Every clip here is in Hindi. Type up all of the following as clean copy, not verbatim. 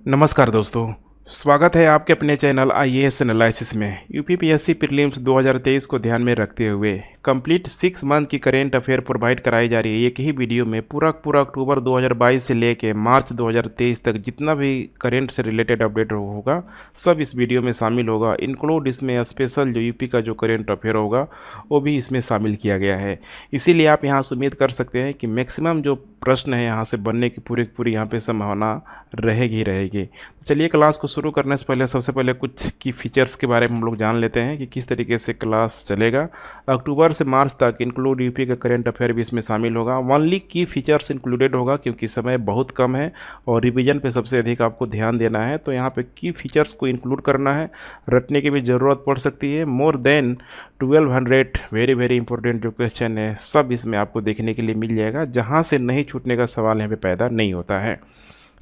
नमस्कार दोस्तों, स्वागत है आपके अपने चैनल आईएएस एनालिसिस में। यूपीपीएससी प्रीलिम्स 2023 को ध्यान में रखते हुए कंप्लीट 6 मंथ की करेंट अफेयर प्रोवाइड कराई जा रही है। एक ही वीडियो में पूरा अक्टूबर 2022 से लेके मार्च 2023 तक जितना भी करेंट से रिलेटेड अपडेट होगा सब इस वीडियो में शामिल होगा। इंक्लूड इसमें स्पेशल जो यूपी का जो करेंट अफेयर होगा वो भी इसमें शामिल किया गया है। इसीलिए आप यहाँ से उम्मीद कर सकते हैं कि मैक्सिमम जो प्रश्न है यहाँ से बनने की पूरी यहाँ पे संभावना रहेगी ही रहेगी। तो चलिए क्लास को शुरू करने से पहले सबसे पहले कुछ की फीचर्स के बारे में हम लोग जान लेते हैं कि किस तरीके से क्लास चलेगा। अक्टूबर से मार्च तक इंक्लूड यूपी का करंट अफेयर भी इसमें शामिल होगा। ओनली की फीचर्स इंक्लूडेड होगा क्योंकि समय बहुत कम है और रिवीजन पे सबसे अधिक आपको ध्यान देना है। तो यहाँ पे की फीचर्स को इंक्लूड करना है, रटने की भी ज़रूरत पड़ सकती है। मोर देन 1200 वेरी इंपॉर्टेंट जो क्वेश्चन है सब इसमें आपको देखने के लिए मिल जाएगा, जहाँ से नहीं छूटने का सवाल यहाँ पे पैदा नहीं होता है।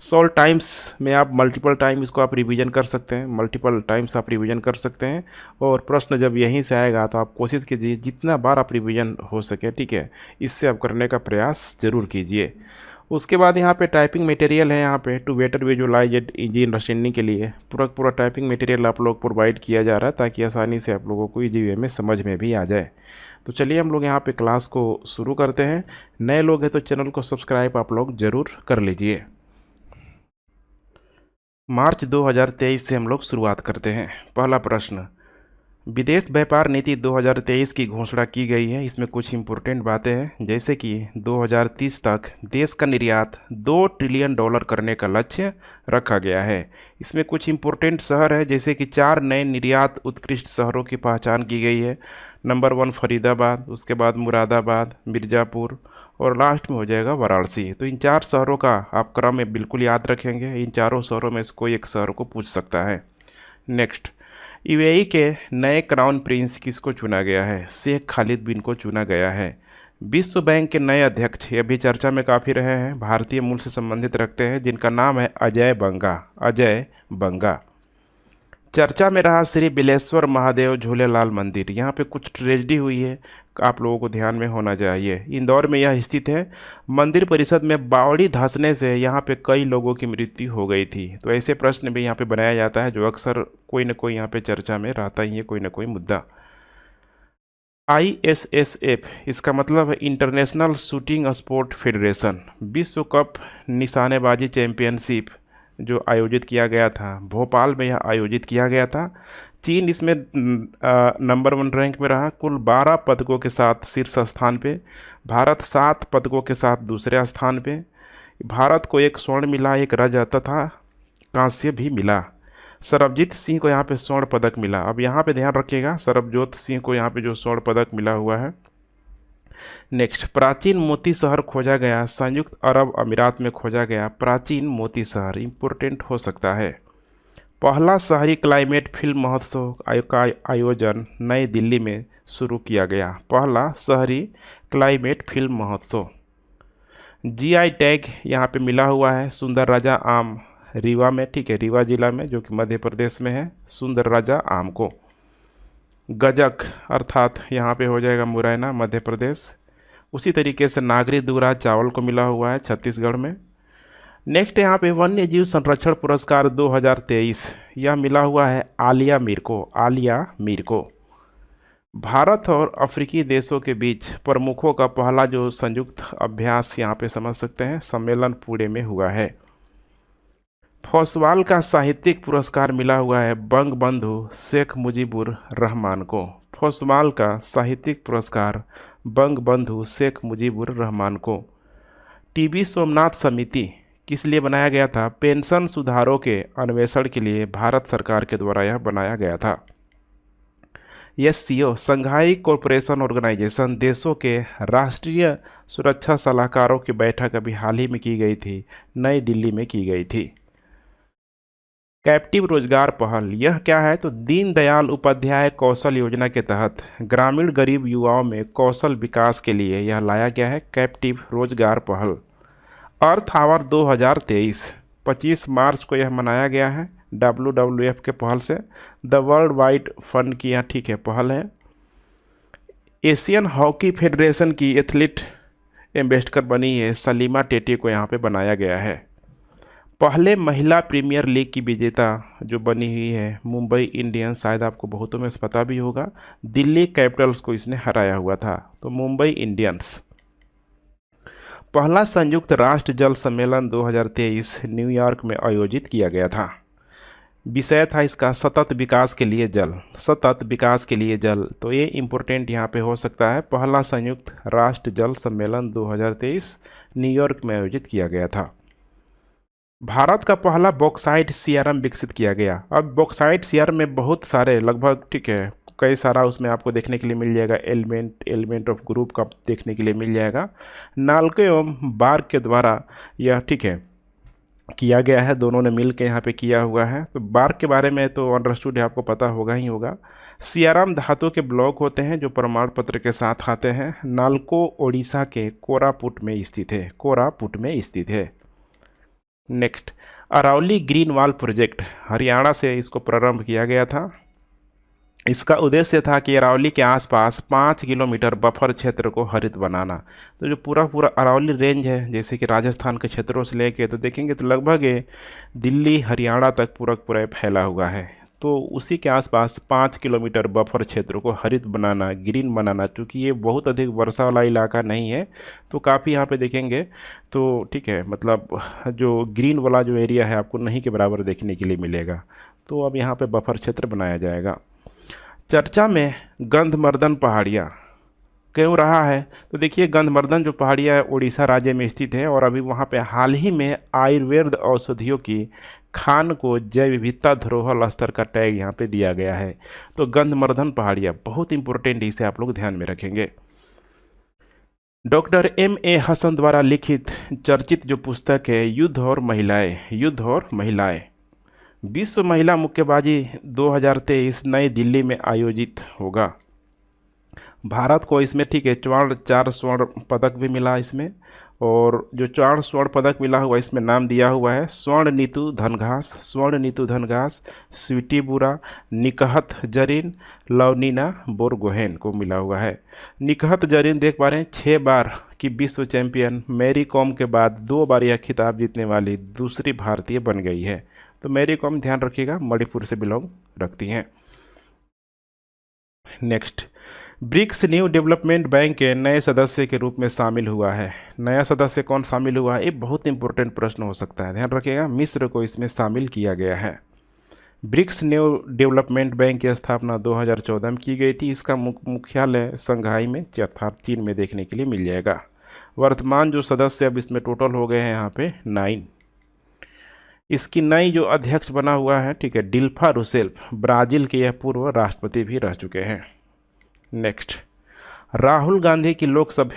100 टाइम्स में आप मल्टीपल टाइम इसको आप रिवीजन कर सकते हैं, मल्टीपल टाइम्स आप रिवीजन कर सकते हैं। और प्रश्न जब यहीं से आएगा तो आप कोशिश कीजिए जितना बार आप रिवीजन हो सके, ठीक है, इससे आप करने का प्रयास ज़रूर कीजिए। उसके बाद यहाँ पे टाइपिंग मटेरियल है, यहाँ पे to better visualize easy understanding के लिए पूरा टाइपिंग मटेरियल आप लोग प्रोवाइड किया जा रहा है ताकि आसानी से आप लोगों को इजी वे में समझ में भी आ जाए। तो चलिए हम लोग यहाँ पे क्लास को शुरू करते हैं। नए लोग हैं तो चैनल को सब्सक्राइब आप लोग ज़रूर कर लीजिए। मार्च 2023 से हम लोग शुरुआत करते हैं। पहला प्रश्न, विदेश व्यापार नीति 2023 की घोषणा की गई है। इसमें कुछ इम्पोर्टेंट बातें हैं, जैसे कि 2030 तक देश का निर्यात $2 ट्रिलियन करने का लक्ष्य रखा गया है। इसमें कुछ इम्पोर्टेंट शहर है, जैसे कि 4 नए निर्यात उत्कृष्ट शहरों की पहचान की गई है। नंबर 1 फरीदाबाद, उसके बाद मुरादाबाद, मिर्ज़ापुर और लास्ट में हो जाएगा वाराणसी। तो इन 4 शहरों का आप क्रम में बिल्कुल याद रखेंगे। इन चारों शहरों में से कोई एक शहर को पूछ सकता है। नेक्स्ट, यूएई के नए क्राउन प्रिंस किसको चुना गया है? शेख खालिद बिन को चुना गया है। विश्व बैंक के नए अध्यक्ष ये भी चर्चा में काफ़ी रहे हैं, भारतीय मूल से संबंधित रखते हैं, जिनका नाम है अजय बंगा। चर्चा में रहा श्री बिलेश्वर महादेव झूलेलाल मंदिर। यहाँ पे कुछ ट्रेजेडी हुई है, आप लोगों को ध्यान में होना चाहिए। इंदौर में यह स्थित है। मंदिर परिसर में बावड़ी धंसने से यहाँ पे कई लोगों की मृत्यु हो गई थी। तो ऐसे प्रश्न भी यहाँ पे बनाया जाता है जो अक्सर कोई ना कोई यहाँ पे चर्चा में रहता ही है, कोई ना कोई मुद्दा। ISSF इसका मतलब है इंटरनेशनल शूटिंग स्पोर्ट फेडरेशन। विश्व कप निशानेबाजी चैंपियनशिप जो आयोजित किया गया था, भोपाल में यह आयोजित किया गया था। चीन इसमें नंबर 1 रैंक में रहा, कुल 12 पदकों के साथ शीर्ष स्थान पे। भारत 7 पदकों के साथ दूसरे स्थान पे। भारत को 1 स्वर्ण मिला, 1 रजत तथा कांस्य भी मिला। सरबजीत सिंह को यहाँ पे स्वर्ण पदक मिला। अब यहाँ पे ध्यान रखिएगा, सरबजोत सिंह को यहाँ पे जो स्वर्ण पदक मिला हुआ है। नेक्स्ट, प्राचीन मोती शहर खोजा गया, संयुक्त अरब अमीरात में खोजा गया प्राचीन मोती शहर, इंपॉर्टेंट हो सकता है। पहला शहरी क्लाइमेट फिल्म महोत्सव का आयोजन नई दिल्ली में शुरू किया गया। पहला शहरी क्लाइमेट फिल्म महोत्सव। GI टैग यहाँ पे मिला हुआ है सुंदर राजा आम, रीवा में, ठीक है, रीवा जिला में जो कि मध्य प्रदेश में है, सुंदर राजा आम को। गजक अर्थात यहाँ पे हो जाएगा मुरैना, मध्य प्रदेश। उसी तरीके से नागरी दूरा चावल को मिला हुआ है छत्तीसगढ़ में। नेक्स्ट यहाँ पे वन्य जीव संरक्षण पुरस्कार 2023 यह मिला हुआ है आलिया मीर को। भारत और अफ्रीकी देशों के बीच प्रमुखों का पहला जो संयुक्त अभ्यास यहाँ पे समझ सकते हैं सम्मेलन पुणे में हुआ है। फौसवाल का साहित्यिक पुरस्कार मिला हुआ है बंग बंधु शेख मुजीबुर रहमान को। फौसवाल का साहित्यिक पुरस्कार बंग बंधु शेख मुजीबुर रहमान को। टीबी सोमनाथ समिति किस लिए बनाया गया था? पेंशन सुधारों के अन्वेषण के लिए भारत सरकार के द्वारा यह बनाया गया था। SCO संघाई कॉरपोरेशन ऑर्गेनाइजेशन देशों के राष्ट्रीय सुरक्षा सलाहकारों की बैठक अभी हाल ही में की गई थी, नई दिल्ली में की गई थी। कैप्टिव रोजगार पहल यह क्या है? तो दीनदयाल उपाध्याय कौशल योजना के तहत ग्रामीण गरीब युवाओं में कौशल विकास के लिए यह लाया गया है कैप्टिव रोजगार पहल। अर्थ आवर 2023 25 मार्च को यह मनाया गया है WWF के पहल से। द वर्ल्ड वाइड फंड की यह, ठीक है, पहल है। एशियन हॉकी फेडरेशन की एथलीट एम्बेसडर बनी है सलीमा टेटी को यहाँ पे बनाया गया है। पहले महिला प्रीमियर लीग की विजेता जो बनी हुई है मुंबई इंडियंस, शायद आपको बहुतों में से पता भी होगा, दिल्ली कैपिटल्स को इसने हराया हुआ था। तो मुंबई इंडियंस। पहला संयुक्त राष्ट्र जल सम्मेलन 2023 न्यूयॉर्क में आयोजित किया गया था। विषय था इसका सतत विकास के लिए जल, सतत विकास के लिए जल। तो ये इम्पोर्टेंट यहाँ पे हो सकता है। पहला संयुक्त राष्ट्र जल सम्मेलन 2023 न्यूयॉर्क में आयोजित किया गया था। भारत का पहला बॉक्साइट सीआरएम विकसित किया गया। अब बॉक्साइट सीआरएम में बहुत सारे, लगभग ठीक है, कई सारा उसमें आपको देखने के लिए मिल जाएगा। एलिमेंट ऑफ ग्रुप का देखने के लिए मिल जाएगा। नाल्को एवं बार्क के द्वारा यह ठीक है किया गया है, दोनों ने मिल के यहाँ पे किया हुआ है। तो बार्क के बारे में तो अंडरस्टूड है, आपको पता होगा ही होगा। सीआरएम धातु के ब्लॉक होते हैं जो प्रमाण पत्र के साथ आते हैं। नाल्को ओडिशा के कोरापुट में स्थित है, कोरापुट में स्थित है। Next, Aravalli green wall project Haryana से इसको प्रारंभ किया गया था। इसका उद्देश्य था कि अरावली के आसपास 5 किलोमीटर बफर क्षेत्र को हरित बनाना। तो जो पूरा पूरा अरावली रेंज है, जैसे कि राजस्थान के क्षेत्रों से लेके तो देखेंगे तो लगभग ये दिल्ली हरियाणा तक पूरा पूरा फैला हुआ है। तो उसी के आसपास 5 किलोमीटर बफर क्षेत्र को हरित बनाना, ग्रीन बनाना। क्योंकि ये बहुत अधिक वर्षा वाला इलाका नहीं है, तो काफ़ी यहाँ पे देखेंगे तो ठीक है, मतलब जो ग्रीन वाला जो एरिया है आपको नहीं के बराबर देखने के लिए मिलेगा। तो अब यहाँ पे बफर क्षेत्र बनाया जाएगा। चर्चा में गंधमर्दन पहाड़ियाँ क्यों रहा है? तो देखिए, गंधमर्दन जो पहाड़ियाँ है उड़ीसा राज्य में स्थित है और अभी वहाँ पे हाल ही में आयुर्वेद औषधियों की खान को जैव विविधता धरोहर स्तर का टैग यहाँ पे दिया गया है। तो गंधमर्दन पहाड़ियाँ बहुत इंपॉर्टेंट, इसे आप लोग ध्यान में रखेंगे। Doctor M.A. हसन द्वारा लिखित चर्चित जो पुस्तक है युद्ध और महिलाएं, युद्ध और महिलाएं, विश्व महिला मुक्केबाजी 2023 नई दिल्ली में आयोजित होगा। भारत को इसमें ठीक है 4 स्वर्ण पदक भी मिला इसमें। और जो 4 स्वर्ण पदक मिला हुआ इसमें नाम दिया हुआ है स्वर्ण नीतू धनघास, स्वर्ण नीतू धनघास, स्वीटी बुरा, निकहत जरीन, लवनीना बोरगोहेन को मिला हुआ है। निकहत जरीन देख पा रहे हैं 6 बार की विश्व चैंपियन, मैरी कॉम के बाद 2 बार यह खिताब जीतने वाली दूसरी भारतीय बन गई है। तो मैरी कॉम ध्यान रखिएगा मणिपुर से बिलोंग रखती हैं। Next, BRICS new development bank के नए सदस्य के रूप में शामिल हुआ है। नया सदस्य कौन शामिल हुआ है? ये बहुत इंपॉर्टेंट प्रश्न हो सकता है, ध्यान रखिएगा। मिस्र को इसमें शामिल किया गया है। ब्रिक्स न्यू डेवलपमेंट बैंक की स्थापना 2014 में की गई थी। इसका मुख्यालय संघाई में अर्थात चीन में देखने के लिए मिल जाएगा। वर्तमान जो सदस्य अब इसमें टोटल हो गए हैं यहाँ पे 9। इसकी नई जो अध्यक्ष बना हुआ है ठीक है डिल्फा रूसेफ, ब्राज़ील के यह पूर्व राष्ट्रपति भी रह चुके हैं। नेक्स्ट, राहुल गांधी की लोकसभा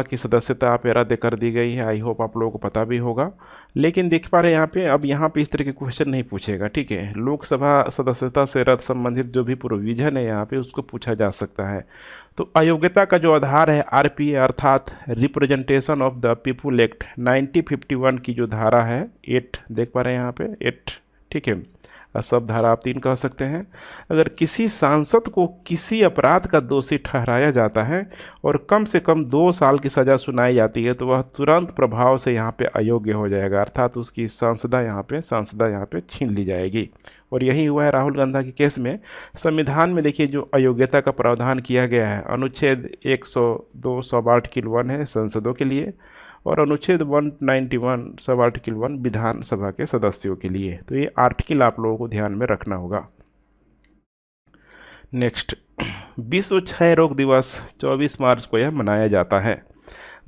की सदस्यता आप रद्द कर दी गई है। आई होप आप लोगों को पता भी होगा। लेकिन देख पा रहे हैं यहाँ पे, अब यहाँ पे इस तरह के क्वेश्चन नहीं पूछेगा, ठीक है। लोकसभा सदस्यता से रद्द संबंधित जो भी प्रोविजन है यहाँ पे उसको पूछा जा सकता है। तो अयोग्यता का जो आधार है RPA अर्थात representation of the people act 1951 की जो धारा है 8 देख पा रहे हैं यहाँ पे 8, ठीक है। सब धारा आप 3 कह सकते हैं। अगर किसी सांसद को किसी अपराध का दोषी ठहराया जाता है और कम से कम 2 साल की सज़ा सुनाई जाती है तो वह तुरंत प्रभाव से यहाँ पे अयोग्य हो जाएगा, अर्थात उसकी सांसदा यहाँ पे छीन ली जाएगी। और यही हुआ है राहुल गांधी के केस में। संविधान में देखिए जो अयोग्यता का प्रावधान किया गया है, अनुच्छेद 102 सब आर्टिकल 1 है संसदों के लिए और अनुच्छेद 191 सब आर्टिकल 1 विधानसभा के सदस्यों के लिए। तो ये आर्टिकल आप लोगों को ध्यान में रखना होगा। नेक्स्ट, विश्व क्षय रोग दिवस 24 मार्च को यह मनाया जाता है।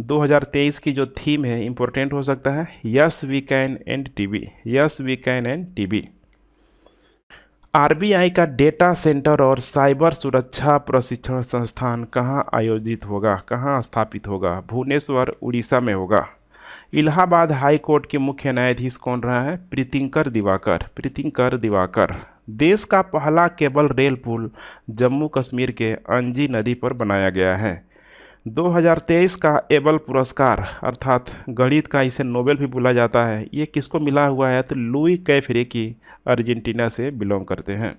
2023 की जो थीम है इंपॉर्टेंट हो सकता है yes we can and TB, yes we can and TB. RBI का डेटा सेंटर और साइबर सुरक्षा प्रशिक्षण संस्थान कहाँ आयोजित होगा, कहाँ स्थापित होगा? भुवनेश्वर उड़ीसा में होगा। इलाहाबाद हाई कोर्ट के मुख्य न्यायाधीश कौन रहा है? प्रीतिंकर दिवाकर, प्रीतिंकर दिवाकर। देश का पहला केबल रेल पुल जम्मू कश्मीर के अंजी नदी पर बनाया गया है। 2023 का एबल पुरस्कार अर्थात गणित का इसे नोबेल भी बोला जाता है, ये किसको मिला हुआ है? तो लुई कैफरे की अर्जेंटीना से बिलोंग करते हैं।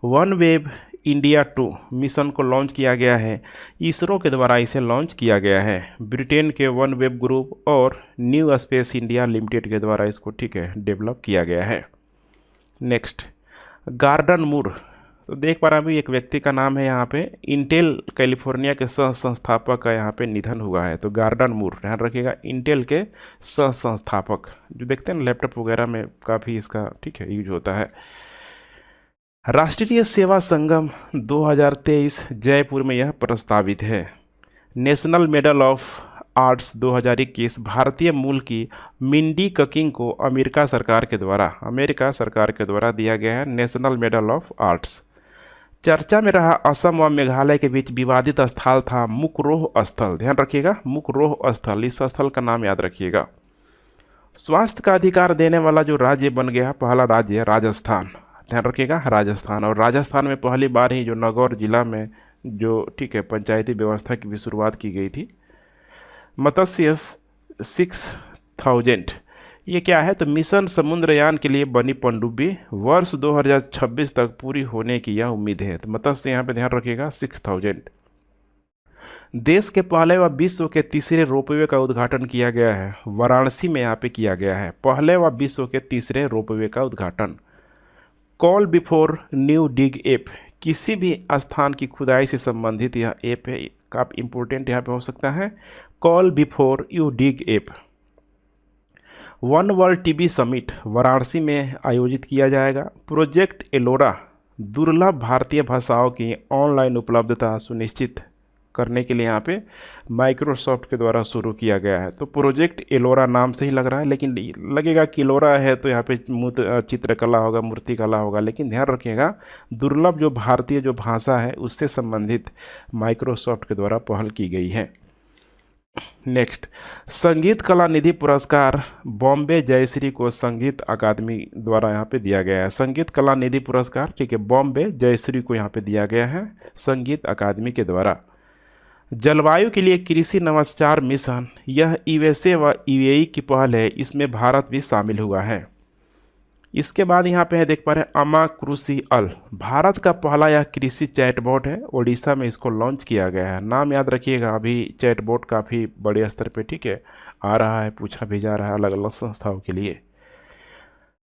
वन वेब इंडिया 2 मिशन को लॉन्च किया गया है। इसरो के द्वारा इसे लॉन्च किया गया है। ब्रिटेन के वन वेब ग्रुप और न्यू स्पेस इंडिया लिमिटेड के द्वारा इसको डेवलप किया गया है। नेक्स्ट, गॉर्डन मूर, तो देख पा रहे हैं अभी एक व्यक्ति का नाम है यहाँ पे, इंटेल कैलिफोर्निया के सह संस्थापक का यहाँ पे निधन हुआ है। तो गॉर्डन मूर, ध्यान रखिएगा, इंटेल के सह संस्थापक, जो देखते हैं ना लैपटॉप वगैरह में काफ़ी इसका यूज होता है। राष्ट्रीय सेवा संगम 2023 जयपुर में यह प्रस्तावित है। नेशनल मेडल ऑफ आर्ट्स 2021 भारतीय मूल की मिंडी ककिंग को अमेरिका सरकार के द्वारा दिया गया है नेशनल मेडल ऑफ आर्ट्स। चर्चा में रहा असम व मेघालय के बीच विवादित स्थल था मुकरोह स्थल, ध्यान रखिएगा, मुकरोह स्थल, इस स्थल का नाम याद रखिएगा। स्वास्थ्य का अधिकार देने वाला जो राज्य बन गया, पहला राज्य राजस्थान, ध्यान रखिएगा राजस्थान। और राजस्थान में पहली बार ही जो नागौर जिला में जो पंचायती व्यवस्था की भी शुरुआत की गई थी। मत्स्य 6000, ये क्या है, तो मिशन समुद्रयान के लिए बनी पनडुब्बी वर्ष 2026 तक पूरी होने की यह उम्मीद है। तो मत्स्य यहाँ पे ध्यान रखिएगा 6000। देश के पहले व विश्व के तीसरे रोपवे का उद्घाटन किया गया है, वाराणसी में यहाँ पे किया गया है, पहले व विश्व के तीसरे रोपवे का उद्घाटन। कॉल बिफोर न्यू डिग ऐप, किसी भी स्थान की खुदाई से संबंधित यह ऐप है, काफ़ी इंपॉर्टेंट यहाँ पे हो सकता है। Call before you dig app. One world TB summit Varanasi में आयोजित किया जाएगा। प्रोजेक्ट एलोरा, दुर्लभ भारतीय भाषाओं की ऑनलाइन उपलब्धता सुनिश्चित करने के लिए यहाँ पे माइक्रोसॉफ्ट के द्वारा शुरू किया गया है। तो प्रोजेक्ट एलोरा नाम से ही लग रहा है, लेकिन लगेगा कि एलोरा है तो यहाँ पे चित्रकला होगा, मूर्तिकला होगा, लेकिन ध्यान रखिएगा दुर्लभ जो भारतीय जो भाषा है उससे संबंधित माइक्रोसॉफ्ट के द्वारा पहल की गई है। नेक्स्ट, संगीत कला निधि पुरस्कार बॉम्बे जयश्री को संगीत अकादमी द्वारा यहाँ पे दिया गया है। संगीत कला निधि पुरस्कार बॉम्बे जयश्री को यहाँ पे दिया गया है संगीत अकादमी के द्वारा। जलवायु के लिए कृषि नवाचार मिशन, यह यूएसए व यूएई की पहल है, इसमें भारत भी शामिल हुआ है। इसके बाद यहाँ पे है देख पा रहे हैं अमा कृषि अल, भारत का पहला यह कृषि चैटबॉट है, ओडिशा में इसको लॉन्च किया गया है। नाम याद रखिएगा, अभी चैटबॉट काफ़ी बड़े स्तर पे आ रहा है, पूछा भी जा रहा है अलग अलग संस्थाओं के लिए।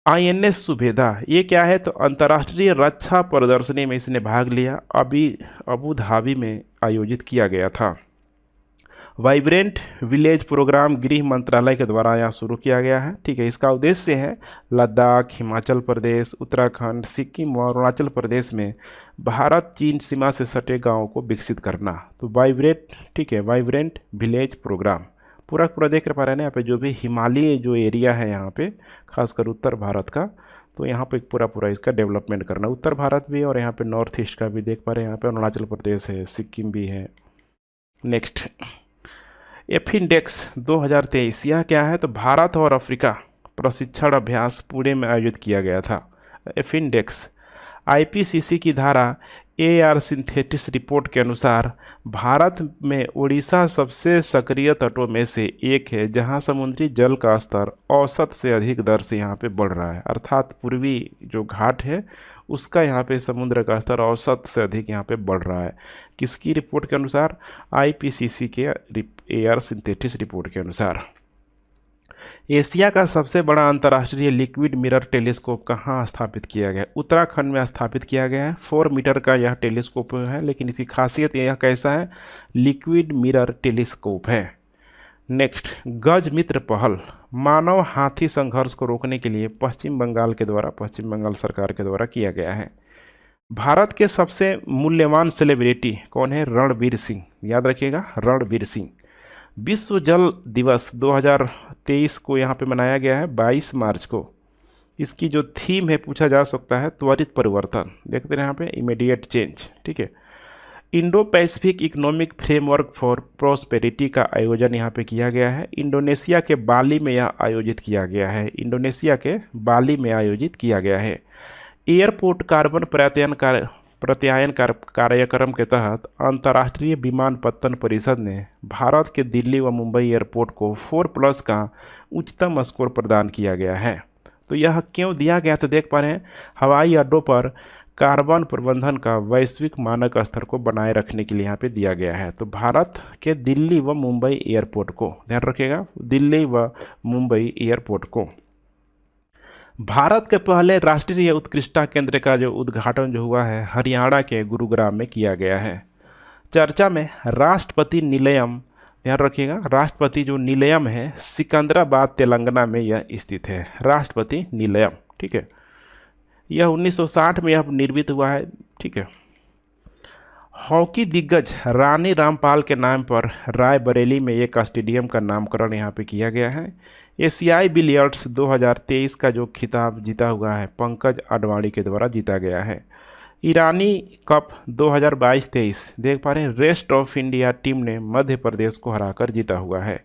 INS सुबेदा, ये क्या है, तो अंतर्राष्ट्रीय रक्षा प्रदर्शनी में इसने भाग लिया, अभी अबू धाबी में आयोजित किया गया था। वाइब्रेंट विलेज प्रोग्राम गृह मंत्रालय के द्वारा यहाँ शुरू किया गया है। इसका उद्देश्य है लद्दाख, हिमाचल प्रदेश, उत्तराखंड, सिक्किम और अरुणाचल प्रदेश में भारत चीन सीमा से सटे गांवों को विकसित करना। तो वाइब्रेंट विलेज प्रोग्राम पूरा देख पा रहे हैं यहाँ पे, जो भी हिमालय जो एरिया है यहाँ पे खासकर उत्तर भारत का, तो यहाँ पे पूरा इसका डेवलपमेंट करना, उत्तर भारत भी और यहाँ पे नॉर्थ ईस्ट का भी देख पा रहे हैं, यहाँ पे अरुणाचल प्रदेश है, सिक्किम भी है। नेक्स्ट, एफिनडेक्स 2023, यह क्या है, तो भारत और अफ्रीका प्रशिक्षण अभ्यास पुणे में आयोजित किया गया था। एफिनडेक्स IPCC की धारा AR सिंथेटिस रिपोर्ट के अनुसार भारत में उड़ीसा सबसे सक्रिय तटों में से एक है, जहां समुद्री जल का स्तर औसत से अधिक दर से यहां पे बढ़ रहा है, अर्थात पूर्वी जो घाट है उसका यहाँ पे समुद्र का स्तर औसत से अधिक यहाँ पे बढ़ रहा है। किसकी रिपोर्ट के अनुसार? IPCC के AR सिंथेटिस रिपोर्ट के अनुसार। एशिया का सबसे बड़ा अंतर्राष्ट्रीय लिक्विड मिरर टेलीस्कोप कहाँ स्थापित किया गया? उत्तराखंड में स्थापित किया गया है। 4 मीटर का यह टेलीस्कोप है, लेकिन इसकी खासियत यह कैसा है? लिक्विड मिरर टेलीस्कोप है। नेक्स्ट, गज मित्र पहल मानव हाथी संघर्ष को रोकने के लिए पश्चिम बंगाल सरकार के द्वारा किया गया है। भारत के सबसे मूल्यवान सेलिब्रिटी कौन है? रणवीर सिंह, याद रखिएगा, रणवीर सिंह। विश्व जल दिवस 2023 को यहाँ पे मनाया गया है 22 मार्च को। इसकी जो थीम है पूछा जा सकता है त्वरित परिवर्तन, देखते हैं यहाँ पे इमीडिएट चेंज। ठीक है, Indo Pacific economic framework for prosperity का आयोजन यहाँ पे किया गया है। इंडोनेशिया के बाली में यह आयोजित किया गया है। एयरपोर्ट कार्बन प्रत्यायन कार्यक्रम के तहत अंतर्राष्ट्रीय विमानपत्तन परिषद ने भारत के दिल्ली व मुंबई एयरपोर्ट को 4+ का उच्चतम स्कोर प्रदान किया गया है। तो यह क्यों दिया गया? तो देख पा रहे हैं हवाई अड्डों पर कार्बन प्रबंधन का वैश्विक मानक स्तर को बनाए रखने के लिए यहाँ पे दिया गया है। तो भारत के दिल्ली व मुंबई एयरपोर्ट को, ध्यान रखिएगा, दिल्ली व मुंबई एयरपोर्ट को भारत के पहले राष्ट्रीय उत्कृष्टता केंद्र का जो उद्घाटन जो हुआ है हरियाणा के गुरुग्राम में किया गया है। चर्चा में राष्ट्रपति निलयम, ध्यान रखिएगा, राष्ट्रपति जो निलयम है सिकंदराबाद तेलंगाना में यह स्थित है, राष्ट्रपति निलयम, ठीक है। यह 1960 में यह निर्मित हुआ है, ठीक है। हॉकी दिग्गज रानी रामपाल के नाम पर रायबरेली में एक स्टेडियम का नामकरण यहाँ पे किया गया है। एशियाई बिलियर्ड्स 2023 का जो खिताब जीता हुआ है पंकज अडवाणी के द्वारा जीता गया है। ईरानी कप 2022-23 देख पा रहे हैं, रेस्ट ऑफ इंडिया टीम ने मध्य प्रदेश को हराकर जीता हुआ है।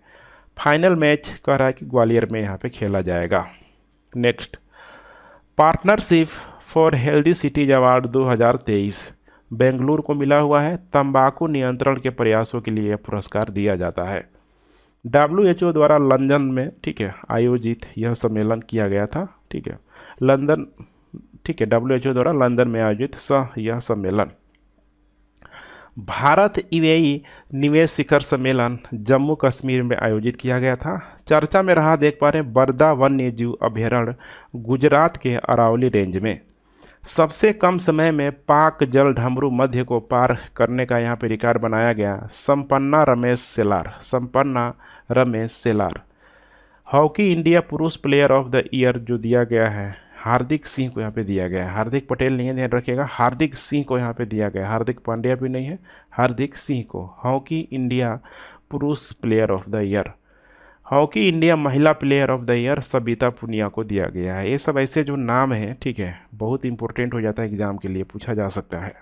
फाइनल मैच कह रहा है कि ग्वालियर में यहाँ पे खेला जाएगा। Next, partnership for healthy cities award 2023 Bengaluru को मिला हुआ है। तंबाकू नियंत्रण के प्रयासों के लिए पुरस्कार दिया जाता है। WHO द्वारा लंदन में, ठीक है, आयोजित यह सम्मेलन किया गया था, ठीक है, लंदन, ठीक है, WHO द्वारा लंदन में आयोजित यह सम्मेलन। भारत यूएई निवेश शिखर सम्मेलन जम्मू कश्मीर में आयोजित किया गया था। चर्चा में रहा, देख पा रहे हैं, बरदा वन्य जीव अभयारण्य गुजरात के अरावली रेंज में। सबसे कम समय में पाक जल ढमरू मध्य को पार करने का यहाँ पे रिकॉर्ड बनाया गया संपन्ना रमेश सेलार। हॉकी इंडिया पुरुष प्लेयर ऑफ द ईयर जो दिया गया है हार्दिक सिंह को यहाँ पे दिया गया है। हार्दिक पटेल नहीं है, ध्यान रखिएगा, हार्दिक सिंह को यहाँ पे दिया गया है। हार्दिक पांड्या भी नहीं है, हार्दिक सिंह को हॉकी इंडिया पुरुष player of the year. Hockey India महिला player of the year Sabita Punia को दिया गया है। ये सब ऐसे जो नाम हैं, ठीक है, बहुत इंपॉर्टेंट हो जाता है एग्जाम के लिए, पूछा जा सकता है।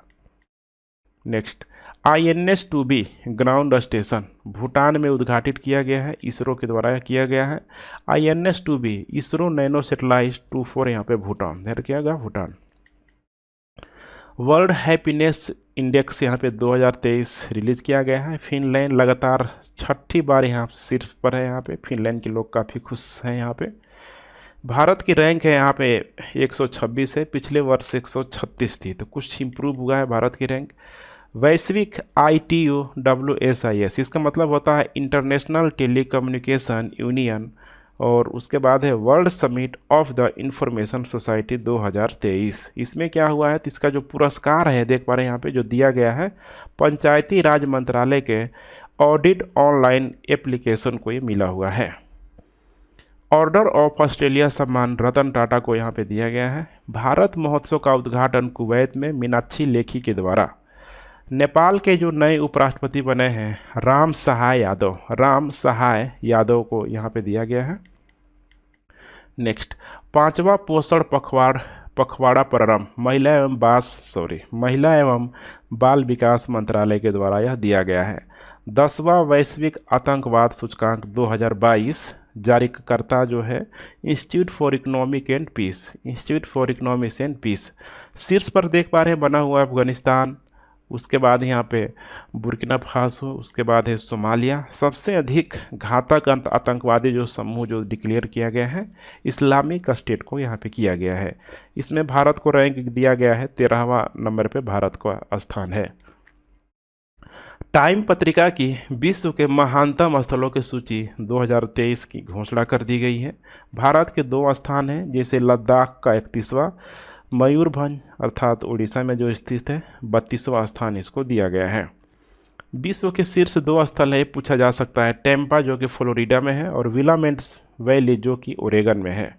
Next, INS-2B ground station Bhutan में उद्घाटित किया गया है, इसरो के द्वारा किया गया है। INS-2B इसरो नैनो सैटेलाइट 24 यहाँ पे भूटान, ध्यान किया गया, भूटान। वर्ल्ड हैप्पीनेस इंडेक्स यहाँ पे 2023 रिलीज़ किया गया है। फिनलैंड लगातार छठी बार यहाँ शीर्ष पर है। यहाँ पे फिनलैंड के लोग काफ़ी खुश हैं। यहाँ पे भारत की रैंक है यहाँ पे 126 है, पिछले वर्ष 136 थी, तो कुछ इम्प्रूव हुआ है भारत की रैंक। वैश्विक ITU WSIS इसका मतलब होता है इंटरनेशनल टेलीकम्युनिकेशन यूनियन, और उसके बाद है world summit of the information society 2023। इसमें क्या हुआ है, तो इसका जो पुरस्कार है देख पा रहे हैं यहाँ पे जो दिया गया है पंचायती राज मंत्रालय के ऑडिट ऑनलाइन एप्लीकेशन को ये मिला हुआ है। ऑर्डर ऑफ ऑस्ट्रेलिया सम्मान रतन टाटा को यहाँ पे दिया गया है। भारत महोत्सव का उद्घाटन कुवैत में मीनाक्षी लेखी के द्वारा। नेपाल के जो नए उपराष्ट्रपति बने हैं राम सहाय यादव को यहाँ पे दिया गया है। नेक्स्ट, 5वां पोषण पखवाड़ा प्रारंभ महिला एवं बाल विकास मंत्रालय के द्वारा यह दिया गया है। 10वां वैश्विक आतंकवाद सूचकांक 2022 जारीकर्ता जो है institute for economics and peace. शीर्ष पर देख पा रहे हैं बना हुआ अफगानिस्तान, उसके बाद यहाँ पे बुर्किना फासो, उसके बाद है सोमालिया। सबसे अधिक घातक आतंकवादी जो समूह जो डिक्लेयर किया गया है इस्लामिक स्टेट को यहाँ पे किया गया है। इसमें भारत को रैंक दिया गया है 13वां नंबर पे भारत का स्थान है। टाइम पत्रिका की विश्व के महानतम स्थलों की सूची 2023 की घोषणा कर दी गई है। भारत के 2 स्थान हैं, जैसे लद्दाख का 31वां, मयूरभंज अर्थात उड़ीसा में जो स्थित है 32वां स्थान इसको दिया गया है। विश्व के शीर्ष 2 स्थल है, पूछा जा सकता है, टेम्पा जो कि फ्लोरिडा में है और विलामेंट्स वैली जो कि ओरेगन में है।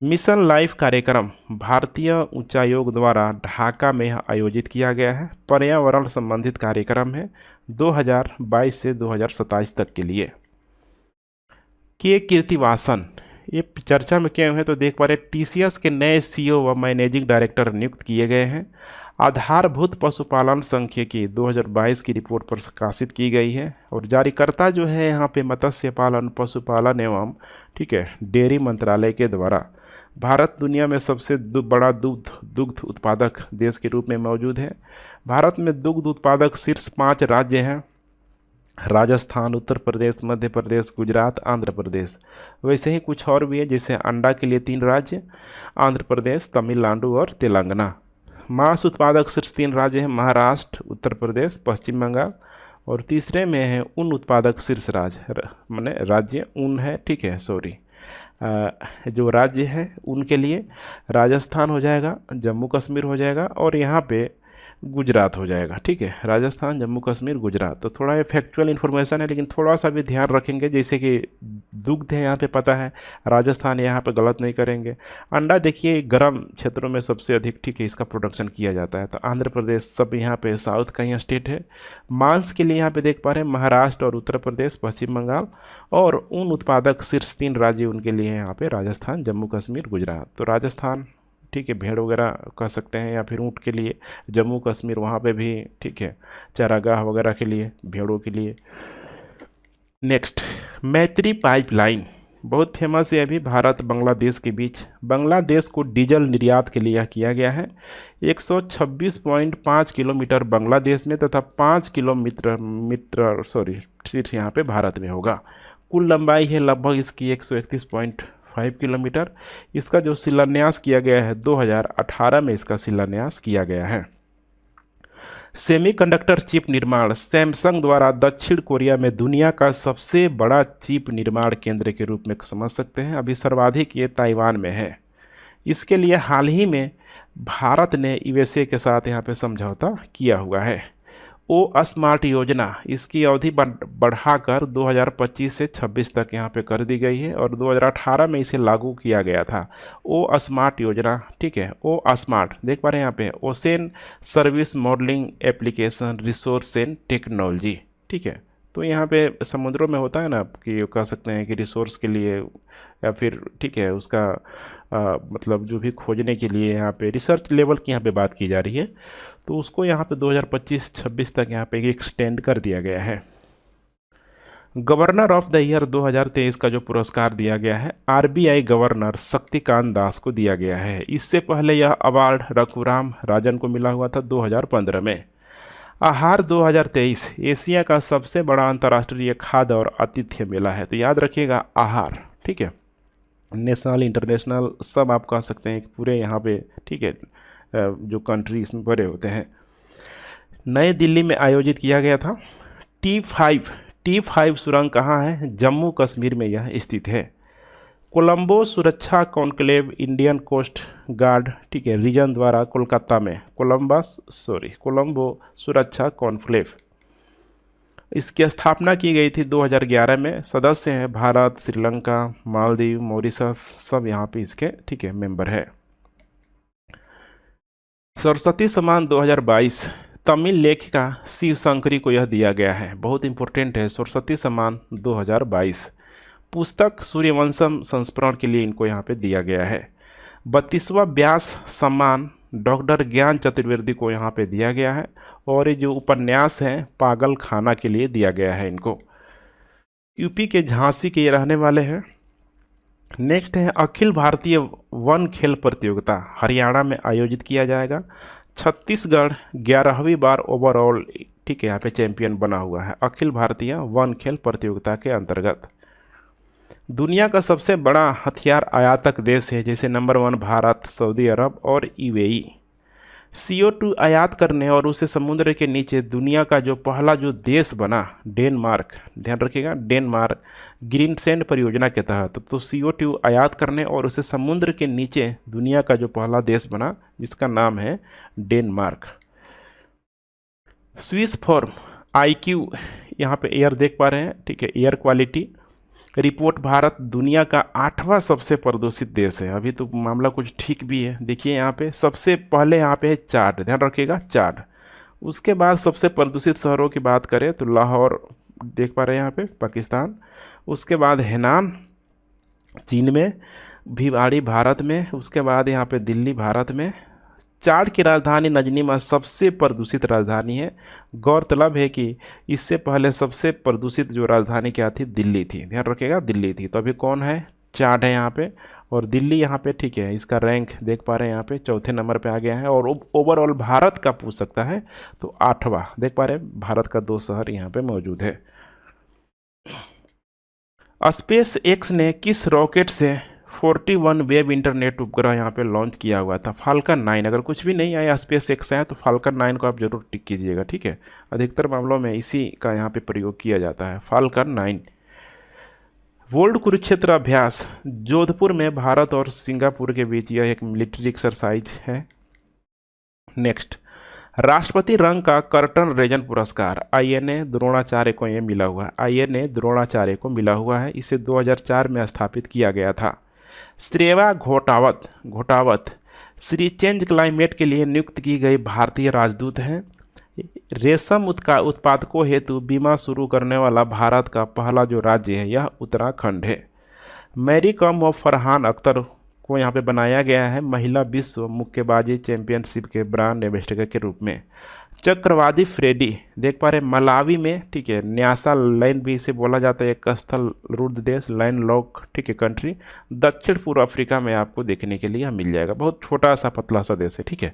मिशन लाइफ कार्यक्रम भारतीय उच्चायोग द्वारा ढाका में आयोजित किया गया है। पर्यावरण संबंधित कार्यक्रम है 2022 से 2027 तक के लिए। कीर्तिवासन ये चर्चा में क्या हुए तो देख पा रहे TCS के नए CEO व मैनेजिंग डायरेक्टर नियुक्त किए गए हैं। आधारभूत पशुपालन सांख्यिकी 2022 की रिपोर्ट प्रकाशित की गई है और जारीकर्ता जो है यहाँ पे मत्स्य पालन, पशुपालन एवं डेयरी मंत्रालय के द्वारा। भारत दुनिया में सबसे बड़ा दुग्ध उत्पादक देश के रूप में मौजूद है। भारत में दुग्ध उत्पादक शीर्ष 5 राज्य हैं, राजस्थान, उत्तर प्रदेश, मध्य प्रदेश, गुजरात, आंध्र प्रदेश। वैसे ही कुछ और भी है, जैसे अंडा के लिए 3 राज्य, आंध्र प्रदेश, तमिलनाडु और तेलंगाना। मांस उत्पादक शीर्ष 3 राज्य हैं महाराष्ट्र, उत्तर प्रदेश, पश्चिम बंगाल। और तीसरे में है ऊन उत्पादक शीर्ष राज्य, माने राज्य ऊन है, ठीक है, सॉरी, जो राज्य है उनके लिए राजस्थान हो जाएगा, जम्मू कश्मीर हो जाएगा और यहाँ पे गुजरात हो जाएगा, ठीक है, राजस्थान, जम्मू कश्मीर, गुजरात। तो थोड़ा ये फैक्चुअल इन्फॉर्मेशन है, लेकिन थोड़ा सा भी ध्यान रखेंगे, जैसे कि दुग्ध है यहाँ पे पता है, राजस्थान यहाँ पे गलत नहीं करेंगे। अंडा देखिए गर्म क्षेत्रों में सबसे अधिक, ठीक है, इसका प्रोडक्शन किया जाता है, तो आंध्र प्रदेश सब यहाँ पे साउथ का ही स्टेट है। मांस के लिए यहाँ पे देख पा रहे हैं महाराष्ट्र और उत्तर प्रदेश, पश्चिम बंगाल। और ऊन उत्पादक शीर्ष 3 राज्य उनके लिए यहाँ पे राजस्थान, जम्मू कश्मीर, गुजरात। तो राजस्थान, ठीक है, भेड़ वगैरह कह सकते हैं, या फिर ऊँट के लिए। जम्मू कश्मीर वहाँ पे भी, ठीक है, चारागाह वगैरह के लिए, भेड़ों के लिए। नेक्स्ट, मैत्री पाइपलाइन बहुत फेमस है अभी भारत बांग्लादेश के बीच। बांग्लादेश को डीजल निर्यात के लिए यह किया गया है। 126.5 किलोमीटर बांग्लादेश में तथा 5 किलोमीटर सिर्फ यहाँ पे भारत में होगा। कुल लंबाई है लगभग इसकी 131.5 किलोमीटर। इसका जो शिलान्यास किया गया है 2018 में इसका शिलान्यास किया गया है। सेमीकंडक्टर चिप निर्माण सैमसंग द्वारा दक्षिण कोरिया में दुनिया का सबसे बड़ा चिप निर्माण केंद्र के रूप में समझ सकते हैं। अभी सर्वाधिक ये ताइवान में है। इसके लिए हाल ही में भारत ने यूएसए के साथ यहाँ पे समझौता किया हुआ है। ओ स्मार्ट योजना, इसकी अवधि बढ़ाकर 2025 से 26 तक यहाँ पे कर दी गई है और 2018 में इसे लागू किया गया था। ओ स्मार्ट योजना, ठीक है, ओ स्मार्ट देख पा रहे हैं यहाँ पे, ocean service modelling application resource and technology, ठीक है। तो यहाँ पे समुद्रों में होता है ना कि कह सकते हैं कि रिसोर्स के लिए या फिर, ठीक है, उसका मतलब जो भी खोजने के लिए यहाँ पे रिसर्च लेवल की यहाँ पे बात की जा रही है, तो उसको यहाँ पे 2025-26 तक यहाँ पे एक्सटेंड कर दिया गया है। गवर्नर ऑफ द ईयर 2023 का जो पुरस्कार दिया गया है आरबीआई गवर्नर शक्तिकांत दास को दिया गया है। इससे पहले यह अवार्ड रघुराम राजन को मिला हुआ था 2015 में। आहार 2023 एशिया का सबसे बड़ा अंतर्राष्ट्रीय खाद्य और आतिथ्य मेला है। तो याद रखिएगा आहार, ठीक है, नेशनल इंटरनेशनल सब आप कह सकते हैं कि पूरे यहाँ पे, ठीक है, जो कंट्री इसमें बड़े होते हैं। नई दिल्ली में आयोजित किया गया था। T5 सुरंग कहाँ है? जम्मू कश्मीर में यह स्थित है। कोलंबो सुरक्षा कॉन्क्लेव इंडियन कोस्ट गार्ड, ठीक है, रीजन द्वारा कोलकाता में कोलंबो सुरक्षा कॉन्क्लेव, इसकी स्थापना की गई थी 2011 में। सदस्य हैं भारत, श्रीलंका, मालदीव, मॉरिशस, सब यहाँ पे इसके, ठीक है, मेंबर है। सरस्वती सम्मान 2022 तमिल लेखिका शिव शंकरी को यह दिया गया है। बहुत इंपॉर्टेंट है सरस्वती सम्मान 2022। पुस्तक सूर्यवंशम संस्करण के लिए इनको यहाँ पे दिया गया है। 32वां व्यास सम्मान डॉक्टर ज्ञान चतुर्वेदी को यहाँ पे दिया गया है। और ये जो उपन्यास हैं पागल खाना के लिए दिया गया है इनको। यूपी के झांसी के ये रहने वाले हैं। नेक्स्ट है अखिल भारतीय वन खेल प्रतियोगिता हरियाणा में आयोजित किया जाएगा। छत्तीसगढ़ 11वीं बार ओवरऑल, ठीक है, यहाँ पे चैंपियन बना हुआ है अखिल भारतीय वन खेल प्रतियोगिता के अंतर्गत। दुनिया का सबसे बड़ा हथियार आयातक देश है, जैसे नंबर 1 भारत, सऊदी अरब और यूएई। CO2 आयात करने और उसे समुद्र के नीचे दुनिया का जो पहला जो देश बना डेनमार्क, ध्यान रखिएगा, डेनमार्क ग्रीनसैंड परियोजना के तहत तो CO2 आयात करने और उसे समुद्र के नीचे दुनिया का जो पहला देश बना जिसका नाम है डेनमार्क। स्विस फॉर्म IQ, यहाँ पे एयर देख पा रहे हैं, ठीक है, एयर क्वालिटी रिपोर्ट भारत दुनिया का 8वां सबसे प्रदूषित देश है। अभी तो मामला कुछ ठीक भी है। देखिए यहाँ पे सबसे पहले यहाँ पे है चाड, ध्यान रखिएगा चाड। उसके बाद सबसे प्रदूषित शहरों की बात करें तो लाहौर देख पा रहे हैं यहाँ पे पाकिस्तान। उसके बाद हेनान चीन में, भिवाड़ी भारत में, उसके बाद यहाँ पे दिल्ली भारत में। चाड की राजधानी नजनीमा सबसे प्रदूषित राजधानी है। गौरतलब है कि इससे पहले सबसे प्रदूषित जो राजधानी क्या थी, दिल्ली थी, ध्यान रखिएगा दिल्ली थी। तो अभी कौन है? चाड है यहाँ पे और दिल्ली यहाँ पे, ठीक है। इसका रैंक देख पा रहे हैं यहाँ पे 4थे नंबर पे आ गया है। और ओवरऑल भारत का पूछ सकता है तो 8वां देख पा रहे हैं। भारत का 2 शहर यहाँ पे मौजूद है। SpaceX ने किस रॉकेट से 41 वेब इंटरनेट उपग्रह यहाँ पे लॉन्च किया हुआ था। फाल्कन 9, अगर कुछ भी नहीं आया स्पेस एक्स आया तो फाल्कन 9 को आप जरूर टिक कीजिएगा, ठीक है। अधिकतर मामलों में इसी का यहाँ पे प्रयोग किया जाता है, फाल्कन 9। वर्ल्ड कुरुक्षेत्र अभ्यास जोधपुर में भारत और सिंगापुर के बीच यह एक मिलिट्री एक्सरसाइज है। नेक्स्ट, राष्ट्रपति रंग का कर्टन रेजन पुरस्कार INA द्रोणाचार्य को ये मिला हुआ है। INA द्रोणाचार्य को मिला हुआ है, इसे 2004 में स्थापित किया गया था। श्रेया घोटावत श्री चेंज क्लाइमेट के लिए नियुक्त की गई भारतीय राजदूत हैं। रेशम उत्पादकों हेतु बीमा शुरू करने वाला भारत का पहला जो राज्य है यह उत्तराखंड है। मैरी कॉम और फरहान अख्तर को यहाँ पे बनाया गया है महिला विश्व मुक्केबाजी चैंपियनशिप के ब्रांड एम्बेसडर के रूप में। चक्रवादी फ्रेडी देख पा रहे मलावी में, ठीक है। न्यासा लैंड भी इसे बोला जाता है, एक स्थल रुद्ध देश, लैंड लॉक, ठीक है, कंट्री। दक्षिण पूर्व अफ्रीका में आपको देखने के लिए मिल जाएगा, बहुत छोटा सा पतला सा देश है, ठीक है।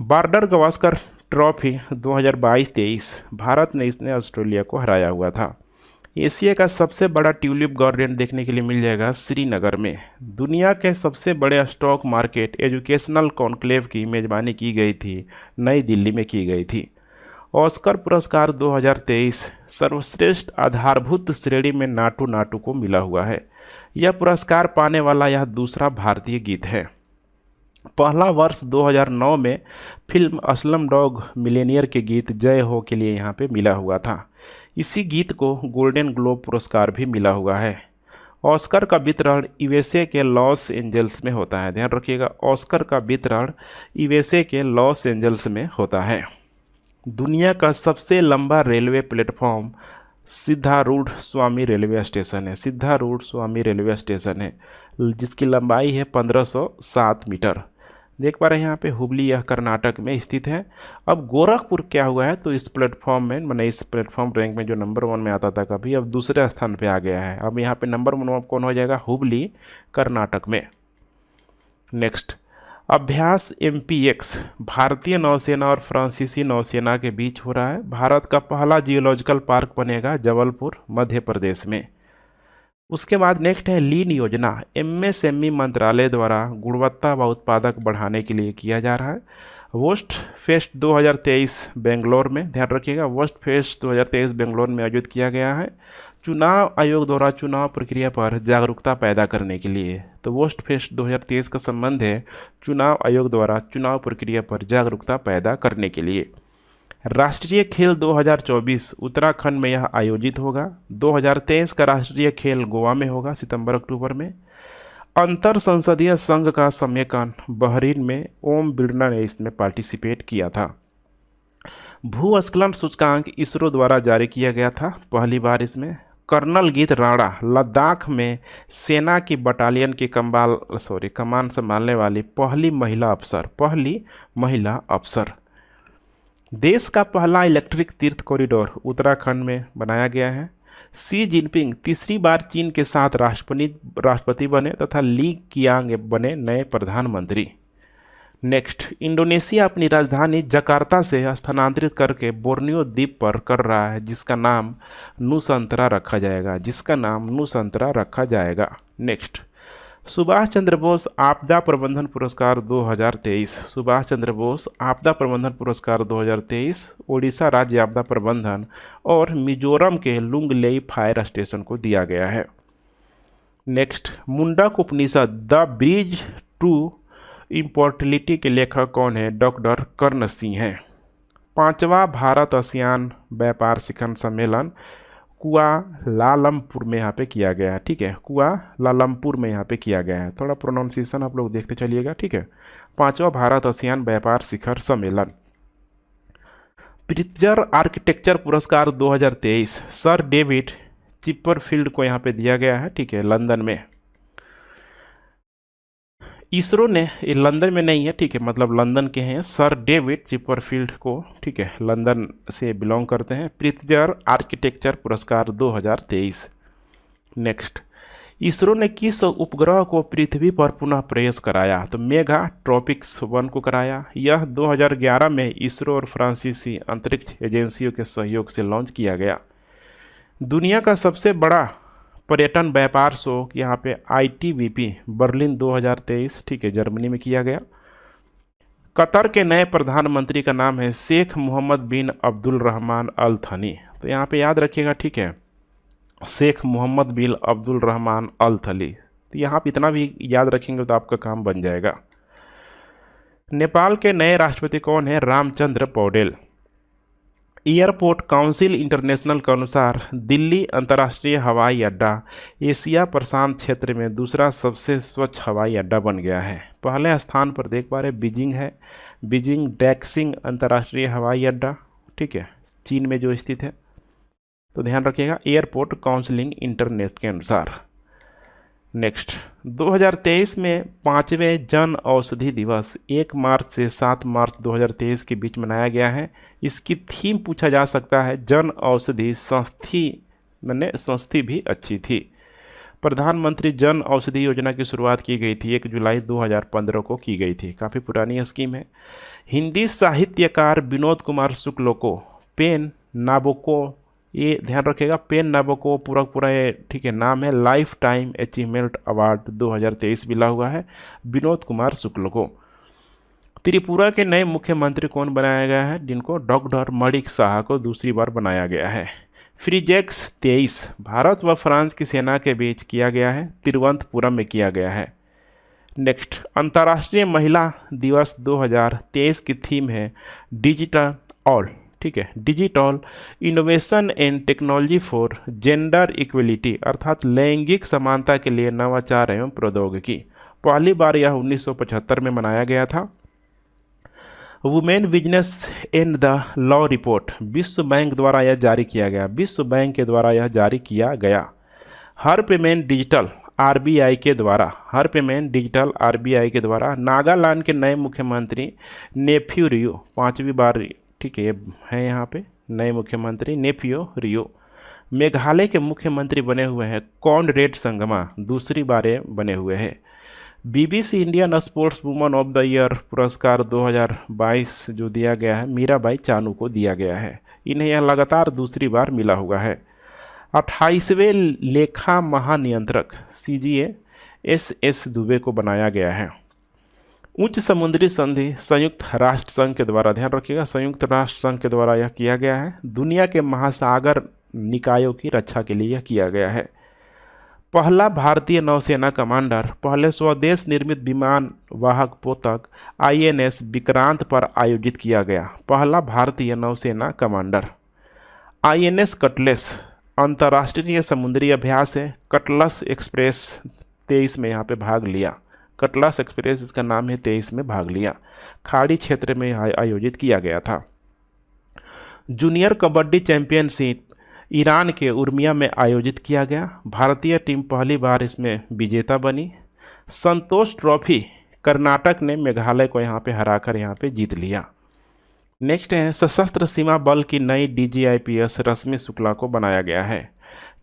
बॉर्डर गावस्कर ट्रॉफी 2022-23 भारत ने इसने ऑस्ट्रेलिया को हराया हुआ था। एशिया का सबसे बड़ा ट्यूलिप गार्डन देखने के लिए मिल जाएगा श्रीनगर में। दुनिया के सबसे बड़े स्टॉक मार्केट एजुकेशनल कॉन्क्लेव की मेज़बानी की गई थी, नई दिल्ली में की गई थी। ऑस्कर पुरस्कार 2023 सर्वश्रेष्ठ आधारभूत श्रेणी में नाटू नाटू को मिला हुआ है। यह पुरस्कार पाने वाला यह दूसरा भारतीय गीत है। पहला वर्ष 2009 में फिल्म असलम डॉग मिलेनियर के गीत जय हो के लिए यहाँ पे मिला हुआ था। इसी गीत को गोल्डन ग्लोब पुरस्कार भी मिला हुआ है। ऑस्कर का वितरण यूएसए के लॉस एंजल्स में होता है, ध्यान रखिएगा, ऑस्कर का वितरण यूएसए के लॉस एंजल्स में होता है। दुनिया का सबसे लंबा रेलवे प्लेटफॉर्म सिद्धारूढ़ स्वामी रेलवे स्टेशन है। सिद्धारूढ़ स्वामी रेलवे स्टेशन है जिसकी लंबाई है 1507 मीटर। देख पा रहे हैं यहाँ पे हुबली, यह कर्नाटक में स्थित है। अब गोरखपुर क्या हुआ है तो इस प्लेटफॉर्म में, मैंने इस प्लेटफॉर्म रैंक में जो नंबर 1 में आता था कभी, अब दूसरे स्थान पे आ गया है। अब यहाँ पे नंबर 1 कौन हो जाएगा, हुबली कर्नाटक में। नेक्स्ट, अभ्यास MPX भारतीय नौसेना और फ्रांसीसी नौसेना के बीच हो रहा है। भारत का पहला जियोलॉजिकल पार्क बनेगा जबलपुर मध्य प्रदेश में। उसके बाद नेक्स्ट है लीन योजना, MSME मंत्रालय द्वारा गुणवत्ता व उत्पादक बढ़ाने के लिए किया जा रहा है। वोस्ट फेस्ट 2023 बेंगलोर में, ध्यान रखिएगा, वोस्ट फेस्ट 2023 बेंगलोर में आयोजित किया गया है चुनाव आयोग द्वारा चुनाव प्रक्रिया पर जागरूकता पैदा करने के लिए। तो वोस्ट फेस्ट 2023 का संबंध है चुनाव आयोग द्वारा चुनाव प्रक्रिया पर जागरूकता पैदा करने के लिए। राष्ट्रीय खेल 2024 उत्तराखंड में यह आयोजित होगा। 2023 का राष्ट्रीय खेल गोवा में होगा सितंबर-अक्टूबर में। अंतर संसदीय संघ का सम्मेलन बहरीन में, ओम बिरला ने इसमें पार्टिसिपेट किया था। भूस्खलन सूचकांक इसरो द्वारा जारी किया गया था पहली बार इसमें। कर्नल गीत राणा लद्दाख में सेना की बटालियन की कमान संभालने वाली पहली महिला अफसर। देश का पहला इलेक्ट्रिक तीर्थ कॉरिडोर उत्तराखंड में बनाया गया है। शी जिनपिंग तीसरी बार चीन के साथ राष्ट्रपति बने तथा ली कियांग बने नए प्रधानमंत्री। नेक्स्ट, इंडोनेशिया अपनी राजधानी जकार्ता से स्थानांतरित करके बोर्नियो द्वीप पर कर रहा है जिसका नाम नुसंतरा रखा जाएगा। नेक्स्ट, सुभाष चंद्र बोस आपदा प्रबंधन पुरस्कार 2023 सुभाष चंद्र बोस आपदा प्रबंधन पुरस्कार 2023 ओडिशा राज्य आपदा प्रबंधन और मिजोरम के लुंगलेई फायर स्टेशन को दिया गया है। Next, Mundaka Upanishad the bridge to immortality के लेखक कौन है, डॉक्टर कर्ण सिंह हैं। 5वां भारत आसियान व्यापार शिखर सम्मेलन कुआलालंपुर में यहाँ पे किया गया है, ठीक है, कुआलालंपुर में यहाँ पे किया गया है। थोड़ा प्रोनाउंसिएशन आप लोग देखते चलिएगा, ठीक है। 5वां भारत आसियान व्यापार शिखर सम्मेलन। प्रित्जर आर्किटेक्चर पुरस्कार 2023 सर डेविड चिपरफील्ड को यहाँ पे दिया गया है, ठीक है, लंदन में। इसरो ने, ये लंदन में नहीं है, ठीक है, मतलब लंदन के हैं सर डेविड चिपरफील्ड को, ठीक है, लंदन से बिलोंग करते हैं। प्रित्जर आर्किटेक्चर पुरस्कार 2023। नेक्स्ट, इसरो ने किस उपग्रह को पृथ्वी पर पुनः प्रवेश कराया, तो मेगा ट्रॉपिक्स 1 को कराया। यह 2011 में इसरो और फ्रांसीसी अंतरिक्ष एजेंसियों के सहयोग से लॉन्च किया गया। दुनिया का सबसे बड़ा पर्यटन व्यापार शो यहाँ पे ITBP बर्लिन 2023, ठीक है, जर्मनी में किया गया। कतर के नए प्रधानमंत्री का नाम है शेख मोहम्मद बिन अब्दुल रहमान अल थनी। तो यहाँ पे याद रखिएगा, ठीक है, शेख मोहम्मद बिन अब्दुल रहमान अल थनी। तो यहाँ पे इतना भी याद रखेंगे तो आपका काम बन जाएगा। नेपाल के नए राष्ट्रपति कौन है? Ramchandra Paudel. Airport council international के अनुसार दिल्ली अंतर्राष्ट्रीय हवाई अड्डा एशिया प्रशांत क्षेत्र में दूसरा सबसे स्वच्छ हवाई अड्डा बन गया है। पहले स्थान पर देख पा रहे बीजिंग है, बीजिंग डैक्सिंग अंतर्राष्ट्रीय हवाई अड्डा, ठीक है, चीन में जो स्थित है। तो ध्यान रखिएगा एयरपोर्ट काउंसिलिंग इंटरनेट के अनुसार। नेक्स्ट, 2023 में 5वें जन औषधि दिवस 1 मार्च से 7 मार्च 2023 के बीच मनाया गया है। इसकी थीम पूछा जा सकता है जन औषधि सस्ती, मैंने सस्ती भी अच्छी थी। प्रधानमंत्री जन औषधि योजना की शुरुआत की गई थी 1 जुलाई 2015 को की गई थी, काफ़ी पुरानी स्कीम है। हिंदी साहित्यकार विनोद कुमार शुक्ल को पेन नाबोको, ये ध्यान रखिएगा, पेन नाबोको पूरा ये, ठीक है, नाम है, लाइफ टाइम अचीवमेंट अवार्ड 2023 मिला हुआ है विनोद कुमार शुक्ल को। त्रिपुरा के नए मुख्यमंत्री कौन बनाया गया है? जिनको डॉक्टर मणिक साहा को दूसरी बार बनाया गया है। फ्रीजेक्स 23 भारत व फ्रांस की सेना के बीच किया गया है, तिरुवनंतपुरम में किया गया है। नेक्स्ट, अंतर्राष्ट्रीय महिला दिवस 2023 की थीम है डिजिटल ऑल, ठीक है, digital innovation and technology for gender equality, अर्थात लैंगिक समानता के लिए नवाचार एवं प्रौद्योगिकी। पहली बार यह 1975 में मनाया गया था। Women business and the law report विश्व बैंक द्वारा यह जारी किया गया, विश्व बैंक के द्वारा यह जारी किया गया। हर पेमेंट डिजिटल RBI के द्वारा, हर पेमेंट डिजिटल RBI के द्वारा। नागालैंड के नए मुख्यमंत्री नेफ्यू रियो 5वीं बार, ठीक है यहाँ पे नए मुख्यमंत्री नेफ्यू रियो। मेघालय के मुख्यमंत्री बने हुए हैं कॉनरेड संगमा, दूसरी बार बने हुए हैं। BBC Indian sports woman of the year पुरस्कार 2022 जो दिया गया है मीराबाई चानू को दिया गया है। इन्हें यह लगातार दूसरी बार मिला हुआ है। 28वें लेखा महानियंत्रक CGA SS दुबे को बनाया गया है। उच्च समुद्री संधि संयुक्त राष्ट्र संघ के द्वारा, ध्यान रखिएगा, संयुक्त राष्ट्र संघ के द्वारा यह किया गया है। दुनिया के महासागर निकायों की रक्षा के लिए यह किया गया है। पहला भारतीय नौसेना कमांडर पहले स्वदेश निर्मित विमान वाहक पोतक INS विक्रांत पर आयोजित किया गया। पहला भारतीय नौसेना कमांडर। INS कटलेस अंतर्राष्ट्रीय समुद्री अभ्यास है। कटलस एक्सप्रेस 23 में यहाँ पे भाग लिया। कटलस एक्सप्रेस इसका नाम है, 23 में भाग लिया। खाड़ी क्षेत्र में आयोजित किया गया था। जूनियर कबड्डी चैंपियनशिप ईरान के उर्मिया में आयोजित किया गया। भारतीय टीम पहली बार इसमें विजेता बनी। संतोष ट्रॉफी कर्नाटक ने मेघालय को यहाँ पे हराकर यहाँ पे जीत लिया। नेक्स्ट है सशस्त्र सीमा बल की नई DGIPS रश्मि शुक्ला को बनाया गया है।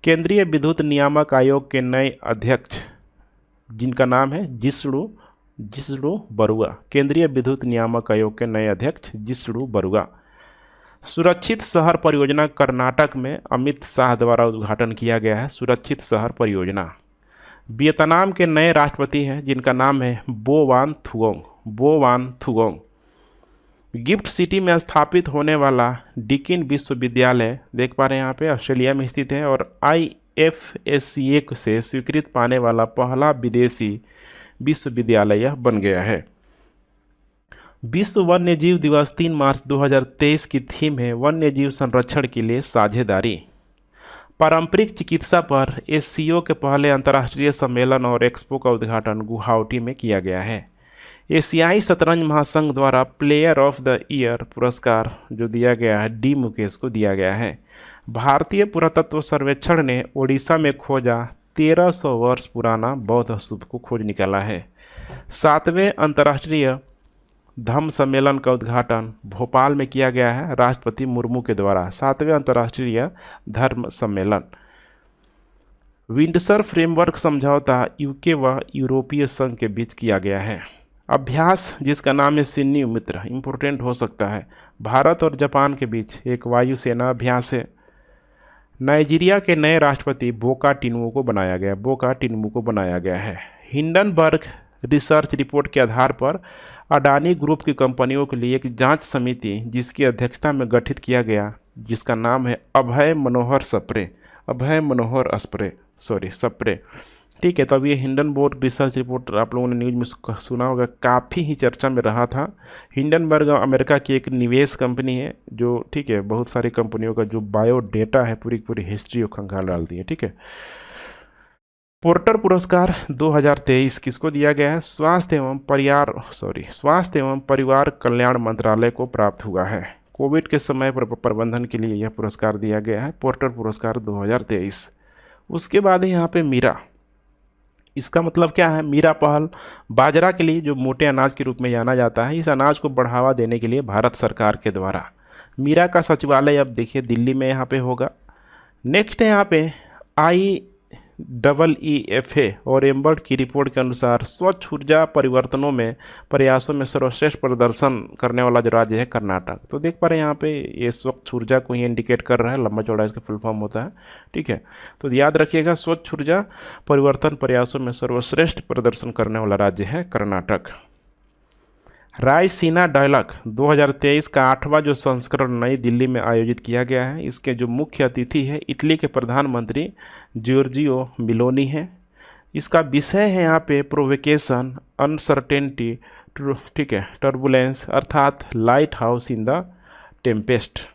केंद्रीय विद्युत नियामक आयोग के नए अध्यक्ष जिनका नाम है जिष्णु बरुआ, केंद्रीय विद्युत नियामक आयोग के नए अध्यक्ष जिष्णु बरुआ। सुरक्षित शहर परियोजना कर्नाटक में अमित शाह द्वारा उद्घाटन किया गया है। सुरक्षित शहर परियोजना। वियतनाम के नए राष्ट्रपति हैं जिनका नाम है बोवान थुओंग। गिफ्ट सिटी में स्थापित होने वाला डिकिन विश्वविद्यालय देख पा रहे हैं यहाँ पे ऑस्ट्रेलिया में स्थित है और IFSCA से स्वीकृत पाने वाला पहला विदेशी विश्वविद्यालय यह बन गया है। विश्व वन्यजीव दिवस 3 मार्च 2023 की थीम है वन्यजीव संरक्षण के लिए साझेदारी। पारंपरिक चिकित्सा पर SCO के पहले अंतर्राष्ट्रीय सम्मेलन और एक्सपो का उद्घाटन गुवाहाटी में किया गया है। एशियाई शतरंज महासंघ द्वारा प्लेयर ऑफ द ईयर पुरस्कार जो दिया गया है D मुकेश को दिया गया है। भारतीय पुरातत्व सर्वेक्षण ने ओडिशा में खोजा 1300 वर्ष पुराना बौद्ध स्तूप को खोज निकाला है। 7वें अंतर्राष्ट्रीय धम्म सम्मेलन का उद्घाटन भोपाल में किया गया है राष्ट्रपति मुर्मू के द्वारा। 7वें अंतर्राष्ट्रीय धर्म सम्मेलन। विंडसर फ्रेमवर्क समझौता UK व यूरोपीय संघ के बीच किया गया है। अभ्यास जिसका नाम है सिन्नी मित्र, इम्पोर्टेंट हो सकता है। भारत और जापान के बीच एक वायुसेना अभ्यास है। नाइजीरिया के नए राष्ट्रपति बोका टिनुबू को बनाया गया है। हिंडनबर्ग रिसर्च रिपोर्ट के आधार पर अडानी ग्रुप की कंपनियों के लिए एक जांच समिति जिसकी अध्यक्षता में गठित किया गया, जिसका नाम है अभय मनोहर सप्रे। ठीक है, तो अब ये हिंडनबर्ग रिसर्च रिपोर्ट आप लोगों ने न्यूज़ में सुना होगा, काफ़ी ही चर्चा में रहा था। हिंडनबर्ग अमेरिका की एक निवेश कंपनी है जो, ठीक है, बहुत सारी कंपनियों का जो बायोडेटा है, पूरी हिस्ट्री को खंगाल डालती है। ठीक है, पोर्टर पुरस्कार 2023 किसको दिया गया है? स्वास्थ्य एवं परिवार कल्याण मंत्रालय को प्राप्त हुआ है। कोविड के समय पर प्रबंधन के लिए यह पुरस्कार दिया गया है, पोर्टर पुरस्कार 2023। उसके बाद है यहाँ पे मीरा। इसका मतलब क्या है? मीरा पहल बाजरा के लिए, जो मोटे अनाज के रूप में जाना जाता है, इस अनाज को बढ़ावा देने के लिए भारत सरकार के द्वारा मीरा का सचिवालय अब देखिए दिल्ली में यहाँ पे होगा। नेक्स्ट है यहाँ पे IEEFA और एम्बर्ट की रिपोर्ट के अनुसार स्वच्छ ऊर्जा परिवर्तनों में प्रयासों में सर्वश्रेष्ठ प्रदर्शन करने वाला जो राज्य है कर्नाटक। तो देख पा रहे हैं यहाँ पे ये स्वच्छ ऊर्जा को ही इंडिकेट कर रहा है, लंबा चौड़ा इसका फुल फॉर्म होता है। ठीक है, तो याद रखिएगा, स्वच्छ ऊर्जा परिवर्तन प्रयासों में सर्वश्रेष्ठ प्रदर्शन करने वाला राज्य है कर्नाटक। रायसीना डायलॉग 2023 का 8वां जो संस्करण नई दिल्ली में आयोजित किया गया है। इसके जो मुख्य अतिथि है इटली के प्रधानमंत्री जॉर्जियो मेलोनी है। इसका विषय है यहाँ पे प्रोवोकेशन, अनसर्टेनिटी, ठीक है, टर्बुलेंस, अर्थात lighthouse in the tempest.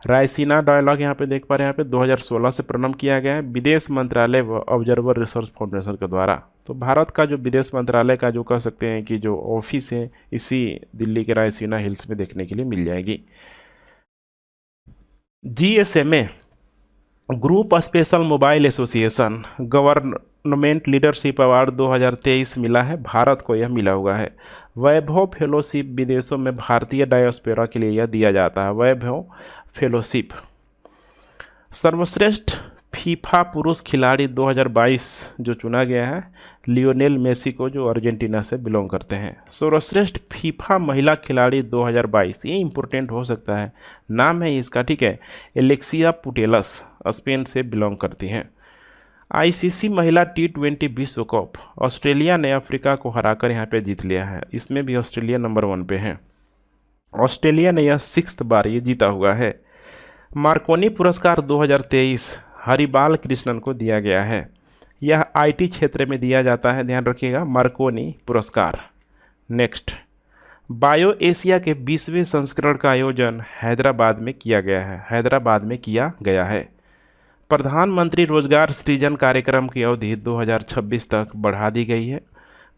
Raisina dialogue यहाँ पे देख पा रहे हैं, यहाँ पे 2016 से प्रारंभ किया गया है विदेश मंत्रालय व ऑब्जर्वर रिसर्च फाउंडेशन के द्वारा। तो भारत का जो विदेश मंत्रालय का जो कह सकते हैं कि जो ऑफिस है, इसी दिल्ली के रायसीना हिल्स में देखने के लिए मिल जाएगी। GSMA group special mobile association government leadership award 2023 मिला है भारत को, यह मिला हुआ है। वैभव फेलोशिप विदेशों में भारतीय डायोस्फेरा के लिए यह दिया जाता है, वैभव फेलोशिप। सर्वश्रेष्ठ फीफा पुरुष खिलाड़ी 2022 जो चुना गया है लियोनेल मेसी को, जो अर्जेंटीना से बिलोंग करते हैं। सर्वश्रेष्ठ फीफा महिला खिलाड़ी 2022, ये इंपॉर्टेंट हो सकता है, नाम है इसका, ठीक है, एलेक्सिया पुटेलस, स्पेन से बिलोंग करती हैं। ICC महिला T20 विश्व कप ऑस्ट्रेलिया ने अफ्रीका को हराकर यहाँ पे जीत लिया है। इसमें भी ऑस्ट्रेलिया नंबर 1 पे है। ऑस्ट्रेलिया ने यह 6th बार ये जीता हुआ है। मार्कोनी पुरस्कार 2023 हरिबाल कृष्णन को दिया गया है। यह IT क्षेत्र में दिया जाता है, ध्यान रखिएगा, मार्कोनी पुरस्कार। नेक्स्ट, बायो एशिया के 20वें संस्करण का आयोजन हैदराबाद में किया गया है। प्रधानमंत्री रोजगार सृजन कार्यक्रम की अवधि 2026 तक बढ़ा दी गई है।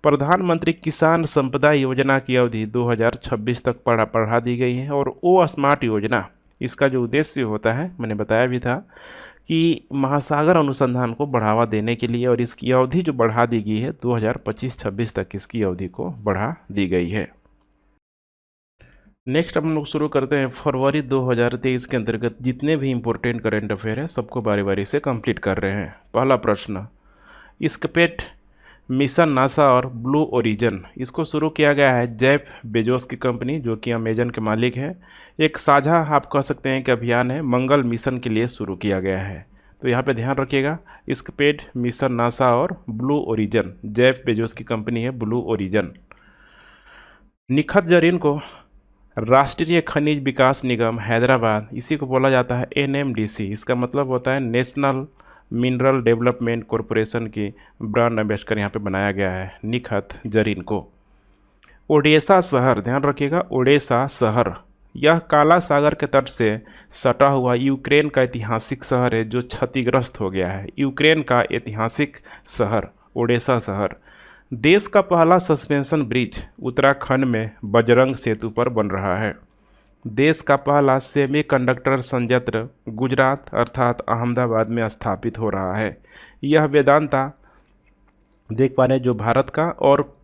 प्रधानमंत्री किसान संपदा योजना की अवधि 2026 तक बढ़ा दी गई है। और ओ स्मार्ट योजना, इसका जो उद्देश्य होता है, मैंने बताया भी था कि महासागर अनुसंधान को बढ़ावा देने के लिए, और इसकी अवधि जो बढ़ा दी गई है 2025-26 तक इसकी अवधि को बढ़ा दी गई है। नेक्स्ट हम लोग शुरू करते हैं फरवरी 2023 के अंतर्गत जितने भी इम्पोर्टेंट करेंट अफेयर है सबको बारी बारी से कंप्लीट कर रहे हैं। पहला प्रश्न, स्केपेट मिशन नासा और ब्लू ओरिजिन, इसको शुरू किया गया है जेफ बेजोस की कंपनी, जो कि अमेजन के मालिक हैं। एक साझा आप कह सकते हैं कि अभियान है, मंगल मिशन के लिए शुरू किया गया है। तो यहाँ पे ध्यान रखिएगा, स्केपेट मिशन नासा और ब्लू ओरिजिन, जेफ बेजोस की कंपनी है ब्लू ओरिजिन। निखत जरीन को राष्ट्रीय खनिज विकास निगम हैदराबाद, इसी को बोला जाता है NMDC, इसका मतलब होता है नेशनल मिनरल डेवलपमेंट कॉरपोरेशन की ब्रांड एम्बेसडर यहाँ पे बनाया गया है निखत जरीन को। ओडेसा शहर, ध्यान रखिएगा, ओडेसा शहर, यह काला सागर के तट से सटा हुआ यूक्रेन का ऐतिहासिक शहर है जो क्षतिग्रस्त हो गया है। यूक्रेन का ऐतिहासिक शहर ओडेसा शहर। देश का पहला सस्पेंशन ब्रिज उत्तराखंड में बजरंग सेतु पर बन रहा है। देश का पहला सेमीकंडक्टर संयंत्र गुजरात अर्थात अहमदाबाद में स्थापित हो रहा है। यह वेदांता, देख पा रहे हैं, जो भारत का, और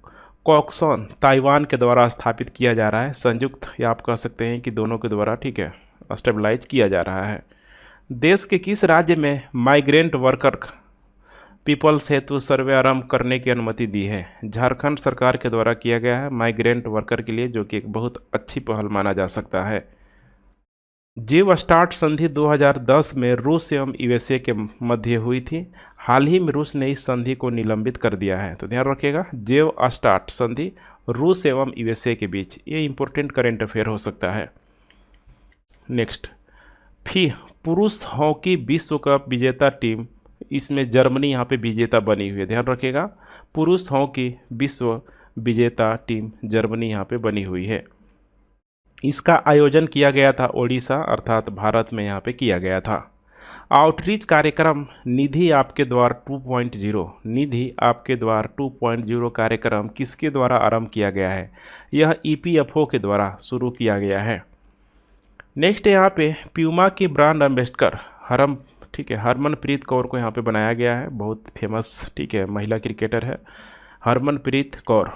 कॉक्सॉन ताइवान के द्वारा स्थापित किया जा रहा है, संयुक्त, या आप कह सकते हैं कि दोनों के द्वारा, ठीक है, स्टेबलाइज किया जा रहा है। देश के किस राज्य में माइग्रेंट वर्कर पीपल्स हेतु सर्वे आरंभ करने की अनुमति दी है? झारखंड सरकार के द्वारा किया गया है माइग्रेंट वर्कर के लिए, जो कि एक बहुत अच्छी पहल माना जा सकता है। जीव स्टार्ट संधि 2010 में रूस एवं यूएसए के मध्य हुई थी। हाल ही में रूस ने इस संधि को निलंबित कर दिया है, तो ध्यान रखिएगा जीव स्टार्ट संधि रूस एवं यूएसए के बीच, ये इंपॉर्टेंट करेंट अफेयर हो सकता है। नेक्स्ट, पुरुष हॉकी विश्व कप विजेता टीम, इसमें जर्मनी यहाँ पे विजेता बनी हुई है, ध्यान रखिएगा। पुरुष हॉकी विश्व विजेता टीम जर्मनी यहाँ पे बनी हुई है। इसका आयोजन किया गया था ओडिशा अर्थात भारत में यहाँ पे किया गया था। आउटरीच कार्यक्रम निधि आपके द्वार 2.0, निधि आपके द्वार 2.0 कार्यक्रम किसके द्वारा आरंभ किया गया है? यह ईपीएफओ के द्वारा शुरू किया गया है। नेक्स्ट यहाँ पे प्यूमा की ब्रांड एम्बेसडर हरमनप्रीत कौर को यहाँ पे बनाया गया है, बहुत फेमस महिला क्रिकेटर है हरमनप्रीत कौर।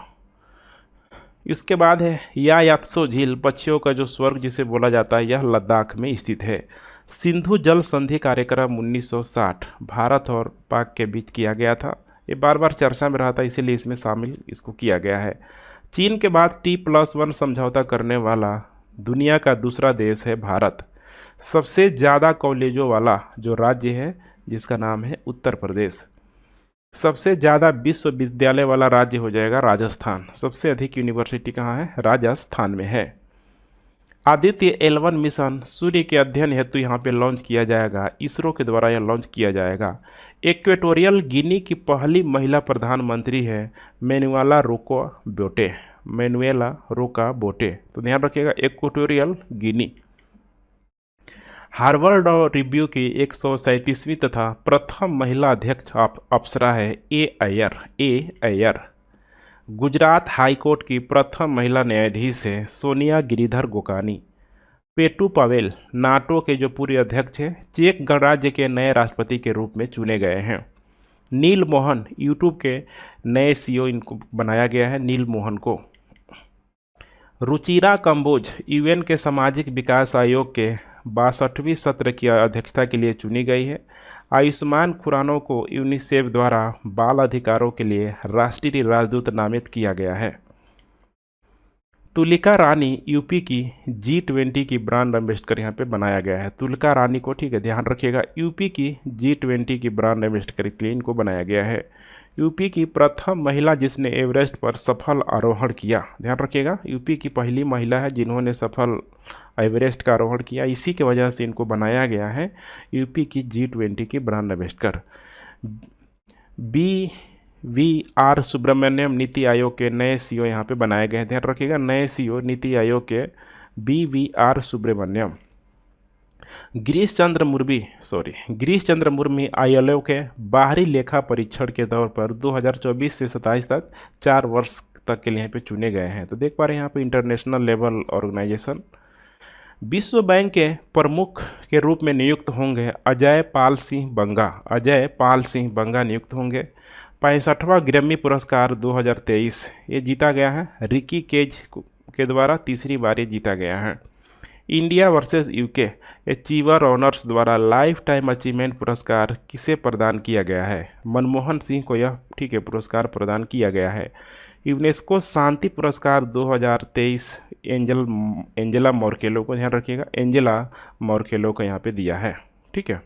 इसके बाद है यात्सो झील, पक्षियों का जो स्वर्ग जिसे बोला जाता है, यह लद्दाख में स्थित है। सिंधु जल संधि कार्यक्रम 1960 भारत और पाक के बीच किया गया था। ये बार बार चर्चा में रहा था, इसीलिए इसमें शामिल इसको किया गया है। चीन के बाद T+1 समझौता करने वाला दुनिया का दूसरा देश है भारत। सबसे ज़्यादा कॉलेजों वाला जो राज्य है जिसका नाम है उत्तर प्रदेश। सबसे ज़्यादा विश्वविद्यालय वाला राज्य हो जाएगा राजस्थान। सबसे अधिक यूनिवर्सिटी कहाँ है? राजस्थान में है। आदित्य L1 मिशन सूर्य के अध्ययन हेतु यहाँ पे लॉन्च किया जाएगा, इसरो के द्वारा यह लॉन्च किया जाएगा। इक्वेटोरियल गिनी की पहली महिला प्रधानमंत्री है मैनुएला रोका बोटे, तो ध्यान रखिएगा इक्वेटोरियल गिनी। हार्वर्ड रिव्यू की 137वीं तथा प्रथम महिला अध्यक्ष अप्सरा है ए अय्यर। गुजरात हाईकोर्ट की प्रथम महिला न्यायाधीश है सोनिया गिरिधर गोकानी। पेटू पवेल नाटो के जो पूर्व अध्यक्ष हैं चेक गणराज्य के नए राष्ट्रपति के रूप में चुने गए हैं। नील मोहन यूट्यूब के नए सीईओ इनको बनाया गया है, नील मोहन को। रुचिरा कंबोज यूएन के सामाजिक विकास आयोग के 62वीं सत्र की अध्यक्षता के लिए चुनी गई है। आयुष्मान खुराना को यूनिसेफ द्वारा बाल अधिकारों के लिए राष्ट्रीय राजदूत नामित किया गया है। तुलिका रानी यूपी की G20 की ब्रांड एम्बेसडर यहाँ पे बनाया गया है। तुलिका रानी को ध्यान रखिएगा, यूपी की G20 की ब्रांड एम्बेसडर के लिए इनको बनाया गया है। यूपी की प्रथम महिला जिसने एवरेस्ट पर सफल आरोहण किया, ध्यान रखिएगा, यूपी की पहली महिला है जिन्होंने सफल एवरेस्ट का आरोहण किया, इसी के वजह से इनको बनाया गया है यूपी की G20 की brand ambassador. BVR Subramaniam NITI Aayog के नए सीईओ यहाँ पे बनाए गए हैं, ध्यान रखिएगा, नए सीईओ नीति आयोग के BVR सुब्रमण्यम। गिरीश चंद्र मुर्मी ILO के बाहरी लेखा परीक्षण के तौर पर 2024 से 27 तक 4 वर्ष तक के लिए यहाँ पे चुने गए हैं। तो देख पा रहे हैं यहाँ पे इंटरनेशनल लेवल ऑर्गेनाइजेशन। विश्व बैंक के प्रमुख के रूप में नियुक्त होंगे अजय पाल सिंह बंगा नियुक्त होंगे। 65वां ग्रैमी पुरस्कार 2023 ये जीता गया है रिकी केज के द्वारा, तीसरी बार ये जीता गया है। India versus UK achiever honours द्वारा लाइफ टाइम अचीवमेंट पुरस्कार किसे प्रदान किया गया है? मनमोहन सिंह को यह पुरस्कार प्रदान किया गया है। यूनेस्को शांति पुरस्कार 2023 एंजेला मोर्केलो को, ध्यान रखिएगा, एंजेला मोर्केलो को यहाँ पे दिया है। ठीक है,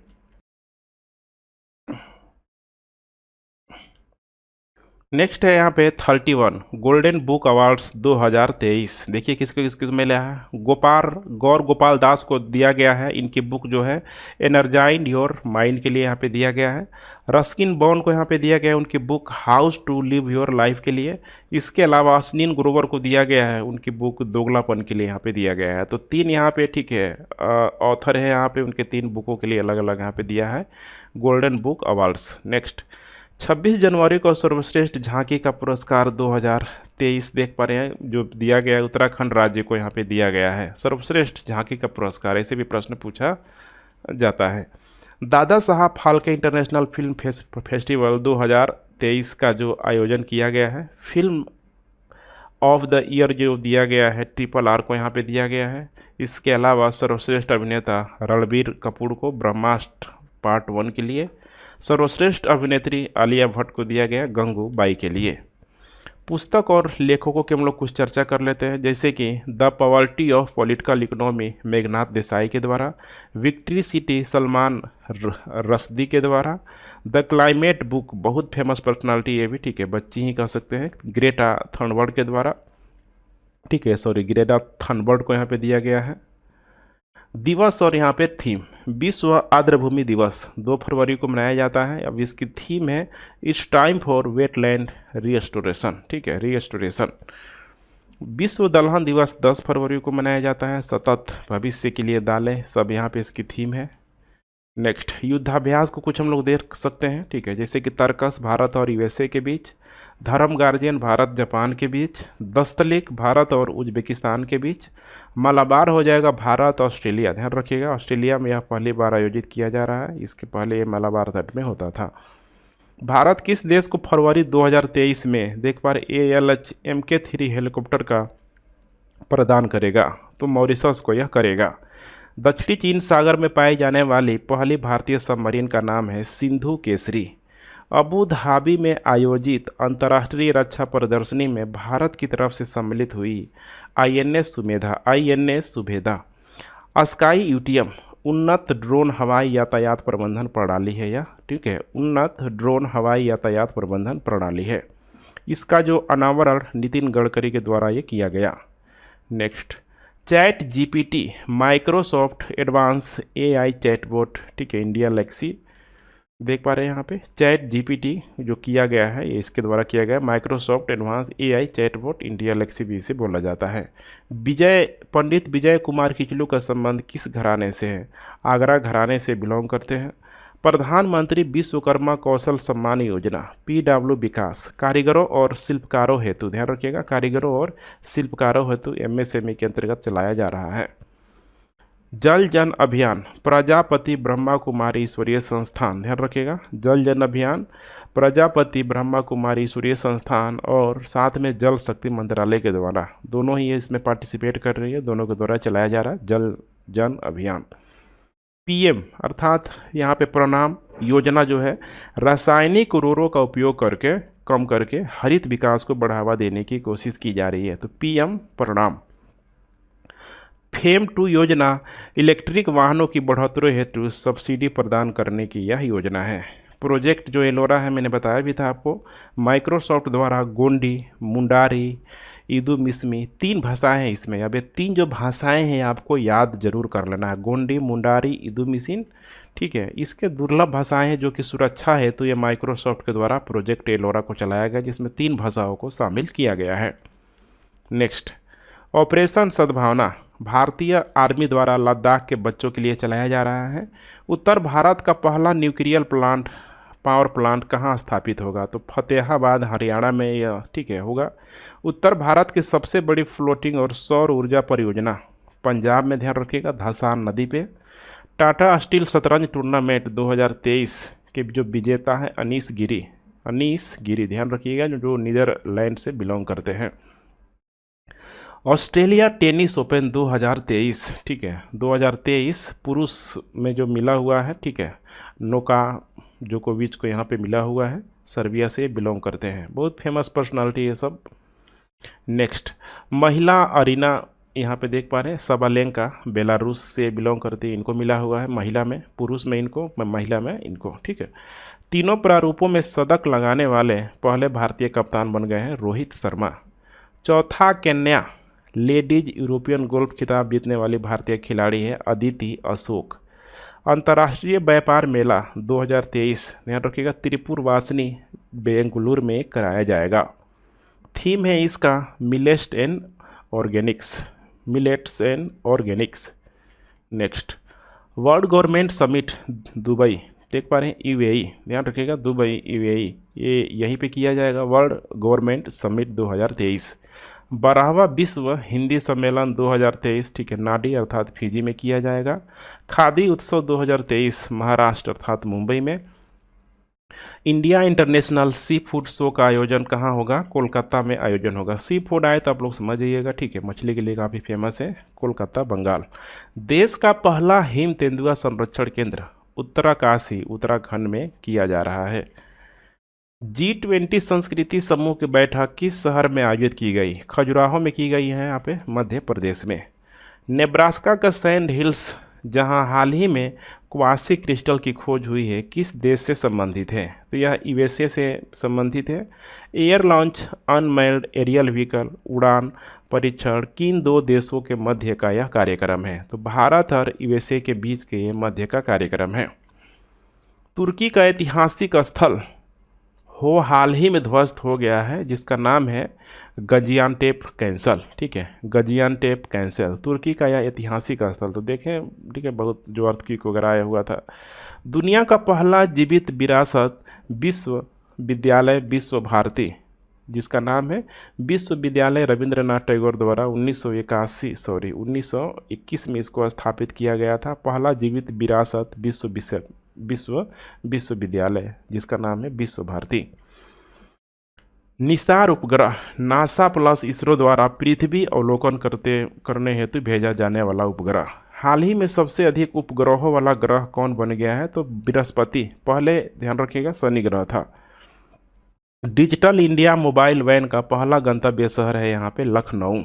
नेक्स्ट है यहाँ पे 31 गोल्डन बुक अवार्ड्स 2023। देखिए किसको मिला है? गौर गोपाल दास को दिया गया है। इनकी बुक जो है एनर्जाइंड योर माइंड के लिए यहाँ पे दिया गया है। रस्किन बॉन को यहाँ पे दिया गया है उनकी book house to live your life के लिए। इसके अलावा अश्विन ग्रोवर को दिया गया है उनकी बुक दोगलापन के लिए यहाँ पे दिया गया है। तो 3 यहाँ पे ऑथर है यहाँ पे, उनके 3 बुकों के लिए अलग अलग यहाँ पे दिया है गोल्डन बुक अवार्ड्स। नेक्स्ट 26 जनवरी को सर्वश्रेष्ठ झांकी का पुरस्कार 2023 देख पा रहे हैं जो दिया गया है उत्तराखंड राज्य को, यहाँ पे दिया गया है सर्वश्रेष्ठ झांकी का पुरस्कार। ऐसे भी प्रश्न पूछा जाता है। Dada Saheb Phalke international film festival 2023 का जो आयोजन किया गया है, फिल्म ऑफ द ईयर जो दिया गया है RRR को यहाँ पे दिया गया है। इसके अलावा सर्वश्रेष्ठ अभिनेता रणबीर कपूर को ब्रह्मास्त्र पार्ट 1 के लिए, सर्वश्रेष्ठ अभिनेत्री आलिया भट्ट को दिया गया गंगूबाई के लिए। पुस्तक और लेखकों की हम लोग कुछ चर्चा कर लेते हैं, जैसे कि the poverty of political economy Meghnath Desai के द्वारा, विक्ट्री सिटी सलमान रश्दी के द्वारा, द क्लाइमेट बुक बहुत फेमस पर्सनालिटी ये भी, ठीक है, बच्ची ही कह सकते हैं, ग्रेटा थनबर्ड के द्वारा, ठीक है, सॉरी ग्रेटा थनबर्ड को यहाँ पे दिया गया है। दिवस और यहाँ पे थीम, विश्व आर्द्रभूमि दिवस 2 फरवरी को मनाया जाता है। अब इसकी थीम है it's time for wetland restoration, ठीक है, रीस्टोरेशन। विश्व दलहन दिवस 10 फरवरी को मनाया जाता है। सतत भविष्य के लिए दालें, सब यहाँ पे इसकी थीम है। नेक्स्ट, युद्धाभ्यास को कुछ हम लोग देख सकते हैं, ठीक है, जैसे कि तर्कस भारत और यूएसए के बीच, धर्म गार्जियन भारत जापान के बीच, दस्तलिक भारत और उज्बेकिस्तान के बीच, मलाबार हो जाएगा भारत ऑस्ट्रेलिया, ध्यान रखिएगा ऑस्ट्रेलिया में यह पहली बार आयोजित किया जा रहा है, इसके पहले ये मलाबार तट में होता था। भारत किस देश को फरवरी 2023 में देख पा रहे ALH MK3 हेलीकॉप्टर का प्रदान करेगा? तो मॉरिशस को यह करेगा। दक्षिणी चीन सागर में पाई जाने वाली पहली भारतीय सबमरीन का नाम है सिंधु केसरी। अबू धाबी में आयोजित अंतर्राष्ट्रीय रक्षा प्रदर्शनी में भारत की तरफ से सम्मिलित हुई INS सुमेधा। स्काई यूटीएम उन्नत ड्रोन हवाई यातायात प्रबंधन प्रणाली है यह, ठीक है, उन्नत ड्रोन हवाई यातायात प्रबंधन प्रणाली है। इसका जो अनावरण नितिन गडकरी के द्वारा ये किया गया। Next, chat GPT Microsoft advance AI chatbot, ठीक है, इंडिया लेक्सी देख पा रहे हैं यहाँ पे चैट GPT जो किया गया है ये इसके द्वारा किया गया, Microsoft advance AI chatbot India Lexi भी इसे बोला जाता है। पंडित विजय कुमार किचलू का संबंध किस घराने से है? आगरा घराने से बिलोंग करते हैं। प्रधानमंत्री विश्वकर्मा कौशल सम्मान योजना PW विकास कारीगरों और शिल्पकारों हेतु, ध्यान रखिएगा, कारीगरों और शिल्पकारों हेतु MSME के अंतर्गत चलाया जा रहा है। जल जन अभियान प्रजापति ब्रह्मा कुमारी ईश्वरीय संस्थान, ध्यान रखिएगा, जल जन अभियान प्रजापति ब्रह्मा कुमारी ईश्वरीय संस्थान और साथ में जल शक्ति मंत्रालय के द्वारा, दोनों ही इसमें पार्टिसिपेट कर रही है, दोनों के द्वारा चलाया जा रहा है जल जन अभियान। PM अर्थात यहाँ पे प्रणाम योजना जो है रासायनिक उर्वरकों का उपयोग करके कम करके हरित विकास को बढ़ावा देने की कोशिश की जा रही है, तो PM प्रणाम। FAME 2 योजना इलेक्ट्रिक वाहनों की बढ़ोतरी हेतु सब्सिडी प्रदान करने की यह योजना है। प्रोजेक्ट जो एलोरा है मैंने बताया भी था आपको, माइक्रोसॉफ्ट द्वारा गोंडी, मुंडारी, इदुमिश्मी 3 भाषाएं हैं इसमें। अब ये 3 जो भाषाएं हैं आपको याद जरूर कर लेना है, गोंडी, मुंडारी, इदुमिश्मी, ठीक है। इसके दुर्लभ भाषाएं हैं जो कि सुरक्षा है, तो ये माइक्रोसॉफ्ट के द्वारा प्रोजेक्ट एलोरा को चलाया गया जिसमें 3 भाषाओं को शामिल किया गया है। नेक्स्ट, ऑपरेशन सद्भावना भारतीय आर्मी द्वारा लद्दाख के बच्चों के लिए चलाया जा रहा है। उत्तर भारत का पहला न्यूक्लियर पावर प्लांट कहाँ स्थापित होगा? तो फतेहाबाद हरियाणा में यह, ठीक है, होगा। उत्तर भारत की सबसे बड़ी फ्लोटिंग और सौर ऊर्जा परियोजना पंजाब में, ध्यान रखिएगा, धसान नदी पे। टाटा स्टील शतरंज टूर्नामेंट 2023 के जो विजेता है अनीश गिरी, ध्यान रखिएगा, जो नीदरलैंड से बिलोंग करते हैं। ऑस्ट्रेलिया टेनिस ओपन 2023, ठीक है, 2023 पुरुष में जो मिला हुआ है, ठीक है, नोका जोकोविच को यहाँ पे मिला हुआ है, सर्बिया से बिलोंग करते हैं, बहुत फेमस पर्सनालिटी है सब। नेक्स्ट, महिला अरीना यहाँ पे देख पा रहे हैं, सबालेंका बेलारूस से बिलोंग करती है, इनको मिला हुआ है महिला में, पुरुष में इनको, महिला में इनको, ठीक है। तीनों प्रारूपों में शतक लगाने वाले पहले भारतीय कप्तान बन गए हैं रोहित शर्मा। चौथा केन्या लेडीज यूरोपियन गोल्फ खिताब जीतने वाली भारतीय खिलाड़ी है अदिति अशोक। अंतर्राष्ट्रीय व्यापार मेला 2023, ध्यान रखिएगा, त्रिपुरवासिनी बेंगलुरु में कराया जाएगा। थीम है इसका millets and Organics. Next, world government summit Dubai, देख पा रहे हैं UAE, ध्यान रखिएगा, दुबई UAE, ये यहीं पे किया जाएगा, वर्ल्ड गवर्नमेंट समिट 2023। 12वां विश्व हिंदी सम्मेलन 2023, ठीक है, नाडी अर्थात फिजी में किया जाएगा। खादी उत्सव 2023 महाराष्ट्र अर्थात मुंबई में। India international sea food show का आयोजन कहाँ होगा? कोलकाता में आयोजन होगा। सी फूड आए तो आप लोग समझ जाइएगा, ठीक है, मछली के लिए काफ़ी फेमस है, कोलकाता बंगाल। देश का पहला हिम तेंदुआ संरक्षण केंद्र उत्तराकाशी उत्तराखंड में किया जा रहा है। G20 संस्कृति समूह की बैठक किस शहर में आयोजित की गई? खजुराहो में की गई है, यहाँ पे मध्य प्रदेश में। नेब्रास्का का सैंड हिल्स, जहां हाल ही में क्वासी क्रिस्टल की खोज हुई है, किस देश से संबंधित है? तो यह यूएसए से संबंधित है। Air launch unmanned aerial vehicle उड़ान परीक्षण किन दो देशों के मध्य का यह कार्यक्रम है? तो भारत और यूएसए के बीच के ये मध्य का कार्यक्रम है। तुर्की का ऐतिहासिक स्थल हाल ही में ध्वस्त हो गया है, जिसका नाम है गजियानटेप कैंसल। ठीक है, गजियानटेप कैंसल तुर्की का यह ऐतिहासिक स्थल। तो देखें, ठीक है, बहुत जो अर्थक्वेक वगैरह आया हुआ था। दुनिया का पहला जीवित विरासत विश्वविद्यालय विश्व भारती, जिसका नाम है विश्वविद्यालय रविंद्रनाथ टैगोर द्वारा 1921 में इसको स्थापित किया गया था। पहला जीवित विरासत विश्वविद्यालय, जिसका नाम है विश्व भारती। निसार उपग्रह नासा प्लस इसरो द्वारा पृथ्वी अवलोकन करने हेतु भेजा जाने वाला उपग्रह। हाल ही में सबसे अधिक उपग्रहों वाला ग्रह कौन बन गया है? तो बृहस्पति, पहले ध्यान रखिएगा शनि ग्रह था। डिजिटल इंडिया मोबाइल वैन का पहला गंतव्य शहर है यहाँ पे लखनऊ।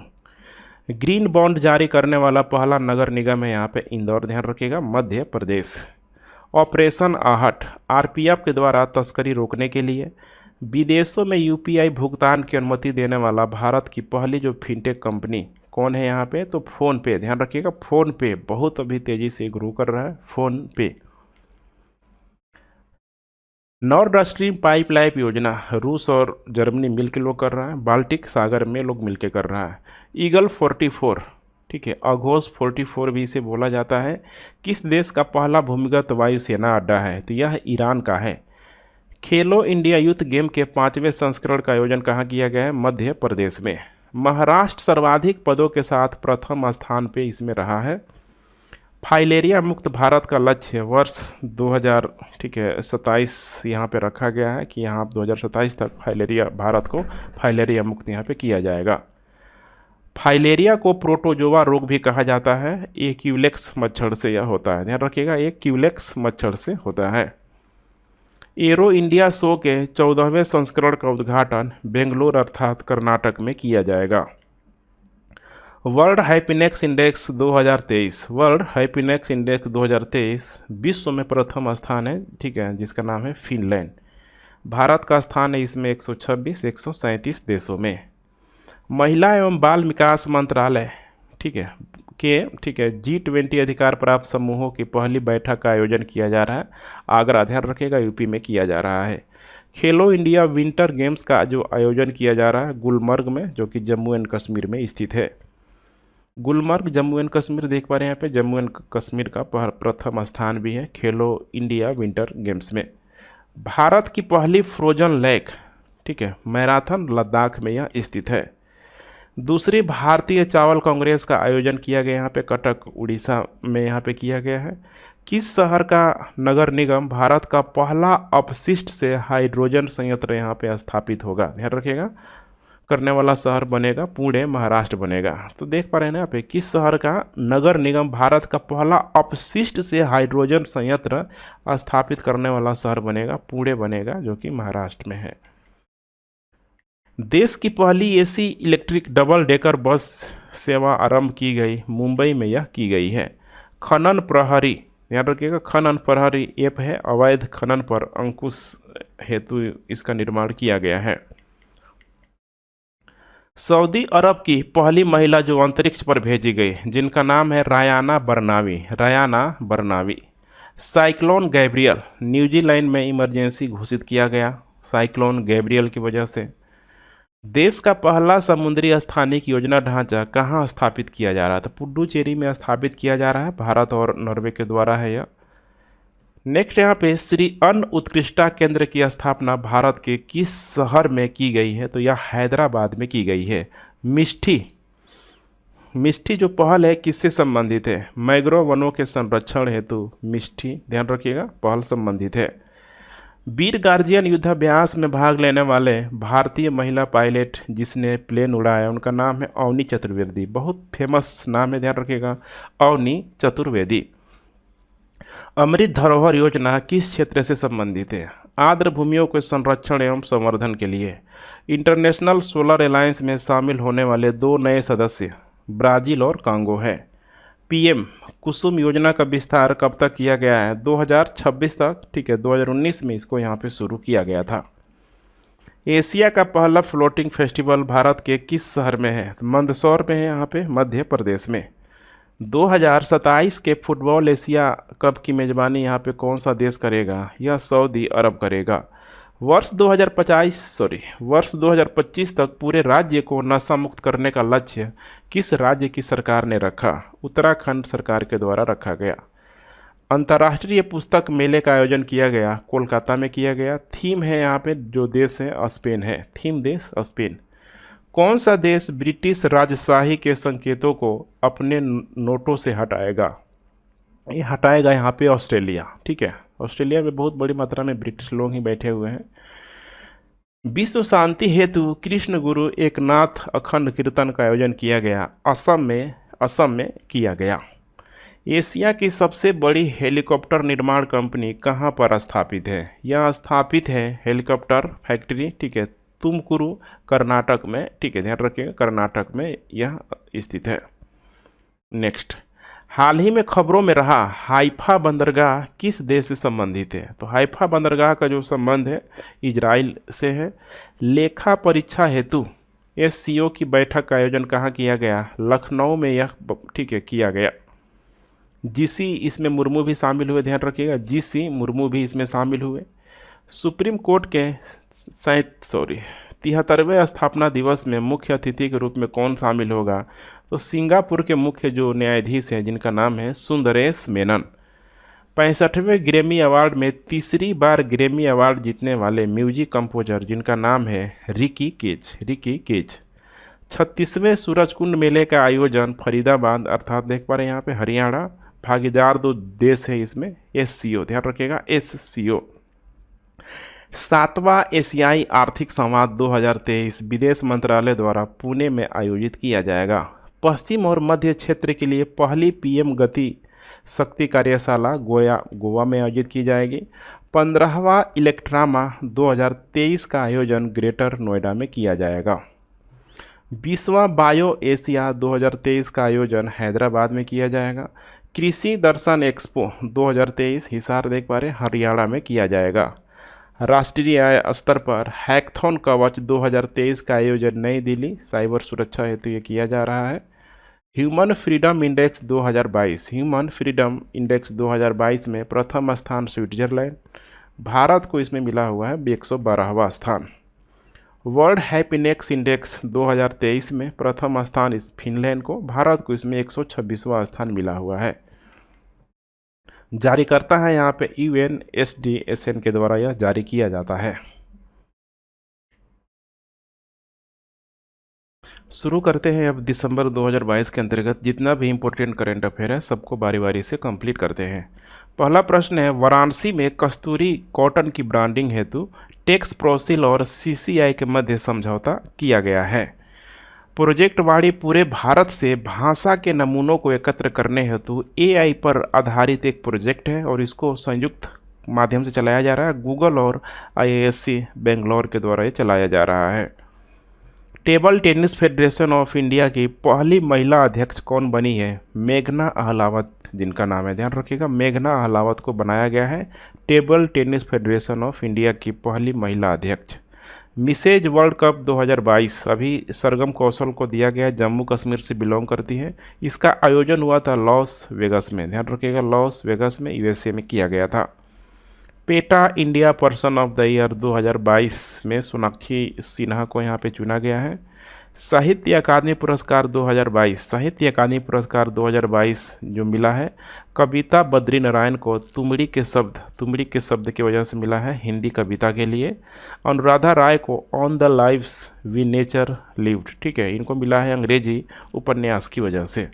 ग्रीन बॉन्ड जारी करने वाला पहला नगर निगम है यहाँ पे इंदौर, ध्यान रखिएगा, मध्य प्रदेश। ऑपरेशन आहट आरपीएफ के द्वारा तस्करी रोकने के लिए विदेशों में यूपीआई भुगतान की अनुमति देने वाला भारत की पहली जो फिनटेक कंपनी कौन है यहाँ पे? तो फ़ोन पे, ध्यान रखिएगा, फ़ोन पे बहुत अभी तेज़ी से ग्रो कर रहा है, फ़ोन पे। नॉर्ड स्ट्रीम पाइपलाइन योजना रूस और जर्मनी मिलकर लोग कर रहा है, बाल्टिक सागर में लोग मिलकर कर रहा है। ईगल 44, ठीक है, अघोष 44 भी इसे बोला जाता है, किस देश का पहला भूमिगत वायुसेना अड्डा है? तो यह ईरान का है। खेलो इंडिया यूथ गेम के 5वें संस्करण का आयोजन कहाँ किया गया है? मध्य प्रदेश में। महाराष्ट्र सर्वाधिक पदों के साथ प्रथम स्थान पे इसमें रहा है। फाइलेरिया मुक्त भारत का लक्ष्य वर्ष 2027 यहाँ पे रखा गया है कि यहाँ 2027 तक भारत को फाइलेरिया मुक्त यहाँ पे किया जाएगा। फाइलेरिया को प्रोटोजोआ रोग भी कहा जाता है, ये क्यूलेक्स मच्छर से यह होता है, ध्यान रखिएगा, ये क्यूलेक्स मच्छर से होता है। एरो इंडिया शो के 14वें संस्करण का उद्घाटन बेंगलोर अर्थात कर्नाटक में किया जाएगा। World happiness index 2023, world happiness index 2023 विश्व में प्रथम स्थान है, ठीक है, जिसका नाम है फिनलैंड। भारत का स्थान है इसमें 137 देशों में। महिला एवं बाल विकास मंत्रालय, ठीक है, G20 अधिकार प्राप्त समूहों की पहली बैठक का आयोजन किया जा रहा है आगरा, ध्यान रखिएगा, यूपी में किया जा रहा है। खेलो इंडिया विंटर गेम्स का जो आयोजन किया जा रहा है गुलमर्ग में, जो कि जम्मू एंड कश्मीर में स्थित है। गुलमर्ग जम्मू एंड कश्मीर देख पा रहे हैं यहाँ पे, जम्मू एंड कश्मीर का प्रथम स्थान भी है खेलो इंडिया विंटर गेम्स में। भारत की पहली फ्रोजन लेक, ठीक है, मैराथन लद्दाख में यह स्थित है। दूसरी भारतीय चावल कांग्रेस का आयोजन किया गया यहाँ पे कटक उड़ीसा में यहाँ पे किया गया है। किस शहर का नगर निगम भारत का पहला अपशिष्ट से हाइड्रोजन संयंत्र यहाँ पे स्थापित होगा? ध्यान रखिएगा, करने वाला शहर बनेगा पुणे, महाराष्ट्र बनेगा। तो देख पा रहे हैं ना यहाँ पे, किस शहर का नगर निगम भारत का पहला अपशिष्ट से हाइड्रोजन संयंत्र स्थापित करने वाला शहर बनेगा? पुणे बनेगा, जो कि महाराष्ट्र में है। देश की पहली AC electric double decker bus सेवा आरंभ की गई, मुंबई में यह की गई है। खनन प्रहरी, ध्यान रखिएगा, खनन प्रहरी ऐप है, अवैध खनन पर अंकुश हेतु इसका निर्माण किया गया है। सऊदी अरब की पहली महिला जो अंतरिक्ष पर भेजी गई, जिनका नाम है रायाना बरनावी। साइक्लोन गैब्रियल, न्यूजीलैंड में इमरजेंसी घोषित किया गया साइक्लोन गैब्रियल की वजह से। देश का पहला समुद्री स्थानिक योजना ढांचा कहाँ स्थापित किया जा रहा है? तो पुडुचेरी में स्थापित किया जा रहा है, भारत और नॉर्वे के द्वारा है यह। नेक्स्ट यहाँ पे श्री अन्न उत्कृष्टता केंद्र की स्थापना भारत के किस शहर में की गई है? तो यह हैदराबाद में की गई है। मिष्टी जो पहल है किससे संबंधित है? मैंग्रोव वनों के संरक्षण हेतु मिष्टी, ध्यान रखिएगा, पहल संबंधित है। वीर गार्जियन युद्धाभ्यास में भाग लेने वाले भारतीय महिला पायलट जिसने प्लेन उड़ाया, उनका नाम है अवनी चतुर्वेदी, बहुत फेमस नाम है, ध्यान रखिएगा, अवनी चतुर्वेदी। अमृत धरोहर योजना किस क्षेत्र से संबंधित है? आर्द्र भूमियों के संरक्षण एवं संवर्धन के लिए। इंटरनेशनल सोलर अलायंस में शामिल होने वाले 2 नए सदस्य ब्राज़ील और कांगो है। पीएम कुसुम योजना का विस्तार कब तक किया गया है? 2026 तक, ठीक है। 2019 में इसको यहाँ पे शुरू किया गया था। एशिया का पहला फ्लोटिंग फेस्टिवल भारत के किस शहर में है? मंदसौर में है, यहाँ पे मध्य प्रदेश में। 2027 के फुटबॉल एशिया कप की मेज़बानी यहाँ पे कौन सा देश करेगा? यह सऊदी अरब करेगा। वर्ष 2025 तक पूरे राज्य को नशा मुक्त करने का लक्ष्य किस राज्य की सरकार ने रखा? उत्तराखंड सरकार के द्वारा रखा गया। अंतर्राष्ट्रीय पुस्तक मेले का आयोजन किया गया, कोलकाता में किया गया। थीम है यहाँ पे, जो देश है स्पेन है, थीम देश स्पेन। कौन सा देश ब्रिटिश राजशाही के संकेतों को अपने नोटों से हटाएगा? ये हटाएगा यहाँ पे ऑस्ट्रेलिया, ठीक है। ऑस्ट्रेलिया में बहुत बड़ी मात्रा में ब्रिटिश लोग ही बैठे हुए हैं। विश्व शांति हेतु कृष्ण गुरु एकनाथ अखंड कीर्तन का आयोजन किया गया, असम में किया गया। एशिया की सबसे बड़ी हेलीकॉप्टर निर्माण कंपनी कहाँ पर स्थापित है? यह स्थापित है हेलीकॉप्टर फैक्ट्री, ठीक है, तुमकुरू कर्नाटक में, ठीक है, ध्यान रखिएगा, कर्नाटक में यह स्थित है। नेक्स्ट, हाल ही में खबरों में रहा हाइफा बंदरगाह किस देश से संबंधित है? तो हाइफा बंदरगाह का जो संबंध है इजराइल से है। लेखा परीक्षा हेतु एससीओ की बैठक का आयोजन कहाँ किया गया? लखनऊ में यह, ठीक है, किया गया। जीसी इसमें मुर्मू भी शामिल हुए, ध्यान रखिएगा, जीसी मुर्मू भी इसमें शामिल हुए। सुप्रीम कोर्ट के 73वें स्थापना दिवस में मुख्य अतिथि के रूप में कौन शामिल होगा? तो सिंगापुर के मुख्य जो न्यायाधीश हैं, जिनका नाम है सुंदरेश मेनन। 65वें ग्रैमी अवार्ड में तीसरी बार ग्रैमी अवार्ड जीतने वाले म्यूजिक कंपोजर, जिनका नाम है रिकी केज। 36वें सूरजकुंड मेले का आयोजन फरीदाबाद, अर्थात देख पा रहे हैं यहाँ पे हरियाणा, भागीदार 2 देश है इसमें, एससीओ, ध्यान रखिएगा, एससीओ। 7वां एशियाई आर्थिक संवाद 2023 विदेश मंत्रालय द्वारा पुणे में आयोजित किया जाएगा। पश्चिम और मध्य क्षेत्र के लिए पहली पीएम गति शक्ति कार्यशाला गोवा में आयोजित की जाएगी। 15वां इलेक्ट्रामा 2023 का आयोजन ग्रेटर नोएडा में किया जाएगा। 20वां बायो एशिया 2023 का आयोजन हैदराबाद में किया जाएगा। कृषि दर्शन एक्सपो 2023 हिसार, देख पा रहे, हरियाणा में किया जाएगा। राष्ट्रीय स्तर पर हैकथॉन कवच 2023 का आयोजन नई दिल्ली, साइबर सुरक्षा हेतु ये किया जा रहा है। ह्यूमन फ्रीडम इंडेक्स 2022 में प्रथम स्थान स्विट्जरलैंड, भारत को इसमें मिला हुआ है 112वां स्थान। वर्ल्ड हैप्पीनेस इंडेक्स 2023 में प्रथम स्थान इस फिनलैंड को, भारत को इसमें 126वां स्थान मिला हुआ है। जारी करता है यहाँ पे UNSDSN के द्वारा यह जारी किया जाता है। शुरू करते हैं अब दिसंबर 2022 के अंतर्गत जितना भी इम्पोर्टेंट करंट अफेयर है सबको बारी बारी से कंप्लीट करते हैं। पहला प्रश्न है, वाराणसी में कस्तूरी कॉटन की ब्रांडिंग हेतु टेक्स प्रोसिल और CCI के मध्य समझौता किया गया है। प्रोजेक्ट वाणी पूरे भारत से भाषा के नमूनों को एकत्र करने हेतु AI पर आधारित एक प्रोजेक्ट है और इसको संयुक्त माध्यम से चलाया जा रहा है। गूगल और IISc बेंगलोर के द्वारा ये चलाया जा रहा है। Table tennis federation of India की पहली महिला अध्यक्ष कौन बनी है? मेघना अहलावत, जिनका नाम है, ध्यान रखिएगा, मेघना अहलावत को बनाया गया है table tennis federation of India की पहली महिला अध्यक्ष। मिसेज वर्ल्ड कप 2022 अभी सरगम कौशल को दिया गया, जम्मू कश्मीर से बिलोंग करती है। इसका आयोजन हुआ था लॉस वेगस में, ध्यान रखिएगा, लॉस वेगस में USA में किया गया था। PETA India person of the year 2022 में सोनाक्षी सिन्हा को यहाँ पे चुना गया है। साहित्य अकादमी पुरस्कार 2022 जो मिला है कविता बद्री नारायण को तुमड़ी के शब्द की वजह से मिला है, हिंदी कविता के लिए। अनुराधा राय को on the lives we nature lived, ठीक है, इनको मिला है अंग्रेजी उपन्यास की वजह से।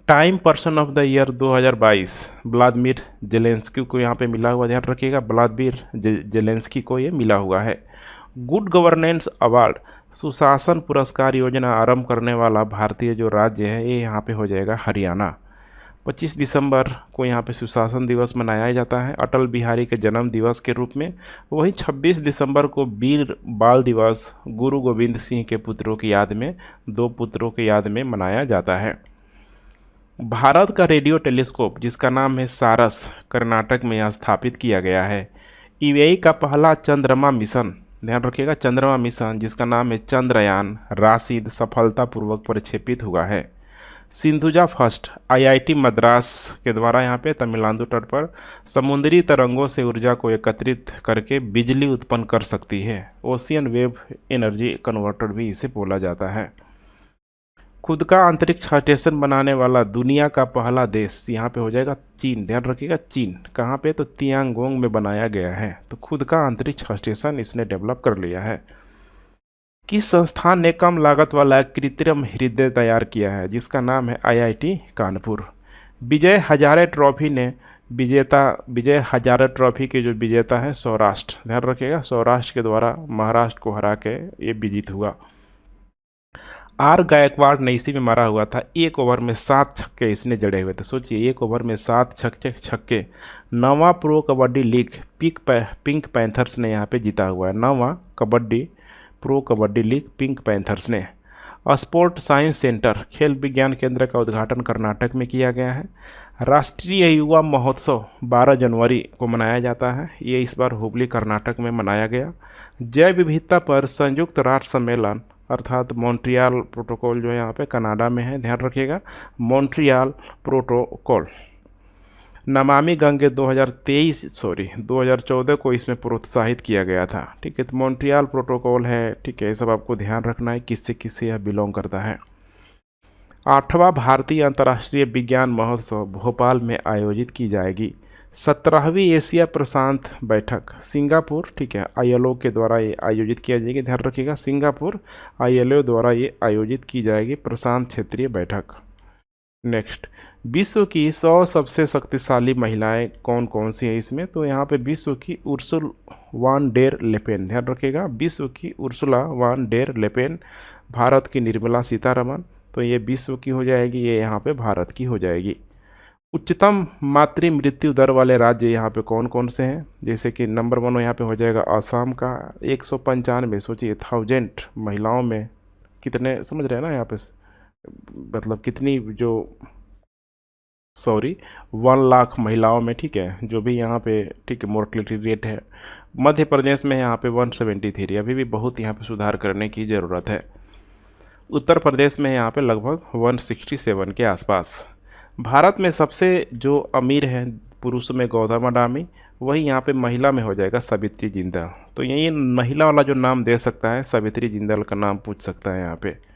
Time person of the year 2022 Vladimir Zelensky को यहाँ पे मिला हुआ, ध्यान रखिएगा, व्लादिमीर जेलेंस्की को ये मिला हुआ है। गुड गवर्नेंस अवार्ड सुशासन पुरस्कार योजना आरंभ करने वाला भारतीय जो राज्य है ये यहाँ पे हो जाएगा हरियाणा। 25 दिसंबर को यहाँ पे सुशासन दिवस मनाया जाता है अटल बिहारी के जन्म दिवस के रूप में। वहीं 26 दिसंबर को वीर बाल दिवस गुरु गोविंद सिंह के पुत्रों की याद में, 2 पुत्रों की याद में मनाया जाता है। भारत का रेडियो टेलीस्कोप जिसका नाम है सारस, कर्नाटक में यहाँ स्थापित किया गया है। यूएई का पहला चंद्रमा मिशन, ध्यान रखिएगा, चंद्रमा मिशन जिसका नाम है चंद्रयान राशिद सफलतापूर्वक प्रक्षेपित हुआ है। सिंधुजा फर्स्ट आईआईटी मद्रास के द्वारा यहाँ पे तमिलनाडु तट पर समुद्री तरंगों से ऊर्जा को एकत्रित करके बिजली उत्पन्न कर सकती है। ओशियन वेव एनर्जी कन्वर्टर भी इसे बोला जाता है। खुद का अंतरिक्ष स्टेशन बनाने वाला दुनिया का पहला देश यहाँ पे हो जाएगा चीन, ध्यान रखिएगा चीन। कहाँ पे? तो तियांगोंग में बनाया गया है। तो खुद का अंतरिक्ष स्टेशन इसने डेवलप कर लिया है। किस संस्थान ने कम लागत वाला कृत्रिम हृदय तैयार किया है जिसका नाम है आईआईटी कानपुर। विजय हजारे ट्रॉफी के जो विजेता है सौराष्ट्र, ध्यान रखिएगा सौराष्ट्र के द्वारा महाराष्ट्र को हरा के ये विजित हुआ। आर गायकवाड़ ने इसी में मारा हुआ था। 1 ओवर में 7 छक्के इसने जड़े हुए थे। सोचिए 1 ओवर में 7 छक्के। 9वां pro kabaddi league pink panthers ने यहाँ पे जीता हुआ है। 9वां pro kabaddi league pink panthers ने। स्पोर्ट साइंस सेंटर खेल विज्ञान केंद्र का उद्घाटन कर्नाटक में किया गया है। राष्ट्रीय युवा महोत्सव 12 जनवरी को मनाया जाता है। ये इस बार हुबली कर्नाटक में मनाया गया। जैव विविधता पर संयुक्त राष्ट्र सम्मेलन अर्थात मॉन्ट्रियल प्रोटोकॉल जो है यहाँ पे कनाडा में है, ध्यान रखिएगा मॉन्ट्रियल प्रोटोकॉल। नमामि गंगे 2014 को इसमें प्रोत्साहित किया गया था। ठीक है, तो मॉन्ट्रियल प्रोटोकॉल है। ठीक है, ये सब आपको ध्यान रखना है किससे किससे यह बिलोंग करता है। 8वां भारतीय अंतर्राष्ट्रीय विज्ञान महोत्सव भोपाल में आयोजित की जाएगी। 17वीं एशिया प्रशांत बैठक सिंगापुर, ठीक है, ILO के द्वारा ये आयोजित किया जाएगी। ध्यान रखिएगा सिंगापुर ILO द्वारा ये आयोजित की जाएगी प्रशांत क्षेत्रीय बैठक। नेक्स्ट, विश्व की 100 सबसे शक्तिशाली महिलाएं कौन कौन सी हैं इसमें? तो यहाँ पे विश्व की उर्सुला वान डेर लेपेन, ध्यान रखिएगा विश्व की उर्सुला वान डेर लेपेन, भारत की निर्मला सीतारमण, तो ये विश्व की हो जाएगी, ये यहाँ पे भारत की हो जाएगी। उच्चतम मातृ मृत्यु दर वाले राज्य यहाँ पे कौन कौन से हैं? जैसे कि नंबर 1 यहाँ पे हो जाएगा असम का 195। सोचिए 1000 महिलाओं में कितने, समझ रहे हैं ना यहाँ पे, मतलब कितनी जो 1 लाख महिलाओं में, ठीक है, जो भी यहाँ पे, ठीक है, मोर्टलिटी रेट है। मध्य प्रदेश में यहाँ पे 173, अभी भी बहुत यहाँ पे सुधार करने की ज़रूरत है। उत्तर प्रदेश में यहाँ पे लगभग 167 के आसपास। भारत में सबसे जो अमीर है पुरुष में गौतम अडानी, वही यहाँ पे महिला में हो जाएगा सावित्री जिंदल। तो यही महिला वाला जो नाम दे सकता है, सावित्री जिंदल का नाम पूछ सकता है यहाँ पे।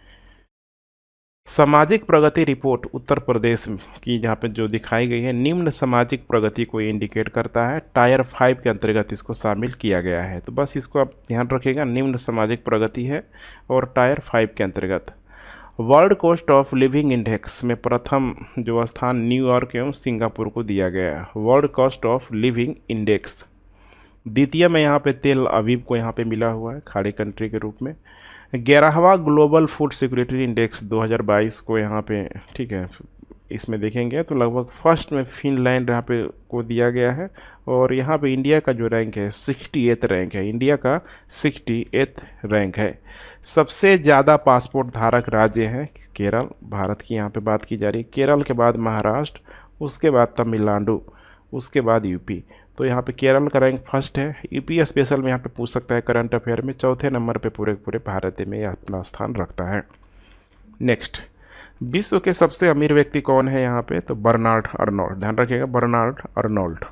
सामाजिक प्रगति रिपोर्ट उत्तर प्रदेश की यहाँ पे जो दिखाई गई है, निम्न सामाजिक प्रगति को इंडिकेट करता है। टायर 5 के अंतर्गत इसको शामिल किया गया है। तो बस इसको आप ध्यान रखिएगा, निम्न सामाजिक प्रगति है और टायर 5 के अंतर्गत। World cost of living index में प्रथम जो स्थान न्यूयॉर्क एवं सिंगापुर को दिया गया है, world cost of living index. द्वितीय में यहाँ पे तेल अवीव को यहाँ पे मिला हुआ है खाड़ी कंट्री के रूप में। 11वां ग्लोबल फूड सिक्योरिटी इंडेक्स 2022 को यहाँ पे, ठीक है, इसमें देखेंगे तो लगभग फर्स्ट में फिनलैंड यहाँ पे को दिया गया है। और यहाँ पे इंडिया का जो रैंक है 68 रैंक है, इंडिया का 68 रैंक है। सबसे ज़्यादा पासपोर्ट धारक राज्य है केरल, भारत की यहाँ पे बात की जा रही है। केरल के बाद महाराष्ट्र, उसके बाद तमिलनाडु, उसके बाद यूपी। तो यहाँ पे केरल का रैंक फर्स्ट है। यूपी स्पेशल में यहाँ पे पूछ सकता है करंट अफेयर में, चौथे नंबर पे पूरे भारत में यह अपना स्थान रखता है। नेक्स्ट, विश्व के सबसे अमीर व्यक्ति कौन है यहाँ पे? तो बर्नार्ड अर्नोल्ड, ध्यान रखिएगा बर्नार्ड अर्नोल्ड।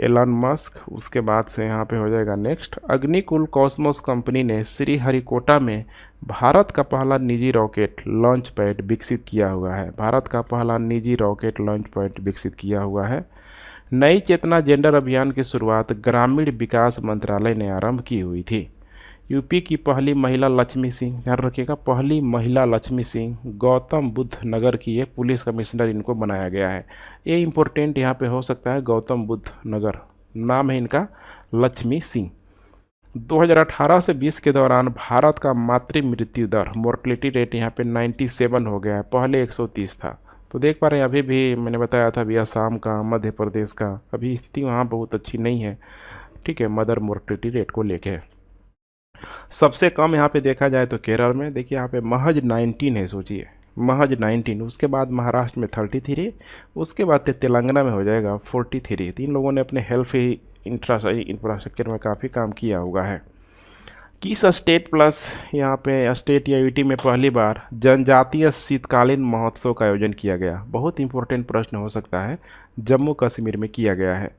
एलन मस्क, उसके बाद से यहाँ पे हो जाएगा नेक्स्ट। अग्निकुल कॉस्मोस कंपनी ने श्रीहरिकोटा में भारत का पहला निजी रॉकेट लॉन्च पैड विकसित किया हुआ है। भारत का पहला निजी रॉकेट लॉन्च पैड विकसित किया हुआ है। नई चेतना जेंडर अभियान की शुरुआत ग्रामीण विकास मंत्रालय ने आरंभ की हुई थी। यूपी की पहली महिला लक्ष्मी सिंह, ध्यान रखिएगा पहली महिला लक्ष्मी सिंह गौतम बुद्ध नगर की ये पुलिस कमिश्नर इनको बनाया गया है। ये इंपॉर्टेंट यहाँ पे हो सकता है, गौतम बुद्ध नगर नाम है इनका, लक्ष्मी सिंह। 2018 से 20 के दौरान भारत का मातृ मृत्यु दर मोर्टलिटी रेट यहाँ पे 97 हो गया है, पहले 130 था। तो देख पा रहे हैं अभी भी मैंने बताया था अभी असम का, मध्य प्रदेश का अभी स्थिति वहाँ बहुत अच्छी नहीं है, ठीक है, मदर मोर्टेलिटी रेट को लेके। सबसे कम यहाँ पे देखा जाए तो केरल में देखिए यहाँ पे महज 19 है, सोचिए महज 19। उसके बाद महाराष्ट्र में 33, उसके बाद तेलंगाना में हो जाएगा 43। तीन लोगों ने अपने हेल्थ इंफ्रास्ट्रक्चर में काफ़ी काम किया हुआ है। किस स्टेट प्लस यहाँ पे स्टेट या यूटी में पहली बार जनजातीय शीतकालीन महोत्सव का आयोजन किया गया? बहुत इंपॉर्टेंट प्रश्न हो सकता है। जम्मू कश्मीर में किया गया है।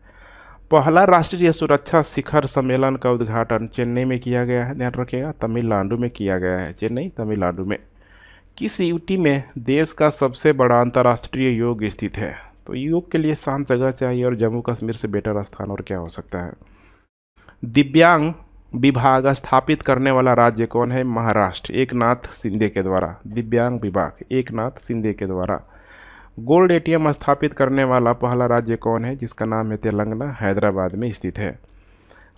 पहला राष्ट्रीय सुरक्षा शिखर सम्मेलन का उद्घाटन चेन्नई में किया गया है, ध्यान रखिएगा, तमिलनाडु में किया गया है, चेन्नई तमिलनाडु में। किस यूटी में देश का सबसे बड़ा अंतर्राष्ट्रीय योग स्थित है? तो योग के लिए शांत जगह चाहिए और जम्मू कश्मीर से बेटर स्थान और क्या हो सकता है। दिव्यांग विभाग स्थापित करने वाला राज्य कौन है? महाराष्ट्र, एकनाथ शिंदे के द्वारा। दिव्यांग विभाग एकनाथ शिंदे के द्वारा। गोल्ड एटीएम स्थापित करने वाला पहला राज्य कौन है? जिसका नाम है तेलंगाना, हैदराबाद में स्थित है।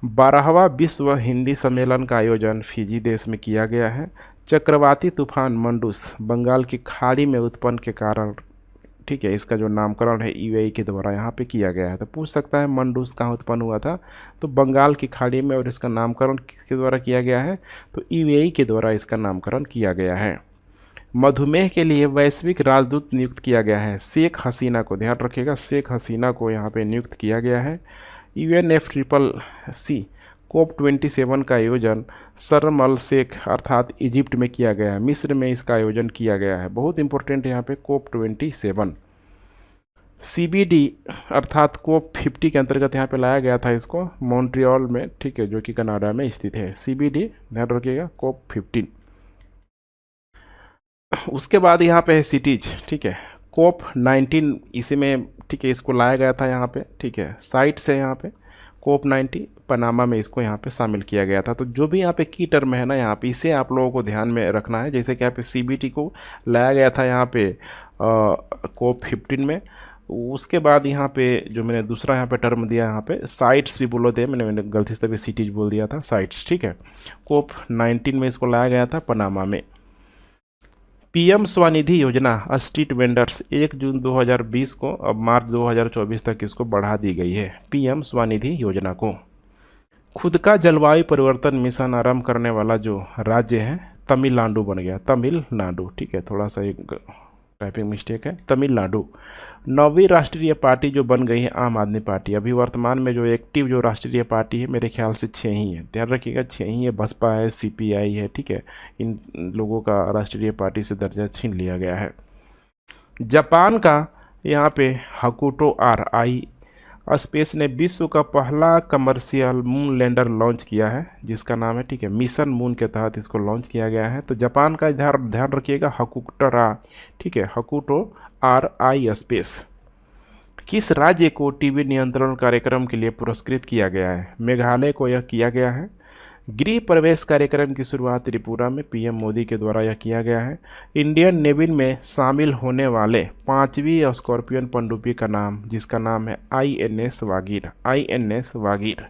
12वां विश्व हिंदी सम्मेलन का आयोजन फिजी देश में किया गया है। चक्रवाती तूफान मंडूस बंगाल की खाड़ी में उत्पन्न के कारण, ठीक है, इसका जो नामकरण है यूएई के द्वारा यहाँ पे किया गया है। तो पूछ सकता है मंडूस कहाँ उत्पन्न हुआ था? तो बंगाल की खाड़ी में, और इसका नामकरण किसके द्वारा किया गया है? तो यूएई के द्वारा इसका नामकरण किया गया है। मधुमेह के लिए वैश्विक राजदूत नियुक्त किया गया है शेख हसीना को, ध्यान रखिएगा, शेख हसीना को यहाँ पे नियुक्त किया गया है। UNFCCC COP27 का आयोजन शर्म अल शेख अर्थात इजिप्ट में किया गया है। मिस्र में इसका आयोजन किया गया है। बहुत इंपॉर्टेंट यहाँ पे COP27। CBD अर्थात COP50 के अंतर्गत यहाँ पे लाया गया था इसको, मॉन्ट्रियल में, ठीक है, जो कि कनाडा में स्थित है। CBD ध्यान रखिएगा, COP15। उसके बाद यहाँ पे है सिटीज, ठीक है, COP19 इसी में, ठीक है, इसको लाया गया था यहाँ पे, ठीक है, साइट्स है यहाँ पे। COP90 पनामा में इसको यहाँ पे शामिल किया गया था। तो जो भी यहाँ पे की टर्म है ना, यहाँ पे इसे आप लोगों को ध्यान में रखना है। जैसे कि यहाँ पे CBD को लाया गया था यहाँ पे COP15 में। उसके बाद यहाँ पे जो मैंने दूसरा यहाँ पे टर्म दिया, यहाँ पे साइट्स भी बोलो थे, मैंने गलती से तभी सिटीज बोल दिया था, साइट्स, ठीक है। COP19 में इसको लाया गया था पनामा में। PM स्वनिधि योजना स्ट्रीट वेंडर्स 1 जून 2020 को अब मार्च 2024 तक इसको बढ़ा दी गई है, PM स्वनिधि योजना को। खुद का जलवायु परिवर्तन मिशन आरंभ करने वाला जो राज्य है तमिलनाडु बन गया, तमिलनाडु, ठीक है, थोड़ा सा एक टाइपिंग मिस्टेक है, तमिलनाडु। 9वीं राष्ट्रीय पार्टी जो बन गई है आम आदमी पार्टी। अभी वर्तमान में जो एक्टिव जो राष्ट्रीय पार्टी है मेरे ख्याल से 6 ही है, ध्यान रखिएगा, 6 ही है। बसपा है, CPI है, ठीक है, इन लोगों का राष्ट्रीय पार्टी से दर्जा छीन लिया गया है। जापान का यहाँ पे हकुटो RI स्पेस ने विश्व का पहला कमर्शियल मून लैंडर लॉन्च किया है, जिसका नाम है, ठीक है, मिशन मून के तहत इसको लॉन्च किया गया है। तो जापान का ध्यान रखिएगा, हकुटो, ठीक है, हकुटो RI स्पेस। किस राज्य को टीबी नियंत्रण कार्यक्रम के लिए पुरस्कृत किया गया है? मेघालय को यह किया गया है। गृह प्रवेश कार्यक्रम की शुरुआत त्रिपुरा में PM मोदी के द्वारा यह किया गया है। इंडियन नेवी में शामिल होने वाले 5वीं स्कॉर्पियन पनडुब्बी का नाम, जिसका नाम है INS Vagir, INS Vagir.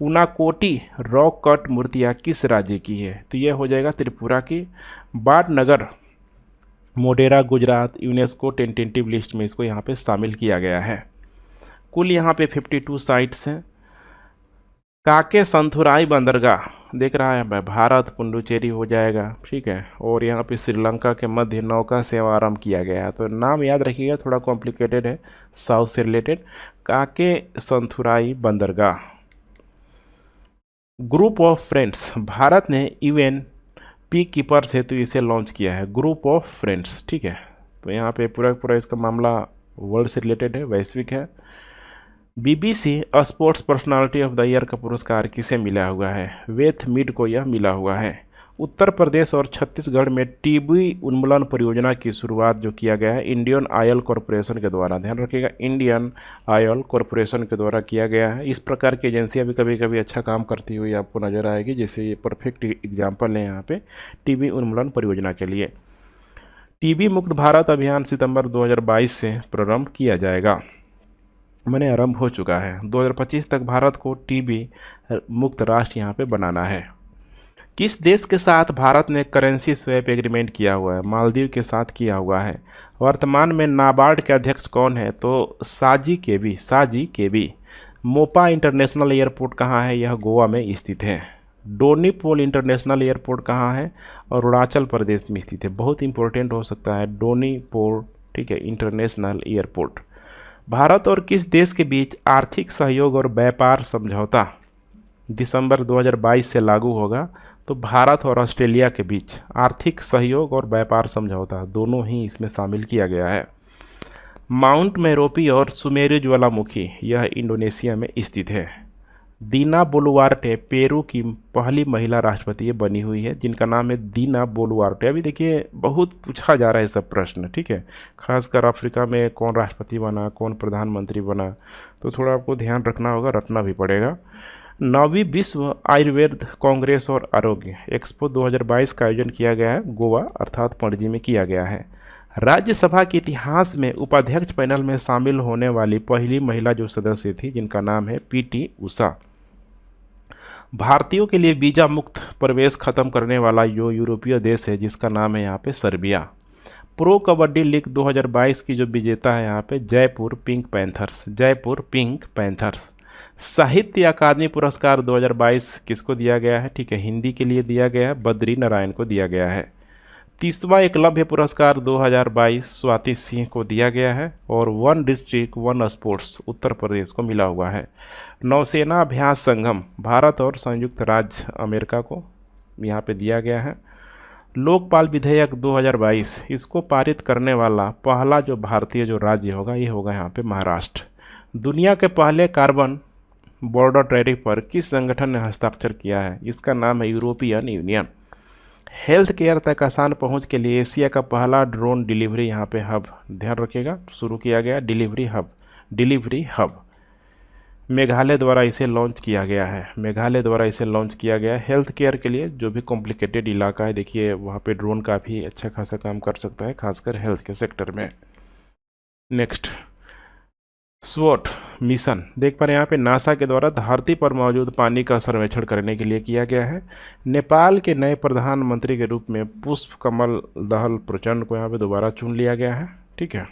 Unakoti rock cut मूर्तियाँ किस राज्य की है? तो यह हो जाएगा त्रिपुरा की। Vadnagar Modhera Gujarat, UNESCO tentative list में इसको यहाँ पे शामिल किया गया है। कुल यहाँ पे 52 साइट्स हैं। काके संथुराई बंदरगाह देख रहा है भारत, पुडुचेरी हो जाएगा, ठीक है, और यहाँ पे श्रीलंका के मध्य नौका सेवा आरंभ किया गया है। तो नाम याद रखिएगा, थोड़ा कॉम्प्लिकेटेड है, साउथ से रिलेटेड। काके संथुराई बंदरगाह। ग्रुप ऑफ फ्रेंड्स, भारत ने UN पी कीपर्स हेतु इसे लॉन्च किया है, ग्रुप ऑफ फ्रेंड्स, ठीक है। तो यहाँ पे पूरा इसका मामला वर्ल्ड से रिलेटेड है, वैश्विक है। BBC sports personality of the year का पुरस्कार किसे मिला हुआ है? वेथ मीड को यह मिला हुआ है। उत्तर प्रदेश और छत्तीसगढ़ में टीबी उन्मूलन परियोजना की शुरुआत जो किया गया है इंडियन ऑयल कॉरपोरेशन के द्वारा, ध्यान रखिएगा, इंडियन ऑयल कॉरपोरेशन के द्वारा किया गया है। इस प्रकार की एजेंसियां भी कभी कभी अच्छा काम करती हुई आपको नजर आएगी, जैसे ये परफेक्ट एग्जाम्पल है यहाँ पे टीबी उन्मूलन परियोजना के लिए। टीबी मुक्त भारत अभियान सितंबर 2022 से प्रारंभ किया जाएगा, मैंने आरंभ हो चुका है। 2025 तक भारत को टीबी मुक्त राष्ट्र यहाँ पे बनाना है। किस देश के साथ भारत ने करेंसी स्वैप एग्रीमेंट किया हुआ है? मालदीव के साथ किया हुआ है। वर्तमान में नाबार्ड के अध्यक्ष कौन है? तो साजी केबी। मोपा इंटरनेशनल एयरपोर्ट कहाँ है? यह गोवा में स्थित है। डोनीपोल इंटरनेशनल एयरपोर्ट कहाँ है? अरुणाचल प्रदेश में स्थित है। बहुत इंपॉर्टेंट हो सकता है डोनीपोल, ठीक है, इंटरनेशनल एयरपोर्ट। भारत और किस देश के बीच आर्थिक सहयोग और व्यापार समझौता दिसंबर 2022 से लागू होगा? तो भारत और ऑस्ट्रेलिया के बीच आर्थिक सहयोग और व्यापार समझौता दोनों ही इसमें शामिल किया गया है। माउंट मेरोपी और सुमेरु ज्वालामुखी यह इंडोनेशिया में स्थित है। दीना बोलुआर्टे पेरू की पहली महिला राष्ट्रपति बनी हुई है, जिनका नाम है दीना बोलुआर्टे। अभी देखिए बहुत पूछा जा रहा है सब प्रश्न, ठीक है, खासकर अफ्रीका में कौन राष्ट्रपति बना, कौन प्रधानमंत्री बना, तो थोड़ा आपको ध्यान रखना होगा, रटना भी पड़ेगा। 9वीं विश्व आयुर्वेद कांग्रेस और आरोग्य एक्सपो 2022 का आयोजन किया गया है गोवा अर्थात पणजी में किया गया है। राज्यसभा के इतिहास में उपाध्यक्ष पैनल में शामिल होने वाली पहली महिला जो सदस्य थी, जिनका नाम है पीटी उषा। भारतीयों के लिए वीजा मुक्त प्रवेश खत्म करने वाला जो यूरोपीय देश है, जिसका नाम है यहाँ पे सर्बिया। प्रो कबड्डी लीग 2022 की जो विजेता है यहाँ पे जयपुर पिंक पैंथर्स। साहित्य अकादमी पुरस्कार 2022 किसको दिया गया है? ठीक है, हिंदी के लिए दिया गया है, बद्री नारायण को दिया गया है। 30वां एकलव्य पुरस्कार 2022 स्वाति सिंह को दिया गया है और one district one sports Uttar Pradesh को मिला हुआ है। नौसेना अभ्यास संगम भारत और संयुक्त राज्य अमेरिका को यहाँ पे दिया गया है। लोकपाल विधेयक 2022 इसको पारित करने वाला पहला जो भारतीय जो राज्य होगा, ये होगा यहाँ पे महाराष्ट्र। दुनिया के पहले कार्बन बॉर्डर टैरिफ पर किस संगठन ने हस्ताक्षर किया है? इसका नाम है यूरोपियन यूनियन। हेल्थ केयर तक आसान पहुंच के लिए एशिया का पहला ड्रोन डिलीवरी यहाँ पे हब, ध्यान रखिएगा, शुरू किया गया डिलीवरी हब मेघालय द्वारा इसे लॉन्च किया गया है। हेल्थ केयर के लिए जो भी कॉम्प्लिकेटेड इलाका है, देखिए वहाँ पे ड्रोन काफ़ी अच्छा खासा काम कर सकता है, खासकर हेल्थ के सेक्टर में। नेक्स्ट स्वॉट मिशन देख पा रहे हैं यहाँ पे नासा के द्वारा धरती पर मौजूद पानी का सर्वेक्षण करने के लिए किया गया है। नेपाल के नए प्रधानमंत्री के रूप में पुष्प कमल दहल प्रचंड को यहाँ पे दोबारा चुन लिया गया है, ठीक है।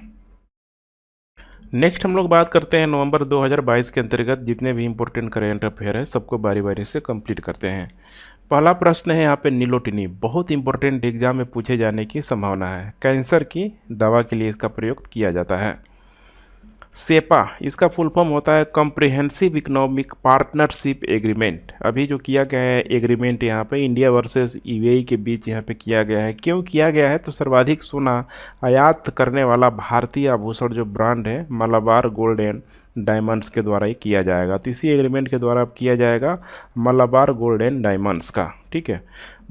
नेक्स्ट हम लोग बात करते हैं नवंबर 2022 के अंतर्गत जितने भी इंपॉर्टेंट करेंट अफेयर है सबको बारी बारी से कंप्लीट करते हैं। पहला प्रश्न है यहाँ पे नीलोटिनी, बहुत इंपॉर्टेंट एग्जाम में पूछे जाने की संभावना है। कैंसर की दवा के लिए इसका प्रयोग किया जाता है। सेपा इसका फुल फॉर्म होता है कॉम्प्रिहेंसिव इकोनॉमिक पार्टनरशिप एग्रीमेंट। अभी जो किया गया है एग्रीमेंट यहाँ पे इंडिया वर्सेस यूएई के बीच यहाँ पे किया गया है। क्यों किया गया है? तो सर्वाधिक सोना आयात करने वाला भारतीय आभूषण जो ब्रांड है मलाबार गोल्ड एंड डायमंड्स के द्वारा ही किया जाएगा। तो इसी एग्रीमेंट के द्वारा अब किया जाएगा मलाबार गोल्ड एंड डायमंड्स का, ठीक है।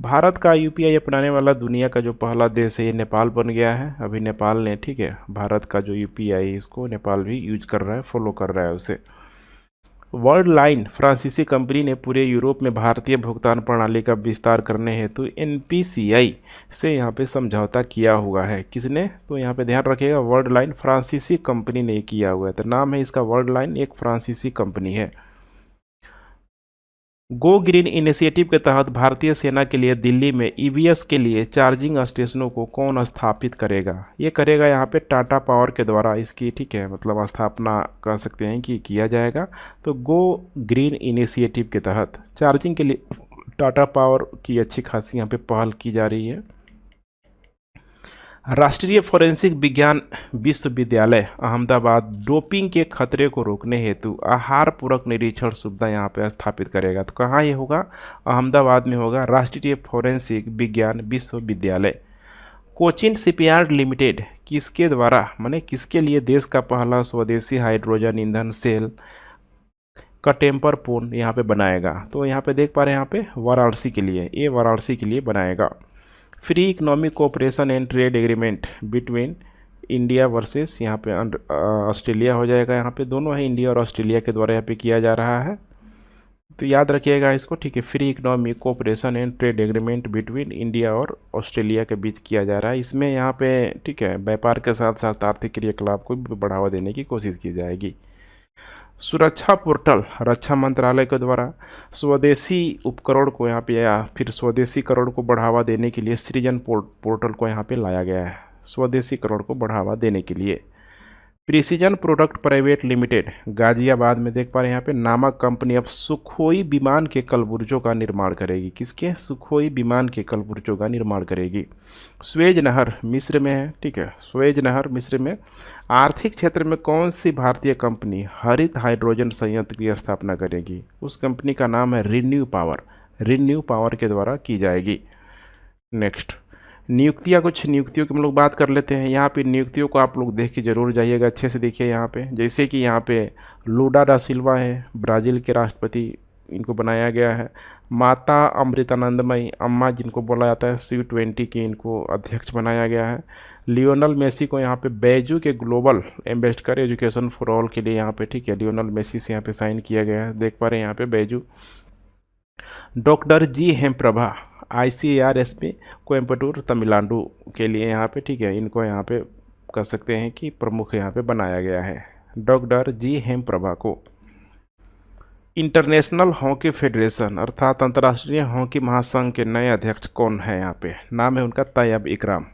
भारत का यूपीआई अपनाने वाला दुनिया का जो पहला देश है ये नेपाल बन गया है। अभी नेपाल ने, ठीक है, भारत का जो यूपीआई इसको नेपाल भी यूज कर रहा है, फॉलो कर रहा है उसे। वर्ल्ड लाइन फ्रांसीसी कंपनी ने पूरे यूरोप में भारतीय भुगतान प्रणाली का विस्तार करने हेतु एनपीसीआई से यहाँ पे समझौता किया हुआ है। किसने? तो यहाँ पे ध्यान रखिएगा, वर्ल्ड लाइन फ्रांसीसी कंपनी ने किया हुआ है। तो नाम है इसका वर्ल्ड लाइन, एक फ्रांसीसी कंपनी है। गो ग्रीन इनिशिएटिव के तहत भारतीय सेना के लिए दिल्ली में ईवीएस के लिए चार्जिंग स्टेशनों को कौन स्थापित करेगा? ये करेगा यहाँ पे टाटा पावर के द्वारा इसकी, ठीक है, मतलब स्थापना कह सकते हैं कि किया जाएगा। तो गो ग्रीन इनिशिएटिव के तहत चार्जिंग के लिए टाटा पावर की अच्छी खासी यहाँ पे पहल की जा रही है। राष्ट्रीय फोरेंसिक विज्ञान विश्वविद्यालय अहमदाबाद डोपिंग के खतरे को रोकने हेतु आहार पूरक निरीक्षण सुविधा यहाँ पे स्थापित करेगा। तो कहाँ ये होगा? अहमदाबाद में होगा राष्ट्रीय फोरेंसिक विज्ञान विश्वविद्यालय। कोचिन शिपयार्ड लिमिटेड किसके द्वारा, माने किसके लिए देश का पहला स्वदेशी हाइड्रोजन ईंधन सेल का टेम्पर पूर्ण यहाँ पे बनाएगा? तो यहाँ पे देख पा रहे हैं यहाँ पे वाराणसी के लिए, ये वाराणसी के लिए बनाएगा। Free economic cooperation and trade agreement between India versus यहाँ पे ऑस्ट्रेलिया हो जाएगा। यहाँ पे दोनों है, इंडिया और ऑस्ट्रेलिया के द्वारा यहाँ पे किया जा रहा है। तो याद रखिएगा इसको, ठीक है। Free economic cooperation and trade agreement between India और ऑस्ट्रेलिया के बीच किया जा रहा है। इसमें यहाँ पे, ठीक है, व्यापार के साथ साथ आर्थिक क्रियाकलाप को भी बढ़ावा देने की कोशिश की जाएगी। सुरक्षा पोर्टल रक्षा मंत्रालय के द्वारा। स्वदेशी उपकरण को यहाँ पे या फिर स्वदेशी करण को बढ़ावा देने के लिए सृजन पोर्टल को यहाँ पे लाया गया है, स्वदेशी करण को बढ़ावा देने के लिए। Precision product private limited Ghaziabad में देख पा रहे हैं यहाँ पे नामक कंपनी अब सुखोई विमान के कलपुर्जों का निर्माण करेगी। किसके? सुखोई विमान के कलपुर्जों का निर्माण करेगी। स्वेज नहर मिस्र में है, ठीक है, स्वेज नहर मिस्र में। आर्थिक क्षेत्र में कौन सी भारतीय कंपनी हरित हाइड्रोजन संयंत्र की स्थापना करेगी? उस कंपनी का नाम है रिन्यू पावर, रिन्यू पावर के द्वारा की जाएगी। नेक्स्ट नियुक्तियाँ, कुछ नियुक्तियों की हम लोग बात कर लेते हैं। यहाँ पे नियुक्तियों को आप लोग देख के जरूर जाइएगा, अच्छे से देखिए यहाँ पे। जैसे कि यहाँ पे लूला डा सिल्वा है, ब्राज़ील के राष्ट्रपति, इनको बनाया गया है। माता अमृतानंदमयी अम्मा जिनको बोला जाता है C20 की, इनको अध्यक्ष बनाया गया है। लियोनल मेसी को यहाँ पे बैजू के global ambassador education for all के लिए यहाँ पे, ठीक है, लियोनल मेसी से यहाँ पे साइन किया गया है, देख पा रहे हैं यहाँ पे बैजू। डॉक्टर जी हेमप्रभा ICARSP कोयम्बटूर तमिलनाडु के लिए यहाँ पे, ठीक है, इनको यहाँ पे कर सकते हैं कि प्रमुख यहाँ पे बनाया गया है, डॉक्टर जी हेमप्रभा को। इंटरनेशनल हॉकी फेडरेशन अर्थात अंतर्राष्ट्रीय हॉकी महासंघ के नए अध्यक्ष कौन है? यहाँ पे नाम है उनका तैयब इकराम।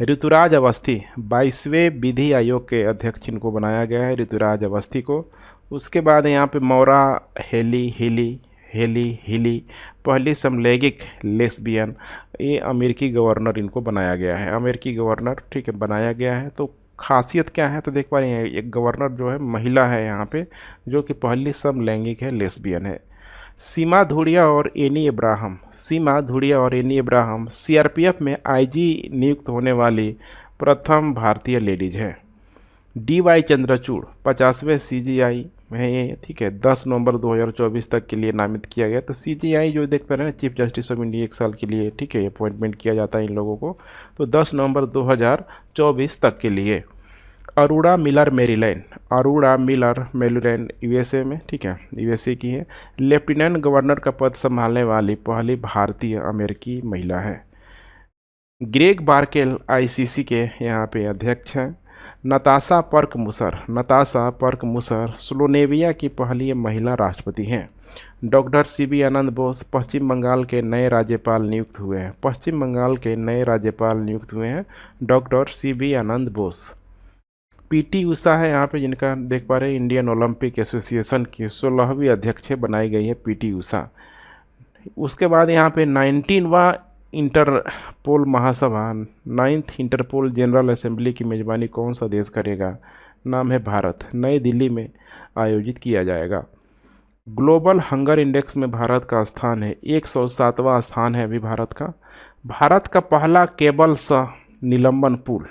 ऋतुराज अवस्थी 22वें विधि आयोग के अध्यक्ष इनको बनाया गया है, ऋतुराज अवस्थी को। उसके बाद यहाँ पे मौरा हेली पहली समलैंगिक लेस्बियन, ये अमेरिकी गवर्नर इनको बनाया गया है, अमेरिकी गवर्नर, ठीक है, बनाया गया है। तो खासियत क्या है? तो देख पा रहे हैं एक गवर्नर जो है महिला है यहाँ पे, जो कि पहली समलैंगिक है, लेस्बियन है। सीमा धुड़िया और एनी इब्राहिम, सीमा धुड़िया और एनी इब्राहिम CRPF में IG नियुक्त होने वाली प्रथम भारतीय लेडीज है। DY चंद्रचूड़ 50वें CGI में ये, ठीक है, 10 नवंबर 2024 तक के लिए नामित किया गया। तो CGI जो देख पा रहे हैं चीफ जस्टिस ऑफ इंडिया 1 साल के लिए, ठीक है, अपॉइंटमेंट किया जाता है इन लोगों को, तो 10 नवंबर 2024 तक के लिए। Arora Miller Maryland, Arora Miller Maryland USA में, ठीक है, USA की है। लेफ्टिनेंट गवर्नर का पद संभालने वाली पहली भारतीय अमेरिकी महिला है। ग्रेग बार्केल ICC के यहाँ पे अध्यक्ष हैं। नताशा पर्क मुसर स्लोवेनिया की पहली महिला राष्ट्रपति हैं। डॉक्टर CB आनंद बोस पश्चिम बंगाल के नए राज्यपाल नियुक्त हुए हैं, पश्चिम बंगाल के नए राज्यपाल नियुक्त हुए हैं डॉक्टर CB आनंद बोस। PT उषा है यहाँ पे, जिनका देख पा रहे हैं इंडियन ओलंपिक एसोसिएशन की 16वीं अध्यक्ष बनाई गई है PT उषा। उसके बाद यहाँ पे 19वां इंटरपोल महासभा, 9th इंटरपोल जनरल असेंबली की मेज़बानी कौन सा देश करेगा? नाम है भारत, नई दिल्ली में आयोजित किया जाएगा। ग्लोबल हंगर इंडेक्स में भारत का स्थान है 107वां स्थान है अभी भारत का। भारत का पहला केबल निलंबन पुल,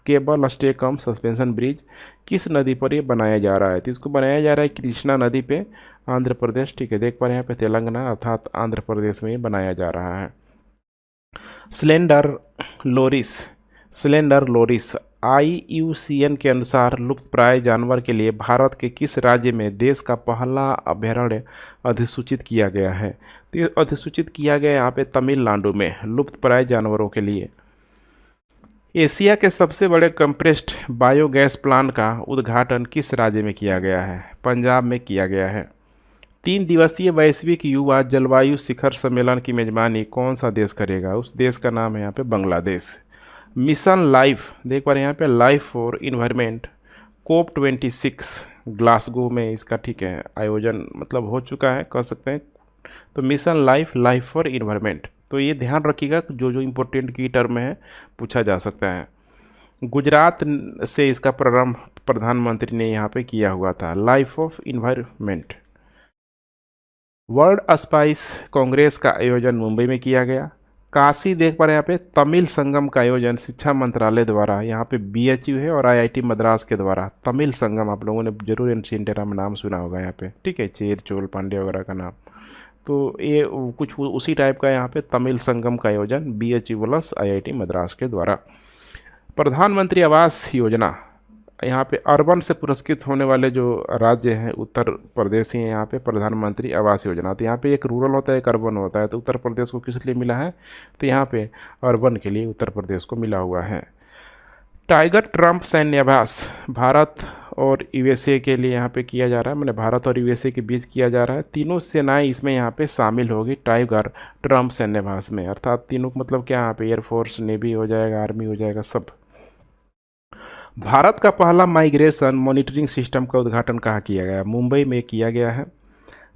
केबल स्टे कम सस्पेंशन ब्रिज किस नदी पर ये बनाया जा रहा है? तो इसको बनाया जा रहा है कृष्णा नदी पे, आंध्र प्रदेश, ठीक है, देख पा रहे हैं यहाँ पे तेलंगाना अर्थात आंध्र प्रदेश में ये बनाया जा रहा है। स्लेंडर लोरिस IUCN के अनुसार लुप्तप्राय जानवर के लिए भारत के किस राज्य में देश का पहला अभयारण्य अधिसूचित किया गया है? तो ये अधिसूचित किया गया यहाँ पे तमिलनाडु में लुप्तप्राय जानवरों के लिए। एशिया के सबसे बड़े कंप्रेस्ड बायोगैस प्लांट का उद्घाटन किस राज्य में किया गया है? पंजाब में किया गया है। 3 दिवसीय वैश्विक युवा जलवायु शिखर सम्मेलन की मेजबानी कौन सा देश करेगा? उस देश का नाम है यहाँ पे बांग्लादेश। मिशन लाइफ, देख पा रहे हैं यहाँ पे life for environment COP26 Glasgow में इसका, ठीक है, आयोजन मतलब हो चुका है, कह सकते हैं। तो मिशन लाइफ फॉर इन्वायरमेंट, तो ये ध्यान रखिएगा जो इम्पोर्टेंट की टर्म है पूछा जा सकता है। गुजरात से इसका प्रारंभ प्रधानमंत्री ने यहाँ पे किया हुआ था, life of environment. World spice Congress का आयोजन मुंबई में किया गया। काशी देख पा रहे हैं यहाँ पे तमिल संगम का आयोजन शिक्षा मंत्रालय द्वारा, यहाँ पे BHU है और IIT मद्रास के द्वारा तमिल संगम, आप लोगों ने जरूर एनसीएनटेरा में नाम सुना होगा यहाँ पे, ठीक है, चेर चोल पांडे वगैरह का नाम। तो ये कुछ उसी टाइप का यहाँ पे तमिल संगम का आयोजन BHU प्लस IIT मद्रास के द्वारा। प्रधानमंत्री आवास योजना, यहाँ पे अर्बन से पुरस्कृत होने वाले जो राज्य हैं उत्तर प्रदेश ही है यहाँ पे प्रधानमंत्री आवास योजना। तो यहाँ पे एक रूरल होता है एक अर्बन होता है, तो उत्तर प्रदेश को किस लिए मिला है? तो यहाँ पे अर्बन के लिए उत्तर प्रदेश को मिला हुआ है। टाइगर ट्रंप सैन्याभ्यास भारत और यूएसए के लिए यहाँ पे किया जा रहा है, मैंने भारत और यूएसए के बीच किया जा रहा है। तीनों सेनाएं इसमें यहाँ पे शामिल होगी टाइगर ट्रम्प सैन्यवास में, अर्थात तीनों का मतलब क्या, यहाँ पे एयरफोर्स, नेवी हो जाएगा, आर्मी हो जाएगा, सब। भारत का पहला माइग्रेशन मॉनिटरिंग सिस्टम का उद्घाटन कहाँ किया गया? मुंबई में किया गया है।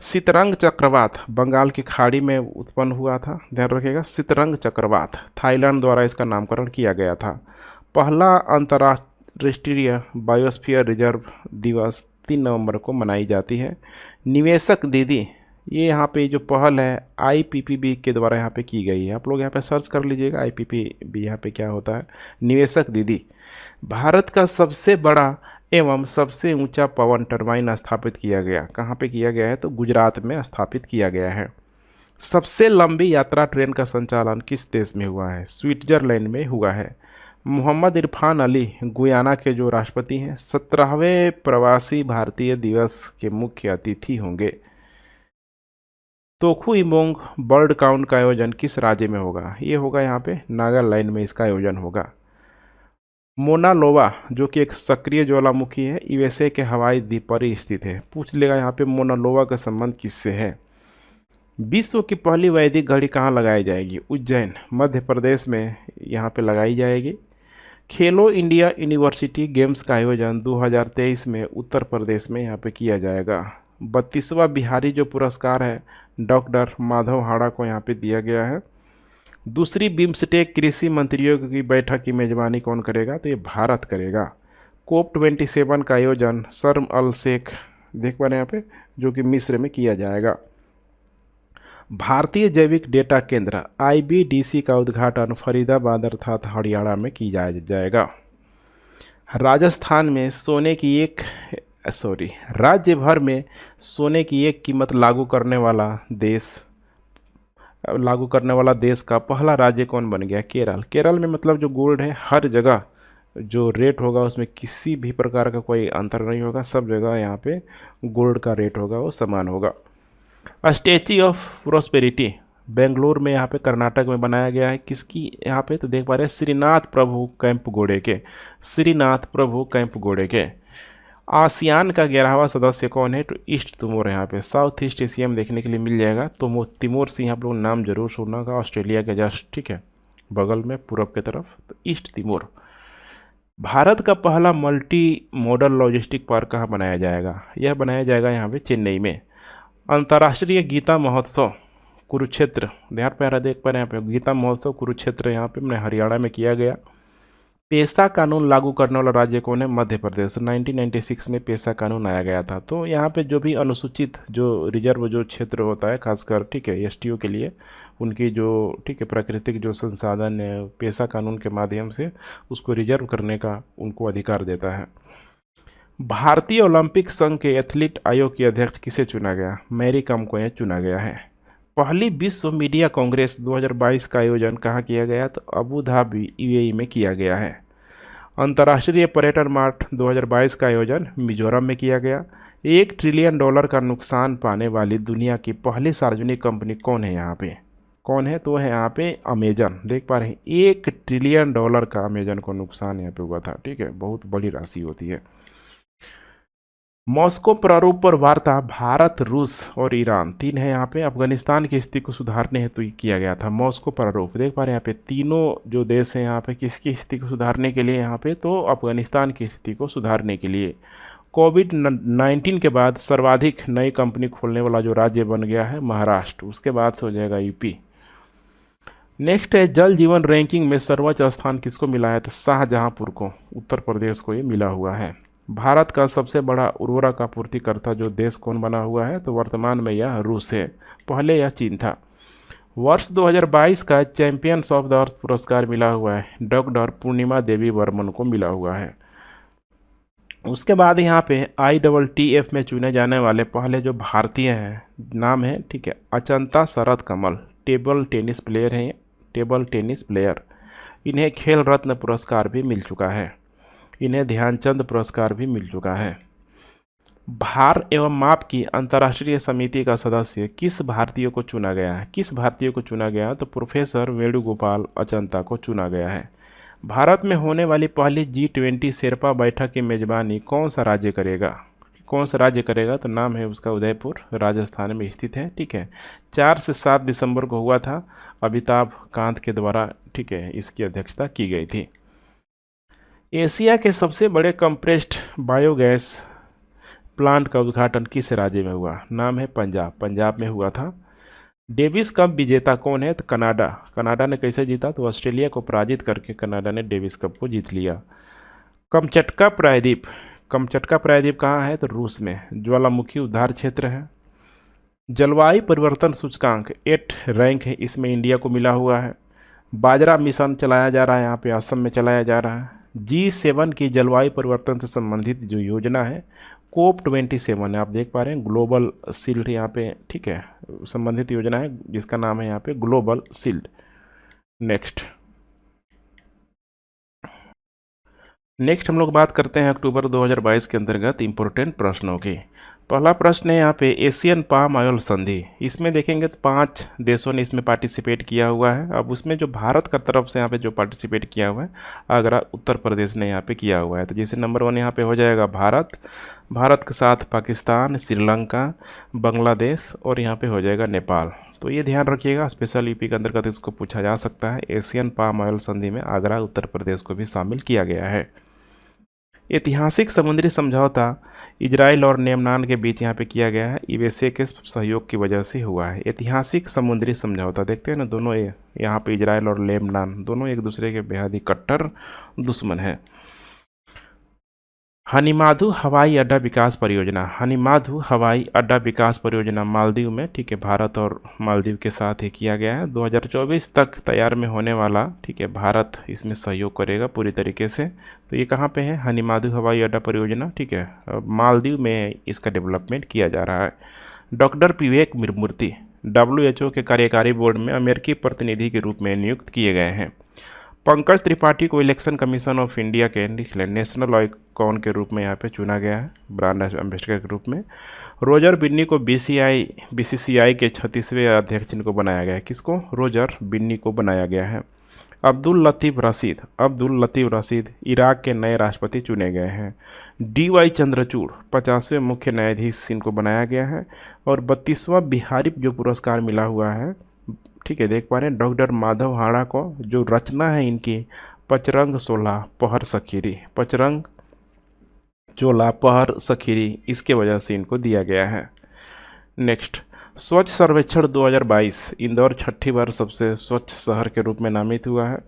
सितरंग चक्रवात बंगाल की खाड़ी में उत्पन्न हुआ था, ध्यान रखिएगा, सितरंग चक्रवात, थाईलैंड द्वारा इसका नामकरण किया गया था। पहला अंतर्राष्ट्रीय बायोस्फीयर रिजर्व दिवस 3 नवंबर को मनाई जाती है। निवेशक दीदी, ये यहाँ पे जो पहल है आईपीपीबी के द्वारा यहाँ पे की गई है, आप लोग यहाँ पे सर्च कर लीजिएगा आईपीपीबी यहाँ पे क्या होता है। निवेशक दीदी, भारत का सबसे बड़ा एवं सबसे ऊंचा पवन टरबाइन स्थापित किया गया, कहाँ पे किया गया है? तो गुजरात में स्थापित किया गया है। सबसे लंबी यात्रा ट्रेन का संचालन किस देश में हुआ है? स्विट्जरलैंड में हुआ है। मोहम्मद इरफान अली गुयाना के जो राष्ट्रपति हैं 17वें प्रवासी भारतीय दिवस के मुख्य अतिथि होंगे। तोखु इमोंग बर्ड काउंट का आयोजन किस राज्य में होगा? ये होगा यहाँ पे नागालैंड में इसका आयोजन होगा। मोना लोवा जो कि एक सक्रिय ज्वालामुखी है, यूएसए के हवाई द्वीप पर ही स्थित है। पूछ लेगा यहाँ पे मोना लोवा का संबंध किससे है। विश्व की पहली वैदिक घड़ी कहाँ लगाई जाएगी? उज्जैन, मध्य प्रदेश में यहाँ पे लगाई जाएगी। खेलो इंडिया यूनिवर्सिटी गेम्स का आयोजन 2023 में उत्तर प्रदेश में यहाँ पे किया जाएगा। 32वां बिहारी जो पुरस्कार है डॉक्टर माधव हाड़ा को यहाँ पे दिया गया है। दूसरी बिम्स्टेक कृषि मंत्रियों की बैठक की मेजबानी कौन करेगा? तो ये भारत करेगा। कोप 27 का आयोजन शर्म अल शेख, देख पा रहे हैं यहाँ पे, जो कि मिस्र में किया जाएगा। भारतीय जैविक डेटा केंद्र आईबीडीसी का उद्घाटन फरीदाबाद अर्थात हरियाणा में किया जाएगा। राजस्थान में सोने की राज्य भर में सोने की एक कीमत लागू करने वाला देश का पहला राज्य कौन बन गया? केरल। केरल में मतलब जो गोल्ड है हर जगह जो रेट होगा उसमें किसी भी प्रकार का कोई अंतर नहीं होगा, सब जगह यहाँ पे गोल्ड का रेट होगा वो समान होगा। स्टैच्यू ऑफ प्रोस्पेरिटी बेंगलोर में यहाँ पे कर्नाटक में बनाया गया है, किसकी यहाँ पे? तो देख पा रहे हैं श्रीनाथ प्रभु कैंपगोड़े के, श्रीनाथ प्रभु कैंपगोड़े के। आसियान का 11वां सदस्य कौन है? तो ईस्ट तिमोर, यहाँ पे साउथ ईस्ट एशिया में देखने के लिए मिल जाएगा। तो तिमोर सिंह आप लोग नाम जरूर सुनना होगा, ऑस्ट्रेलिया के जस्ट ठीक है बगल में पूरब की तरफ, तो ईस्ट तिमोर। भारत का पहला मल्टी मॉडल लॉजिस्टिक पार्क कहाँ बनाया जाएगा? यह बनाया जाएगा यहाँ पे चेन्नई में। अंतर्राष्ट्रीय गीता महोत्सव कुरुक्षेत्र, ध्यान प्यारा देख पा रहे हैं यहाँ पे, गीता महोत्सव कुरुक्षेत्र यहाँ पे मैंने हरियाणा में किया गया। पेशा कानून लागू करने वाला राज्य कौन है? मध्य प्रदेश। 1996 में पेशा कानून आया गया था। तो यहाँ पे जो भी अनुसूचित जो रिजर्व जो क्षेत्र होता है खासकर ठीक है एसटीओ के लिए, उनकी जो ठीक है प्राकृतिक जो संसाधन है पेशा कानून के माध्यम से उसको रिजर्व करने का उनको अधिकार देता है। भारतीय ओलंपिक संघ के एथलीट आयोग के अध्यक्ष किसे चुना गया? मैरी कॉम को यह चुना गया है। पहली विश्व मीडिया कांग्रेस 2022 का आयोजन कहाँ किया गया? तो अबू धाबी यूएई में किया गया है। अंतर्राष्ट्रीय पर्यटन मार्ट 2022 का आयोजन मिजोरम में किया गया। $1 ट्रिलियन का नुकसान पाने वाली दुनिया की पहली सार्वजनिक कंपनी कौन है? यहाँ पे कौन है? तो है यहाँ पे अमेजन, देख पा रहे हैं $1 ट्रिलियन का अमेजन को नुकसान यहाँ पे हुआ था, ठीक है, बहुत बड़ी राशि होती है। मॉस्को प्रारूप पर वार्ता भारत, रूस और ईरान 3 है यहाँ पे। अफगानिस्तान की स्थिति को सुधारने हेतु किया गया था मॉस्को प्रारूप, देख पा रहे हैं यहाँ पे तीनों जो देश हैं यहाँ पे किसकी स्थिति को सुधारने के लिए? यहाँ पे तो अफगानिस्तान की स्थिति को सुधारने के लिए। कोविड-19 के बाद सर्वाधिक नई कंपनी खोलने वाला जो राज्य बन गया है महाराष्ट्र, उसके बाद से हो जाएगा यूपी। नेक्स्ट है जल जीवन रैंकिंग में सर्वोच्च स्थान किसको मिला है? तो शाहजहांपुर को, उत्तर प्रदेश को ये मिला हुआ है। भारत का सबसे बड़ा उर्वरक आपूर्तिकर्ता जो देश कौन बना हुआ है? तो वर्तमान में यह रूस है, पहले यह चीन था। वर्ष 2022 का चैंपियंस ऑफ द अर्थ पुरस्कार मिला हुआ है डॉक्टर पूर्णिमा देवी वर्मन को मिला हुआ है। उसके बाद यहाँ पे ITTF में चुने जाने वाले पहले जो भारतीय हैं नाम है ठीक है अचंता शरद कमल, टेबल टेनिस प्लेयर हैं, टेबल टेनिस प्लेयर। इन्हें खेल रत्न पुरस्कार भी मिल चुका है, इन्हें ध्यानचंद पुरस्कार भी मिल चुका है। भार एवं माप की अंतर्राष्ट्रीय समिति का सदस्य किस भारतीय को चुना गया है? किस भारतीय को चुना गया? तो प्रोफेसर वेणुगोपाल अचंता को चुना गया है। भारत में होने वाली पहली G20 शेरपा बैठक की मेजबानी कौन सा राज्य करेगा? कौन सा राज्य करेगा? तो नाम है उसका उदयपुर, राजस्थान में स्थित है। ठीक है, 4 से 7 दिसंबर को हुआ था, अमिताभ कांत के द्वारा, ठीक है, इसकी अध्यक्षता की गई थी। एशिया के सबसे बड़े कंप्रेस्ड बायोगैस प्लांट का उद्घाटन किस राज्य में हुआ? नाम है पंजाब, पंजाब में हुआ था। डेविस कप विजेता कौन है? तो कनाडा। कनाडा ने कैसे जीता? तो ऑस्ट्रेलिया को पराजित करके कनाडा ने डेविस कप को जीत लिया। कमचटका प्रायद्वीप, कमचटका प्रायद्वीप कहाँ है? तो रूस में, ज्वालामुखी उद्धार क्षेत्र है। जलवायु परिवर्तन सूचकांक 8 रैंक है, इसमें इंडिया को मिला हुआ है। बाजरा मिशन चलाया जा रहा है, यहाँ पे असम में चलाया जा रहा है। G7 की जलवायु परिवर्तन से संबंधित जो योजना है COP27 है, आप देख पा रहे हैं ग्लोबल शील्ड यहाँ पे, ठीक है, संबंधित योजना है जिसका नाम है यहाँ पे ग्लोबल शील्ड। नेक्स्ट हम लोग बात करते हैं अक्टूबर 2022 के अंतर्गत इम्पोर्टेंट प्रश्नों की। पहला प्रश्न है यहाँ पे एशियन पाम ऑयल संधि, इसमें देखेंगे तो 5 देशों ने इसमें पार्टिसिपेट किया हुआ है। अब उसमें जो भारत का तरफ से यहाँ पे जो पार्टिसिपेट किया हुआ है, आगरा उत्तर प्रदेश ने यहाँ पे किया हुआ है। तो जैसे नंबर 1 यहाँ पे हो जाएगा भारत, भारत के साथ पाकिस्तान, श्रीलंका, बांग्लादेश और यहाँ पे हो जाएगा नेपाल। तो ये ध्यान रखिएगा, स्पेशल यूपी के अंतर्गत इसको पूछा जा सकता है। एशियन पाम ऑयल संधि में आगरा उत्तर प्रदेश को भी शामिल किया गया है। ऐतिहासिक समुद्री समझौता इजराइल और लेबनान के बीच यहाँ पे किया गया है, यूएसए के सहयोग की वजह से हुआ है। ऐतिहासिक समुद्री समझौता, देखते हैं ना, दोनों यहाँ पे इजराइल और लेबनान दोनों एक दूसरे के बेहद ही कट्टर दुश्मन है। हनीमाधु हवाई अड्डा विकास परियोजना, हनीमाधु हवाई अड्डा विकास परियोजना मालदीव में, ठीक है, भारत और मालदीव के साथ ही किया गया है। 2024 तक तैयार में होने वाला, ठीक है, भारत इसमें सहयोग करेगा पूरी तरीके से। तो ये कहाँ पे है? हनीमाधु हवाई अड्डा परियोजना, ठीक है, मालदीव में इसका डेवलपमेंट किया जा रहा है। डॉक्टर विवेक मूर्ति WHO के कार्यकारी बोर्ड में अमेरिकी प्रतिनिधि के रूप में नियुक्त किए गए हैं। पंकज त्रिपाठी को इलेक्शन कमीशन ऑफ इंडिया के नेशनल आइकॉन के रूप में यहाँ पे चुना गया है, ब्रांड एम्बेसडर के रूप में। रोजर बिन्नी को BCCI के 36वें अध्यक्ष को बनाया गया है। किसको? रोजर बिन्नी को बनाया गया है। अब्दुल लतीफ़ रशीद इराक के नए राष्ट्रपति चुने गए हैं। DY चंद्रचूड़ 50वें मुख्य न्यायाधीश इनको बनाया गया है। और 32वां बिहारी जो पुरस्कार मिला हुआ है, ठीक है, देख पा रहे हैं, डॉक्टर माधव हाड़ा को, जो रचना है इनकी पचरंग चोला पहर सखीरी, पचरंग चोला पहर सखीरी, इसके वजह से इनको दिया गया है। नेक्स्ट, स्वच्छ सर्वेक्षण 2022, इंदौर 6ठी बार सबसे स्वच्छ शहर के रूप में नामित हुआ है।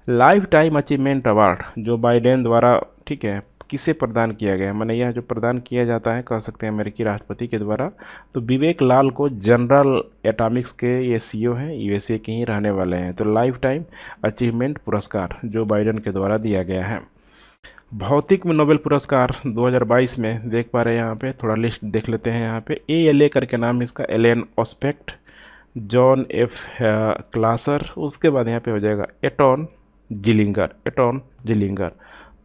Life time achievement award Joe Biden द्वारा, ठीक है, किसे प्रदान किया गया है? मैंने यह जो प्रदान किया जाता है, कह सकते हैं अमेरिकी राष्ट्रपति के द्वारा, तो विवेक लाल को, जनरल एटॉमिक्स के ये CEO हैं, USA के ही रहने वाले हैं। तो लाइफ टाइम अचीवमेंट पुरस्कार जो बाइडेन के द्वारा दिया गया है। भौतिक में नोबेल पुरस्कार 2022 में देख पा रहे हैं, यहाँ पे थोड़ा लिस्ट देख लेते हैं। यहाँ पे ALA करके नाम इसका, एलेन ऑस्पेक्ट, जॉन F क्लासर, उसके बाद यहाँ पे हो जाएगा एटॉन जिलिंगर,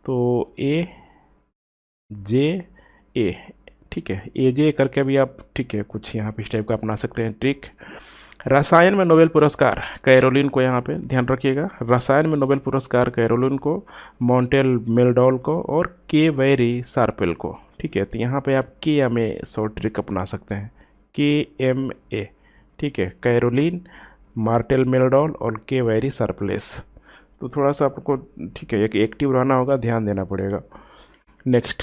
तो AJA, ठीक है, AJ करके भी आप, ठीक है, कुछ यहाँ पे इस टाइप का अपना सकते हैं ट्रिक। रसायन में नोबेल पुरस्कार कैरोलिन को, यहाँ पे ध्यान रखिएगा, रसायन में नोबेल पुरस्कार कैरोलिन को, मॉन्टेल मेल्डॉल को और के वेरी शार्पेल को, ठीक है। तो यहाँ पे आप KMA शॉर्ट ट्रिक अपना सकते हैं, KMA, ठीक है, कैरोलिन, मार्टेल मेल्डॉल और के वेरी शार्पलेस। तो थोड़ा सा आपको, ठीक है, एक एक्टिव रहना होगा, ध्यान देना पड़ेगा। नेक्स्ट,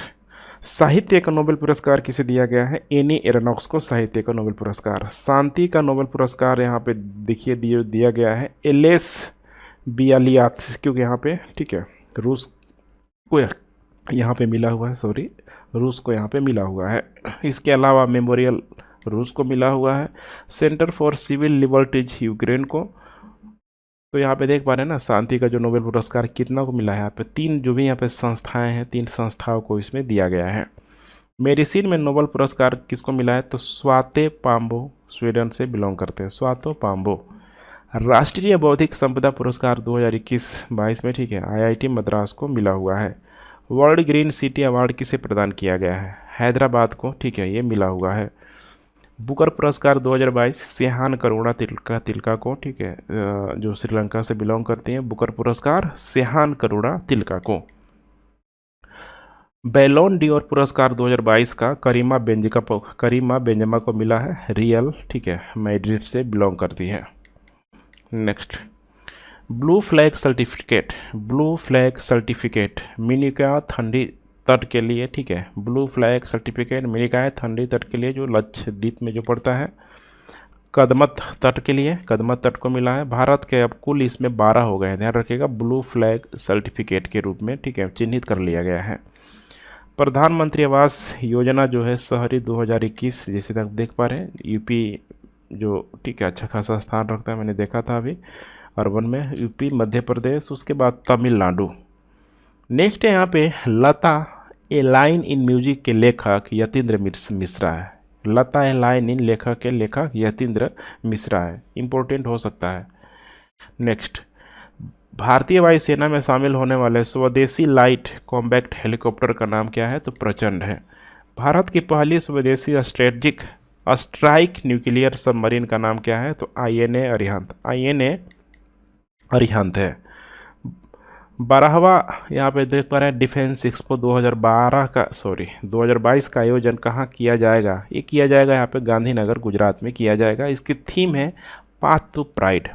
साहित्य का नोबेल पुरस्कार किसे दिया गया है? एनी एरोनॉक्स को साहित्य का नोबेल पुरस्कार। शांति का नोबेल पुरस्कार यहाँ पे देखिए दिया गया है एलेस बियालियात्स्की को, यहाँ पे, ठीक है, रूस को यहाँ पे मिला हुआ है, रूस को यहाँ पे मिला हुआ है। इसके अलावा मेमोरियल रूस को मिला हुआ है। Centre for civil liberties Ukraine को। तो यहाँ पे देख पा रहे हैं ना, शांति का जो नोबेल पुरस्कार कितना को मिला है? यहाँ पे 3 जो भी यहाँ पे संस्थाएं हैं, 3 संस्थाओं को इसमें दिया गया है। मेडिसिन में नोबेल पुरस्कार किसको मिला है? तो स्वाते पाम्बो, स्वीडन से बिलोंग करते हैं, स्वातो पाम्बो। राष्ट्रीय बौद्धिक संपदा पुरस्कार 2021-22 में, ठीक है, IIT मद्रास को मिला हुआ है। वर्ल्ड ग्रीन सिटी अवार्ड किसे प्रदान किया गया है? हैदराबाद को, ठीक है, ये मिला हुआ है। बुकर पुरस्कार 2022 सेहान करुणा तिलका को, ठीक है, जो श्रीलंका से बिलोंग करती हैं, बुकर पुरस्कार सेहान करुणा तिलका को। बैलोन डी और पुरस्कार 2022 का करीमा बेंजेमा को मिला है, रियल, ठीक है, मैड्रिड से बिलोंग करती है। Next, blue flag certificate Minicoy ठंडी तट के लिए, ठीक है, ब्लू फ्लैग सर्टिफिकेट मिनिकॉय ठंडी तट के लिए, जो लक्षद्वीप में जो पड़ता है, कदमत तट को मिला है। भारत के अब कुल इसमें 12 हो गए हैं, ध्यान रखिएगा, ब्लू फ्लैग सर्टिफिकेट के रूप में, ठीक है, चिन्हित कर लिया गया है। प्रधानमंत्री आवास योजना जो है शहरी 2021, जैसे आप देख पा रहे हैं, यूपी जो, ठीक है, अच्छा खासा स्थान रखता है, मैंने देखा था अभी अर्बन में, यूपी, मध्य प्रदेश, उसके बाद तमिलनाडु। नेक्स्ट है यहाँ पे लता ए लाइन इन म्यूजिक के लेखक यतीन्द्र मिश्रा है। लता ए लाइन इन लेखक के लेखक यतीन्द्र मिश्रा है, इम्पोर्टेंट हो सकता है। नेक्स्ट, भारतीय वायुसेना में शामिल होने वाले स्वदेशी लाइट कॉम्बैक्ट हेलीकॉप्टर का नाम क्या है? तो प्रचंड है। भारत की पहली स्वदेशी स्ट्रेटजिक स्ट्राइक न्यूक्लियर सबमरीन का नाम क्या है? तो INA अरिहंत है। 12वां यहाँ पे देख पा रहे हैं डिफेंस एक्सपो 2022 का आयोजन कहाँ किया जाएगा? ये किया जाएगा यहाँ पे गांधीनगर, गुजरात में किया जाएगा। इसकी थीम है पाथ टू प्राइड।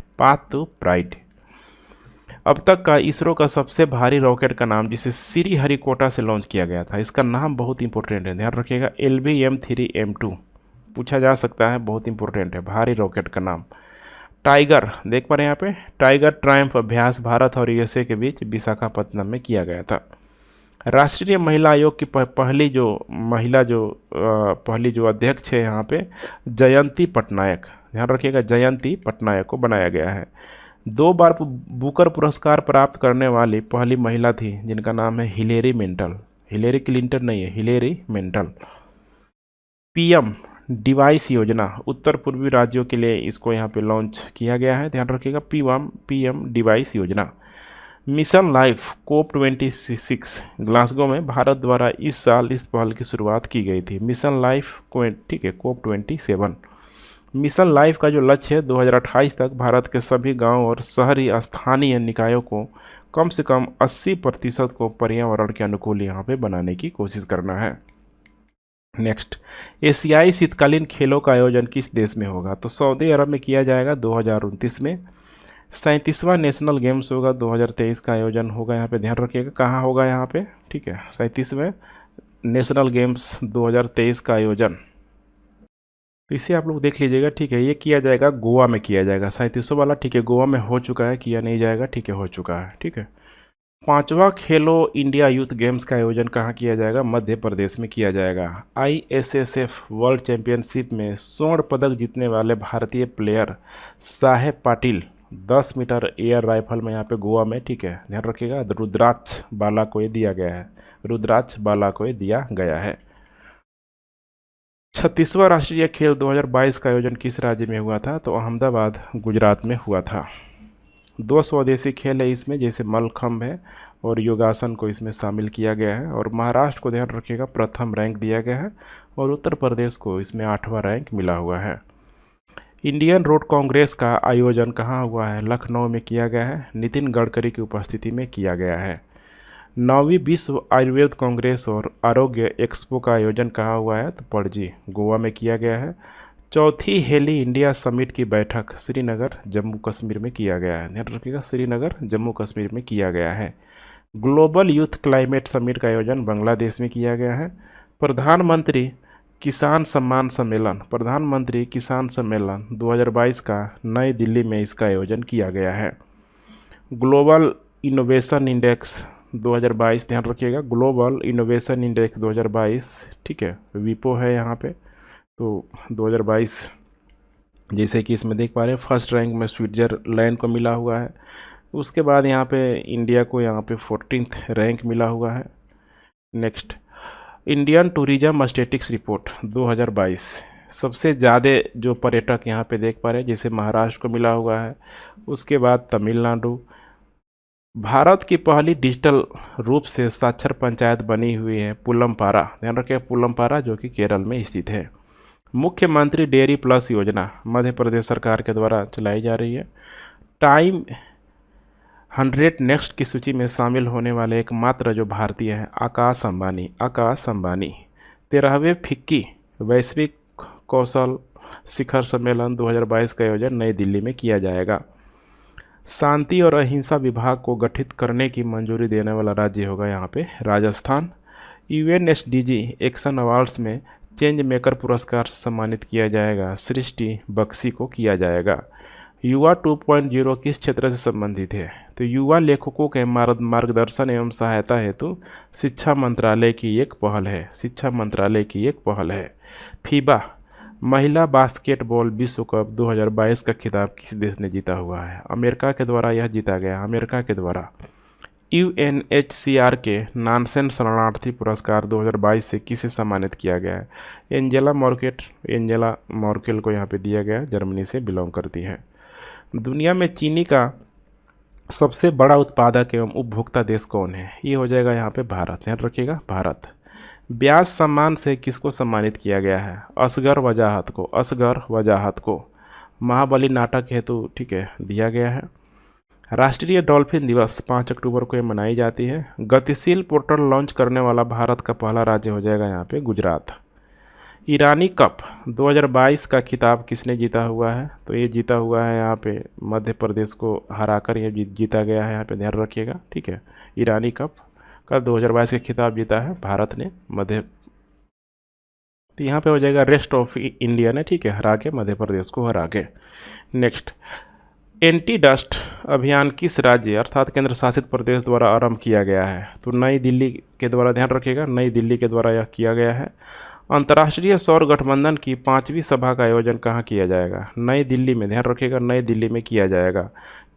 अब तक का इसरो का सबसे भारी रॉकेट का नाम, जिसे श्रीहरिकोटा से लॉन्च किया गया था, इसका नाम बहुत इंपॉर्टेंट है, ध्यान रखिएगा, LVM-3M2 पूछा जा सकता है, बहुत इंपॉर्टेंट है, भारी रॉकेट का नाम। टाइगर देख पा रहे हैं यहाँ पे, टाइगर ट्रायम्फ अभ्यास भारत और USA के बीच विशाखापत्तनम में किया गया था। राष्ट्रीय महिला आयोग की पहली जो अध्यक्ष है यहाँ पे जयंती पटनायक, ध्यान रखिएगा, जयंती पटनायक को बनाया गया है। 2 बार बुकर पुरस्कार प्राप्त करने वाली पहली महिला थी, जिनका नाम है हिलेरी मेंटल। हिलेरी क्लिंटन नहीं है, हिलेरी मेंटल। PM डिवाइस योजना उत्तर पूर्वी राज्यों के लिए इसको यहाँ पे लॉन्च किया गया है, ध्यान रखिएगा, PM डिवाइस योजना। मिशन लाइफ COP26 ग्लासगो में भारत द्वारा इस साल इस पहल की शुरुआत की गई थी। मिशन लाइफ को, ठीक है, COP27। मिशन लाइफ का जो लक्ष्य है 2028 तक भारत के सभी गांव और शहरी स्थानीय निकायों को कम से कम 80% को पर्यावरण के अनुकूल यहाँ पे बनाने की कोशिश करना है। नेक्स्ट, एशियाई शीतकालीन खेलों का आयोजन किस देश में होगा? तो सऊदी अरब में किया जाएगा 2029 में। 37वां नेशनल गेम्स होगा 2023 का आयोजन होगा, यहाँ पे ध्यान रखिएगा, कहाँ होगा यहाँ पे, ठीक है, 37वें नेशनल गेम्स 2023 का आयोजन, तो इसे आप लोग देख लीजिएगा, ठीक है। ये किया जाएगा गोवा में किया जाएगा, 37वां वाला, ठीक है, गोवा में हो चुका है, किया नहीं जाएगा, ठीक है, हो चुका है, ठीक है। 5वां खेलो इंडिया यूथ गेम्स का आयोजन कहाँ किया जाएगा? मध्य प्रदेश में किया जाएगा। ISSF वर्ल्ड चैंपियनशिप में स्वर्ण पदक जीतने वाले भारतीय प्लेयर साहेब पाटिल 10 मीटर एयर राइफल में यहाँ पे गोवा में, ठीक है, ध्यान रखिएगा, रुद्राक्ष बाला को ये दिया गया है, रुद्राक्ष बाला को ये दिया गया है। 36वां राष्ट्रीय खेल 2022 का आयोजन किस राज्य में हुआ था? तो अहमदाबाद, गुजरात में हुआ था। 2 स्वदेशी खेल है इसमें, जैसे मलखम्ब है और योगासन को इसमें शामिल किया गया है। और महाराष्ट्र को ध्यान रखिएगा प्रथम रैंक दिया गया है और उत्तर प्रदेश को इसमें 8वां रैंक मिला हुआ है। इंडियन रोड कांग्रेस का आयोजन कहाँ हुआ है? लखनऊ में किया गया है, नितिन गडकरी की उपस्थिति में किया गया है। 9वीं विश्व आयुर्वेद कांग्रेस और आरोग्य एक्सपो का आयोजन कहाँ हुआ है? तो पणजी, गोवा में किया गया है। 4थी हेली इंडिया समिट की बैठक श्रीनगर, जम्मू कश्मीर में किया गया है, ध्यान रखिएगा, श्रीनगर, जम्मू कश्मीर में किया गया है। ग्लोबल यूथ क्लाइमेट समिट का आयोजन बांग्लादेश में किया गया है। प्रधानमंत्री किसान सम्मान सम्मेलन 2022 का नई दिल्ली में इसका आयोजन किया गया है। ग्लोबल इनोवेशन इंडेक्स 2022, ध्यान रखिएगा, ग्लोबल इनोवेशन इंडेक्स 2022, ठीक है, विपो है यहाँ पे, तो 2022 जैसे कि इसमें देख पा रहे हैं, फर्स्ट रैंक में स्विट्जरलैंड को मिला हुआ है। उसके बाद यहाँ पे इंडिया को यहाँ पे 14th रैंक मिला हुआ है। Next, Indian tourism statistics report 2022, सबसे ज़्यादा जो पर्यटक यहाँ पे देख पा रहे हैं, जैसे महाराष्ट्र को मिला हुआ है, उसके बाद तमिलनाडु। भारत की पहली डिजिटल रूप से साक्षर पंचायत बनी हुई है पुलमपारा, ध्यान रखिए, पुलमपारा, जो कि केरल में स्थित है। मुख्यमंत्री डेयरी प्लस योजना मध्य प्रदेश सरकार के द्वारा चलाई जा रही है। टाइम 100 नेक्स्ट की सूची में शामिल होने वाले एकमात्र जो भारतीय हैं आकाश अंबानी। 13वें फिक्की वैश्विक कौशल शिखर सम्मेलन 2022 का आयोजन नई दिल्ली में किया जाएगा। शांति और अहिंसा विभाग को गठित करने की मंजूरी देने वाला राज्य होगा यहाँ पे राजस्थान। UNSDG एक्शन अवार्ड्स में चेंज मेकर पुरस्कार से सम्मानित किया जाएगा सृष्टि बख्शी को किया जाएगा। युवा 2.0 किस क्षेत्र से संबंधित है? तो युवा लेखकों के मार्गदर्शन एवं सहायता हेतु शिक्षा मंत्रालय की एक पहल है। फीबा महिला बास्केटबॉल विश्व कप 2022 का खिताब किस देश ने जीता हुआ है? अमेरिका के द्वारा यह जीता गया। अमेरिका के द्वारा UNHCR के नानसेन शरणार्थी पुरस्कार 2022 से किसे सम्मानित किया गया है? एंजेला मॉर्केल को यहाँ पे दिया गया, जर्मनी से बिलोंग करती है। दुनिया में चीनी का सबसे बड़ा उत्पादक एवं उपभोक्ता देश कौन है? ये हो जाएगा यहाँ पे भारत। ध्यान रखिएगा भारत। ब्याज सम्मान से किसको सम्मानित किया गया है? असगर वजाहत को महाबली नाटक हेतु ठीक है दिया गया है। राष्ट्रीय डॉल्फिन दिवस 5 अक्टूबर को ये मनाई जाती है। गतिशील पोर्टल लॉन्च करने वाला भारत का पहला राज्य हो जाएगा यहाँ पे गुजरात। ईरानी कप 2022 का खिताब किसने जीता हुआ है? तो ये जीता हुआ है यहाँ पे मध्य प्रदेश को हराकर ये जीता गया है। यहाँ पे ध्यान रखिएगा ठीक है। ईरानी कप का 2022 का खिताब जीता है भारत ने तो यहाँ पे हो जाएगा रेस्ट ऑफ इंडिया ने ठीक है हरा के मध्य प्रदेश को हरा के। नेक्स्ट, एंटी डस्ट अभियान किस राज्य अर्थात केंद्र शासित प्रदेश द्वारा आरंभ किया गया है? तो नई दिल्ली के द्वारा। ध्यान रखिएगा नई दिल्ली के द्वारा यह किया गया है। अंतर्राष्ट्रीय सौर गठबंधन की 5वीं सभा का आयोजन कहाँ किया जाएगा? नई दिल्ली में। ध्यान रखिएगा नई दिल्ली में किया जाएगा।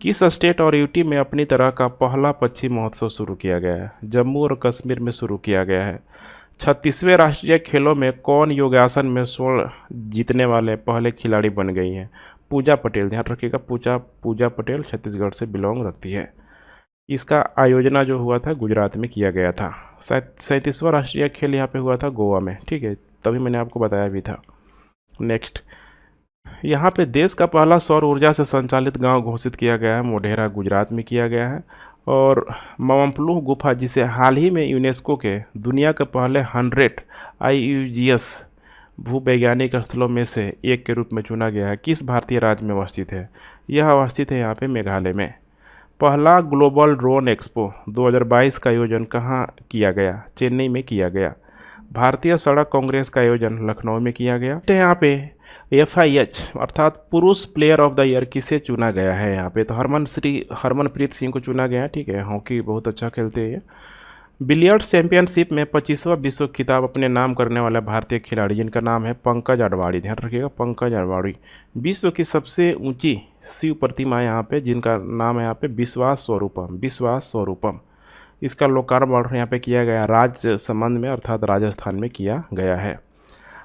किस स्टेट और यूटी में अपनी तरह का पहला पक्षी महोत्सव शुरू किया गया है? जम्मू और कश्मीर में शुरू किया गया है। 36वें राष्ट्रीय खेलों में कौन योगासन में स्वर्ण जीतने वाले पहले खिलाड़ी बन गई हैं? पूजा पटेल। ध्यान रखिएगा पूजा पटेल छत्तीसगढ़ से बिलोंग रखती है। इसका आयोजना जो हुआ था गुजरात में किया गया था। 37वां राष्ट्रीय खेल यहाँ पे हुआ था गोवा में ठीक है, तभी मैंने आपको बताया भी था। नेक्स्ट, यहाँ पे देश का पहला सौर ऊर्जा से संचालित गांव घोषित किया गया है। मोढेरा गुजरात में किया गया है। और मवम्पलुह गुफा जिसे हाल ही में यूनेस्को के दुनिया के पहले 100 IUGS भूवैज्ञानिक स्थलों में से एक के रूप में चुना गया है, किस भारतीय राज्य में अवस्थित है? यह अवस्थित है यहाँ पे मेघालय में। पहला ग्लोबल ड्रोन एक्सपो 2022 का आयोजन कहाँ किया गया? चेन्नई में किया गया। भारतीय सड़क कांग्रेस का आयोजन लखनऊ में किया गया। यहाँ पे FIH अर्थात पुरुष प्लेयर ऑफ द ईयर किसे चुना गया है? यहाँ पे तो हरमनप्रीत सिंह को चुना गया ठीक है। हॉकी बहुत अच्छा खेलते हैं। बिलियर्ड्स चैंपियनशिप में 25वां विश्व खिताब अपने नाम करने वाला भारतीय खिलाड़ी जिनका नाम है पंकज अडवाणी। ध्यान रखिएगा पंकज अडवाणी। विश्व की सबसे ऊंची शिव प्रतिमा यहाँ पे जिनका नाम है यहाँ पे विश्वास स्वरूपम। इसका लोकार्पण यहाँ पे किया गया राजसमंद में अर्थात राजस्थान में किया गया है।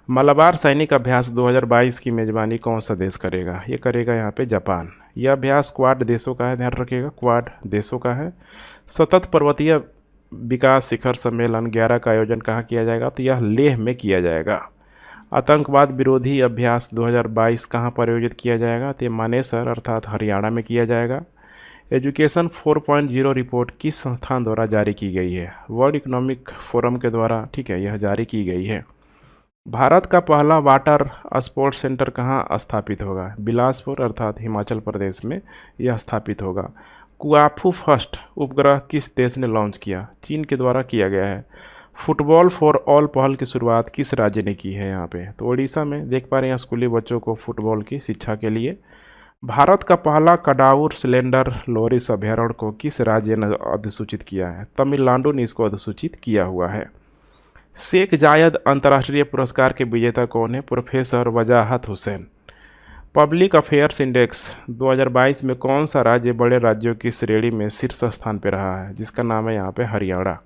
मलाबार सैनिक अभ्यास 2022 की मेजबानी कौन सा देश करेगा? ये करेगा यहाँ पे जापान। यह अभ्यास क्वाड देशों का है। ध्यान रखिएगा क्वाड देशों का है। सतत पर्वतीय विकास शिखर सम्मेलन 11 का आयोजन कहाँ किया जाएगा? तो यह लेह में किया जाएगा। आतंकवाद विरोधी अभ्यास 2022 कहाँ पर आयोजित किया जाएगा? तो मानेसर अर्थात हरियाणा में किया जाएगा। एजुकेशन 4.0 रिपोर्ट किस संस्थान द्वारा जारी की गई है? वर्ल्ड इकोनॉमिक फोरम के द्वारा ठीक है यह जारी की गई है। भारत का पहला वाटर स्पोर्ट्स सेंटर कहाँ स्थापित होगा? बिलासपुर अर्थात हिमाचल प्रदेश में यह स्थापित होगा। कुआफू फर्स्ट उपग्रह किस देश ने लॉन्च किया? चीन के द्वारा किया गया है। फुटबॉल फॉर ऑल पहल की शुरुआत किस राज्य ने की है? यहाँ पे तो उड़ीसा में देख पा रहे हैं स्कूली बच्चों को फुटबॉल की शिक्षा के लिए। भारत का पहला कडाउर सिलेंडर लोरिस अभयारण्य को किस राज्य ने अधिसूचित किया है? तमिलनाडु ने इसको अधिसूचित किया हुआ है। शेख जायद अंतर्राष्ट्रीय पुरस्कार के विजेता कौन है? प्रोफेसर वजाहत हुसैन। पब्लिक अफेयर्स इंडेक्स 2022 में कौन सा राज्य बड़े राज्यों की श्रेणी में शीर्ष स्थान पर रहा है? जिसका नाम है यहाँ पे हरियाणा।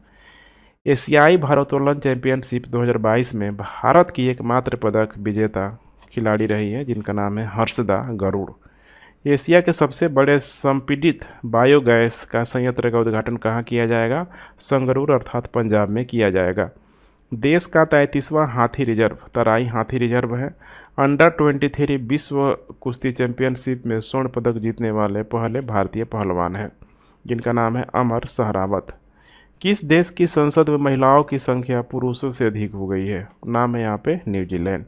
एशियाई भारोत्तोलन चैंपियनशिप 2022 में भारत की एकमात्र पदक विजेता खिलाड़ी रही है जिनका नाम है हर्षदा गरुड़। एशिया के सबसे बड़े संपीड़ित बायोगैस का संयंत्र का उद्घाटन कहाँ किया जाएगा? संगरूर अर्थात पंजाब में किया जाएगा। देश का 33वां हाथी रिजर्व तराई हाथी रिजर्व है। अंडर 23 विश्व कुश्ती चैंपियनशिप में स्वर्ण पदक जीतने वाले पहले भारतीय पहलवान हैं, जिनका नाम है अमर सहरावत। किस देश की संसद में महिलाओं की संख्या पुरुषों से अधिक हो गई है? नाम है यहाँ पे न्यूजीलैंड।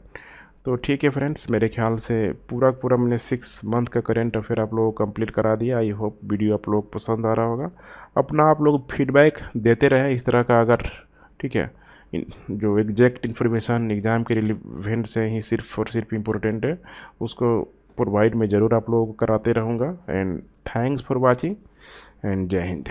तो ठीक है फ्रेंड्स, मेरे ख्याल से पूरा पूरा मैंने 6 मंथ का करेंट अफेयर आप लोगों को कंप्लीट करा दिया। आई होप वीडियो आप लोग पसंद आ रहा होगा। अपना आप लोग फीडबैक देते रहें इस तरह का, अगर ठीक है जो एग्जैक्ट इन्फॉर्मेशन एग्ज़ाम के रिलेवेंट से ही सिर्फ और सिर्फ इम्पोर्टेंट है, उसको प्रोवाइड मैं ज़रूर आप लोगों को कराते रहूँगा। And thanks for watching and जय हिंद।